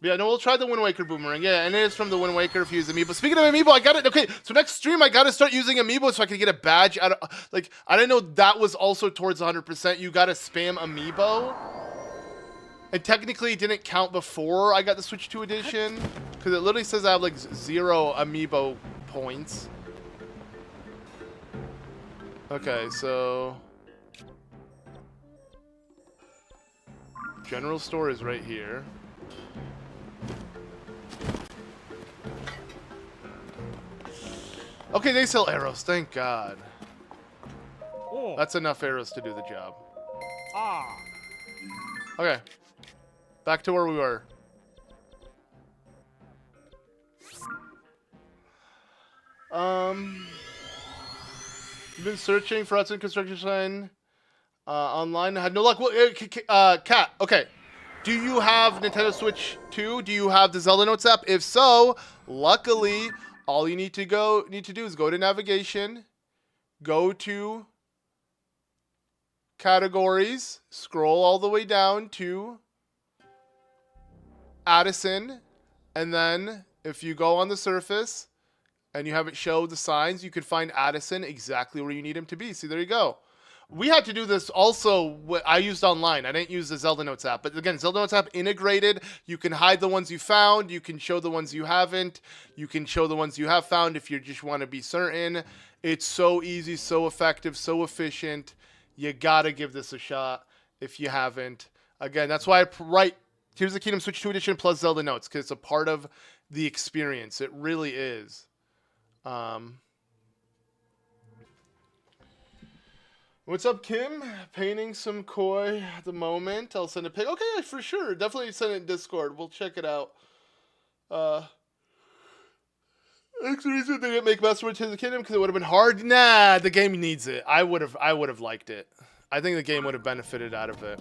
But yeah, no, we'll try the Wind Waker boomerang. Yeah, and it is from the Wind Waker if you use Amiibo. Speaking of Amiibo, I got it. Okay, so next stream I gotta start using Amiibo so I can get a badge out of. Like, I didn't know that was also towards 100%. You gotta spam Amiibo. And technically it didn't count before I got the Switch 2 edition, because it literally says I have like 0 Amiibo points. Okay, so general store is right here. Okay, they sell arrows, thank God. Oh. That's enough arrows to do the job. Ah. Okay. Back to where we were. You've been searching for Hudson Construction Sign online. I had no luck. Kat, okay. Do you have Nintendo Switch 2? Do you have the Zelda Notes app? If so, luckily, all you need to do is go to navigation, go to categories, scroll all the way down to Addison, and then if you go on the surface and you have it show the signs, you can find Addison exactly where you need him to be. See, there you go. We had to do this also. I used online. I didn't use the Zelda Notes app. But again, Zelda Notes app integrated. You can hide the ones you found. You can show the ones you haven't. You can show the ones you have found if you just want to be certain. It's so easy, so effective, so efficient. You got to give this a shot if you haven't. Again, that's why I write Tears of the Kingdom Switch 2 Edition plus Zelda Notes, because it's a part of the experience. It really is. What's up, Kim? Painting some koi at the moment. I'll send a pic. Okay, for sure. Definitely send it in Discord. We'll check it out. Next reason they didn't make Master Tears of the Kingdom because it would have been hard. Nah, the game needs it. I would have liked it. I think the game would have benefited out of it.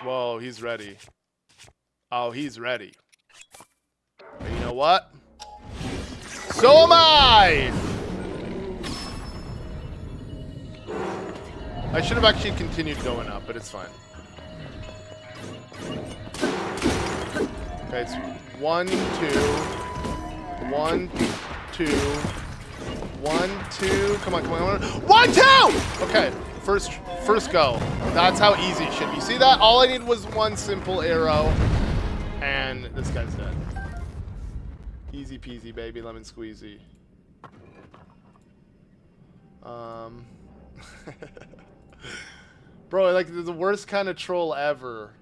Whoa, he's ready. Oh, he's ready. But you know what? So am I! I should have actually continued going up, but it's fine. Okay, it's 1, 2. 1, 2. 1, 2. Come on, come on. 1, 2! Okay, first go. That's how easy it should be. See that? All I need was one simple arrow, and this guy's dead. Easy peasy, baby, lemon squeezy. Bro, like the worst kind of troll ever.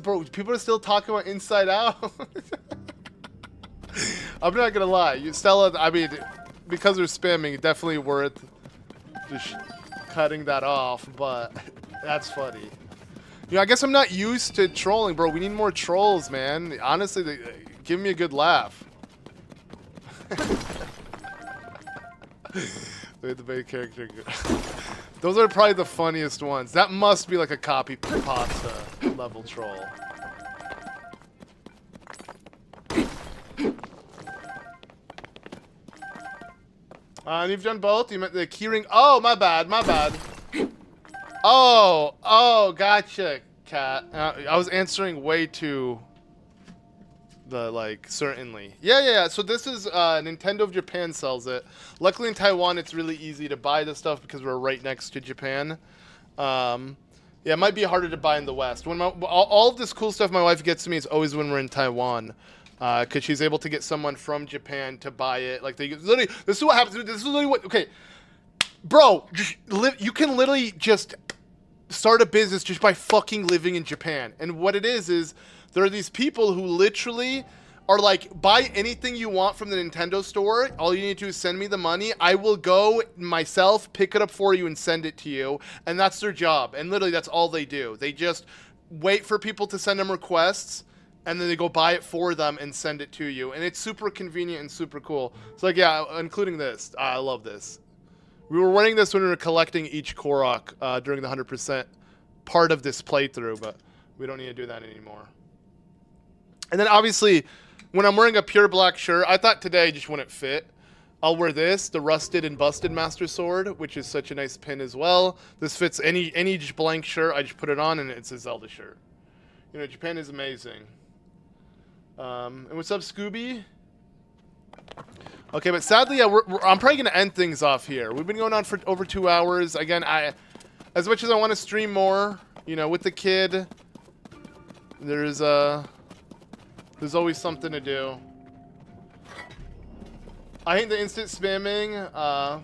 Bro, people are still talking about Inside Out. I'm not gonna lie, Stella. I mean, because they're spamming, definitely worth just cutting that off. But that's funny. You know, I guess I'm not used to trolling, bro. We need more trolls, man. Honestly, give me a good laugh. The main character. Those are probably the funniest ones. That must be like a copy pasta level troll. And you've done both? You meant the keyring. Oh, my bad, my bad. Oh, gotcha, Cat. I was answering way too certainly. Yeah. So this is Nintendo of Japan sells it. Luckily in Taiwan, it's really easy to buy this stuff because we're right next to Japan. Yeah, it might be harder to buy in the West. When all of this cool stuff my wife gets to me is always when we're in Taiwan. Because she's able to get someone from Japan to buy it. Like, literally, this is what happens. This is literally what, okay. Bro, you can literally just start a business just by fucking living in Japan. And what it is there are these people who literally are like, buy anything you want from the Nintendo store. All you need to do is send me the money. I will go myself, pick it up for you, and send it to you. And that's their job. And literally, that's all they do. They just wait for people to send them requests, and then they go buy it for them and send it to you. And it's super convenient and super cool. So like, yeah, including this. I love this. We were running this when we were collecting each Korok during the 100% part of this playthrough, but we don't need to do that anymore. And then obviously, when I'm wearing a pure black shirt, I thought today just wouldn't fit. I'll wear this, the Rusted and Busted Master Sword, which is such a nice pin as well. This fits any just blank shirt. I just put it on and it's a Zelda shirt. You know, Japan is amazing. And what's up, Scooby? Okay, but sadly, yeah, I'm probably going to end things off here. We've been going on for over 2 hours. Again, as much as I want to stream more, you know, with the kid, there's always something to do. I hate the instant spamming.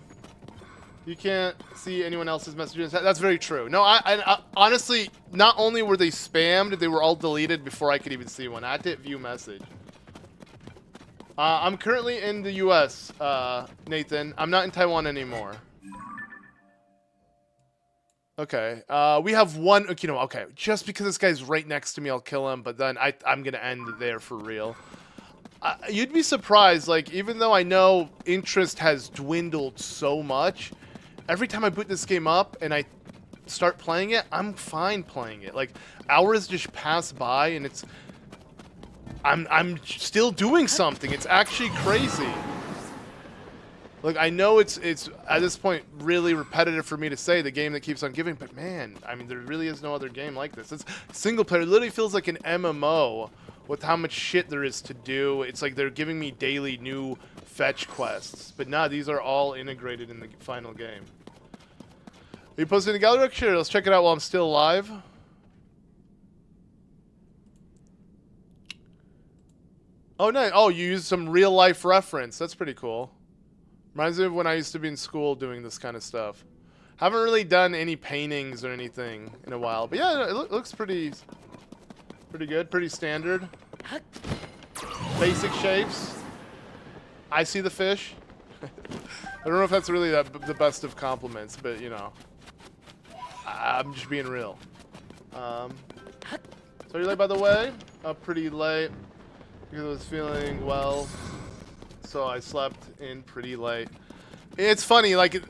You can't see anyone else's messages. That's very true. No, I honestly, not only were they spammed, they were all deleted before I could even see one. I had to hit view message. I'm currently in the US, Nathan. I'm not in Taiwan anymore. Okay, we have one, you know, okay, just because this guy's right next to me, I'll kill him, but then I'm gonna end there for real. You'd be surprised, like, even though I know interest has dwindled so much, every time I boot this game up and I start playing it, I'm fine playing it. Like, hours just pass by and I'm still doing something. It's actually crazy. Look, I know it's at this point really repetitive for me to say the game that keeps on giving, but man, I mean, there really is no other game like this. It's single player. It literally feels like an MMO with how much shit there is to do. It's like they're giving me daily new fetch quests, but nah, these are all integrated in the final game. Are you posting the gallery? Sure, let's check it out while I'm still alive. Oh, no. Oh, you used some real life reference. That's pretty cool. Reminds me of when I used to be in school doing this kind of stuff. Haven't really done any paintings or anything in a while, but yeah, it looks pretty good, pretty standard. Basic shapes. I see the fish. I don't know if that's really the best of compliments, but you know, I'm just being real. So you're late, by the way. Up pretty late because I was feeling well. So I slept in pretty late. It's funny, like,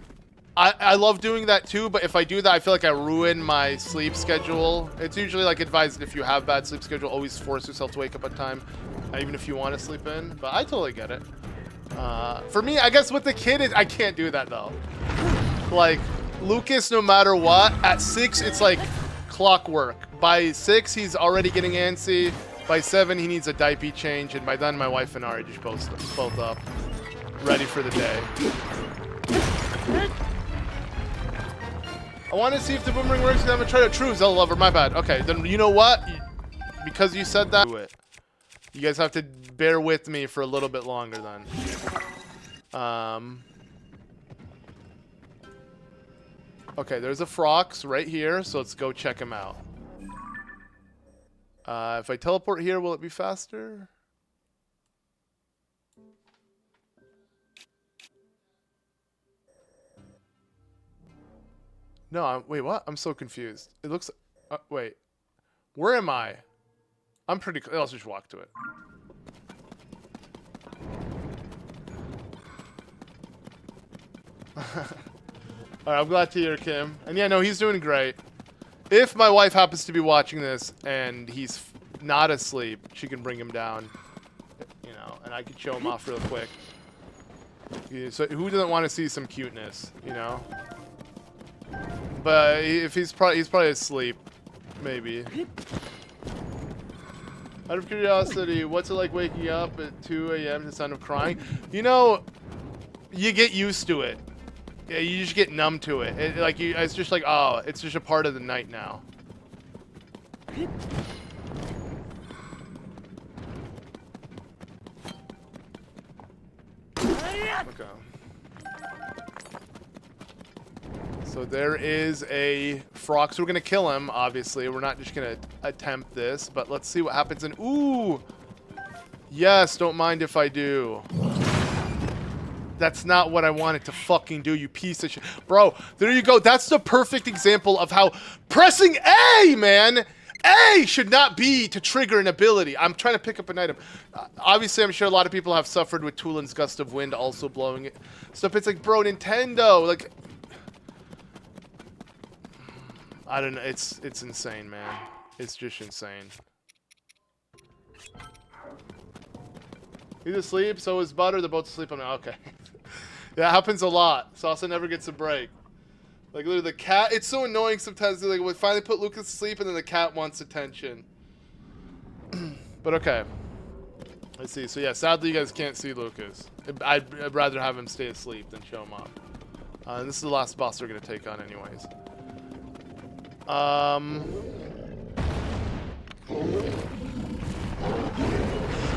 I love doing that too, but if I do that, I feel like I ruin my sleep schedule. It's usually like advised if you have bad sleep schedule, always force yourself to wake up on time, even if you want to sleep in. But I totally get it. For me, I guess with the kid, I can't do that though. Like, Lucas, no matter what, at 6, it's like clockwork. By 6, he's already getting antsy. By 7, he needs a diaper change, and by then, my wife and I are just both up, ready for the day. I want to see if the boomerang works, because I'm going to try to true Zelda lover. My bad. Okay, then you know what? Because you said that, do it. You guys have to bear with me for a little bit longer then. Okay, there's a Frox right here, so let's go check him out. If I teleport here, will it be faster? No, wait, what? I'm so confused. It looks... wait. Where am I? I'm pretty... I'll just walk to it. Alright, I'm glad to hear, Kim. And yeah, no, he's doing great. If my wife happens to be watching this and he's not asleep, she can bring him down. You know, and I could show him off real quick. Yeah, so who doesn't want to see some cuteness, you know? But if he's probably asleep, maybe. Out of curiosity, what's it like waking up at 2 a.m. to the sound of crying? You know, you get used to it. Yeah, you just get numb to it. It's just like, oh, it's just a part of the night now. Okay. So there is a Frox. We're gonna kill him, obviously. We're not just gonna attempt this, but let's see what happens. And ooh, yes, don't mind if I do. That's not what I wanted to fucking do, you piece of shit. Bro, there you go. That's the perfect example of how pressing A, man, A should not be to trigger an ability. I'm trying to pick up an item. Obviously, I'm sure a lot of people have suffered with Tulin's Gust of Wind also blowing it. Stuff. It's like, bro, Nintendo, like... I don't know. It's insane, man. It's just insane. He's asleep, so is Butter. They're both asleep on me. Okay. That happens a lot. Salsa never gets a break. Like, literally, the cat... It's so annoying sometimes. Like, we finally put Lucas to sleep, and then the cat wants attention. But, okay. Let's see. So, yeah, sadly, you guys can't see Lucas. I'd rather have him stay asleep than show him off. And this is the last boss we're going to take on anyways.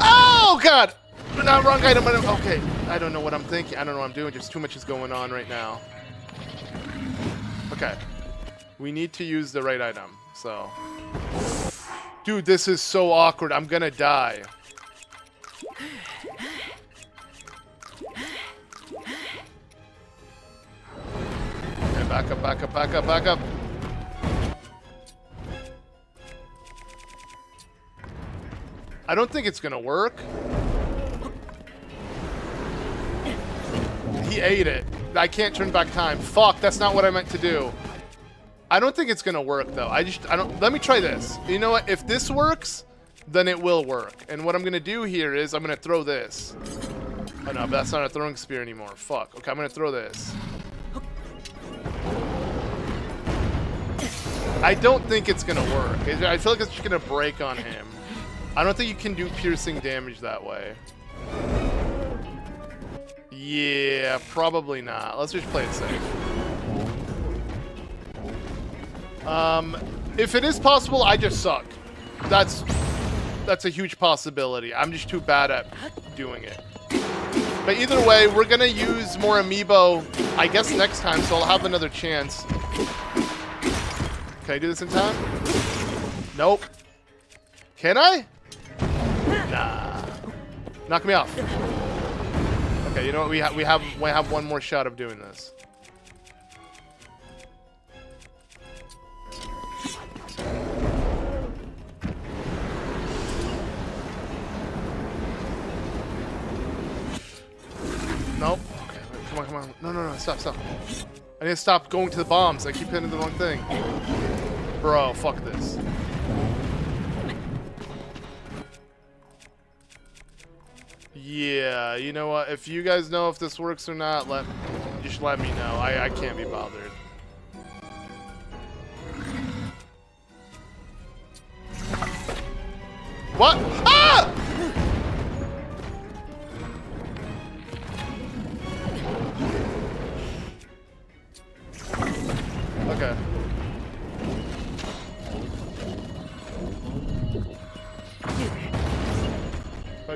Oh, God! No, wrong item. Okay, I don't know what I'm thinking. I don't know what I'm doing. Just too much is going on right now. Okay. We need to use the right item, so... Dude, this is so awkward. I'm gonna die. Okay, back up, back up, back up, back up. I don't think it's gonna work. He ate it. I can't turn back time. Fuck, that's not what I meant to do. I don't think it's gonna work though. I don't. Let me try this. You know what? If this works, then it will work. And what I'm gonna do here is I'm gonna throw this. Oh no, but that's not a throwing spear anymore. Fuck. Okay, I'm gonna throw this. I don't think it's gonna work. I feel like it's just gonna break on him. I don't think you can do piercing damage that way. Yeah, probably not. Let's just play it safe. If it is possible, I just suck. That's a huge possibility. I'm just too bad at doing it. But either way, we're gonna use more amiibo, I guess, next time, so I'll have another chance. Can I do this in time? Nope. Can I? Nah. Knock me off. Okay, you know what? We have one more shot of doing this. Nope. Okay, come on, come on. No, no, no, stop, stop. I need to stop going to the bombs. I keep hitting the wrong thing. Bro, fuck this. Yeah, you know what? If you guys know if this works or not, just let me know. I can't be bothered. What? Ah! Okay.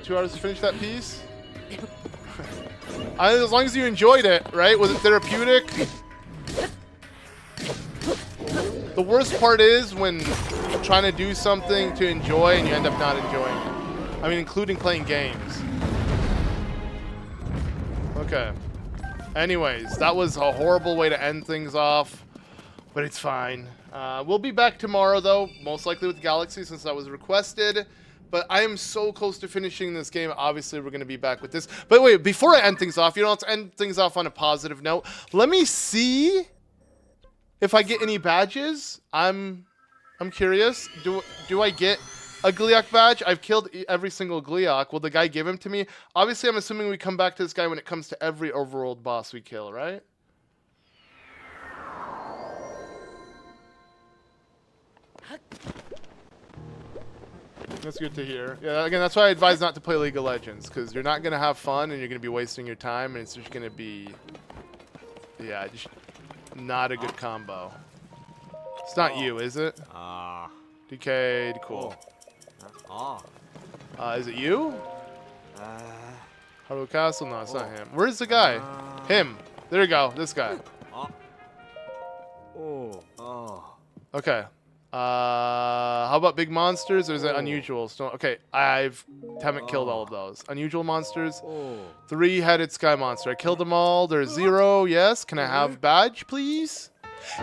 2 hours to finish that piece? As long as you enjoyed it, right? Was it therapeutic? The worst part is when trying to do something to enjoy and you end up not enjoying it. I mean, including playing games. Okay. Anyways, that was a horrible way to end things off, but it's fine. We'll be back tomorrow, though, most likely with Galaxy since that was requested. But I am so close to finishing this game. Obviously, we're going to be back with this. But wait, before I end things off, let's end things off on a positive note. Let me see if I get any badges. I'm curious. Do I get a Gleeok badge? I've killed every single Gleeok. Will the guy give him to me? Obviously, I'm assuming we come back to this guy when it comes to every overworld boss we kill, right? That's good to hear. Yeah, again, that's why I advise not to play League of Legends, because you're not going to have fun and you're going to be wasting your time, and it's just going to be, yeah, just not a good combo. It's not you, is it? DK'd, cool. Is it you? Haru Castle? No, it's not him. Where's the guy? Him. There you go. This guy. Okay. How about big monsters, or is it unusual? Okay, I haven't killed all of those. Unusual monsters. 3-headed sky monster. I killed them all. There's 0. Yes. Can I have badge, please?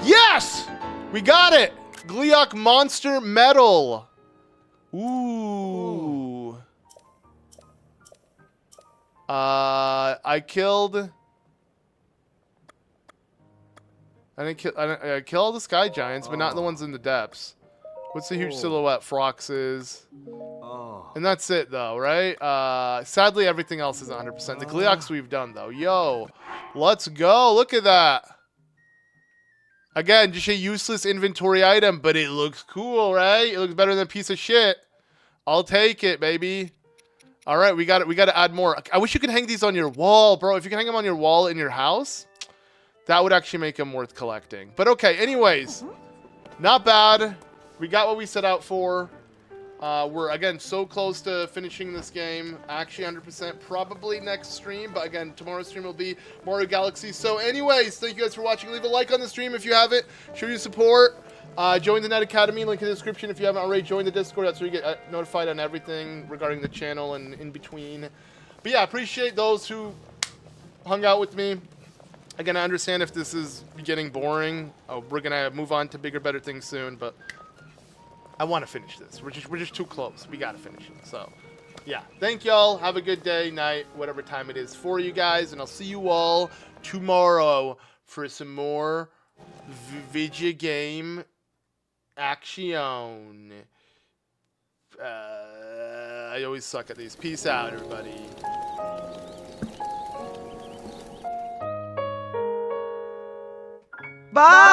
Yes! We got it! Gleeok monster medal. Ooh. I killed... I kill all the sky giants, but not the ones in the depths. What's the huge silhouette? Frox is. And that's it, though, right? Sadly, everything else is 100%. The Gleeoks we've done, though. Yo, let's go. Look at that. Again, just a useless inventory item, but it looks cool, right? It looks better than a piece of shit. I'll take it, baby. All right, we got to add more. I wish you could hang these on your wall, bro. If you can hang them on your wall in your house, that would actually make them worth collecting. But okay, anyways, not bad. We got what we set out for. We're, again, so close to finishing this game. Actually, 100% probably next stream. But again, tomorrow's stream will be Mario Galaxy. So anyways, thank you guys for watching. Leave a like on the stream if you haven't. Show your support. Join the Net Academy. Link in the description if you haven't already. Join the Discord. That's where you get notified on everything regarding the channel and in between. But yeah, appreciate those who hung out with me. Again, I understand if this is getting boring. We're gonna move on to bigger, better things soon, but I want to finish this. We're just too close. We gotta finish it. So, yeah. Thank y'all. Have a good day, night, whatever time it is for you guys, and I'll see you all tomorrow for some more video game action. I always suck at these. Peace out, everybody. Bye!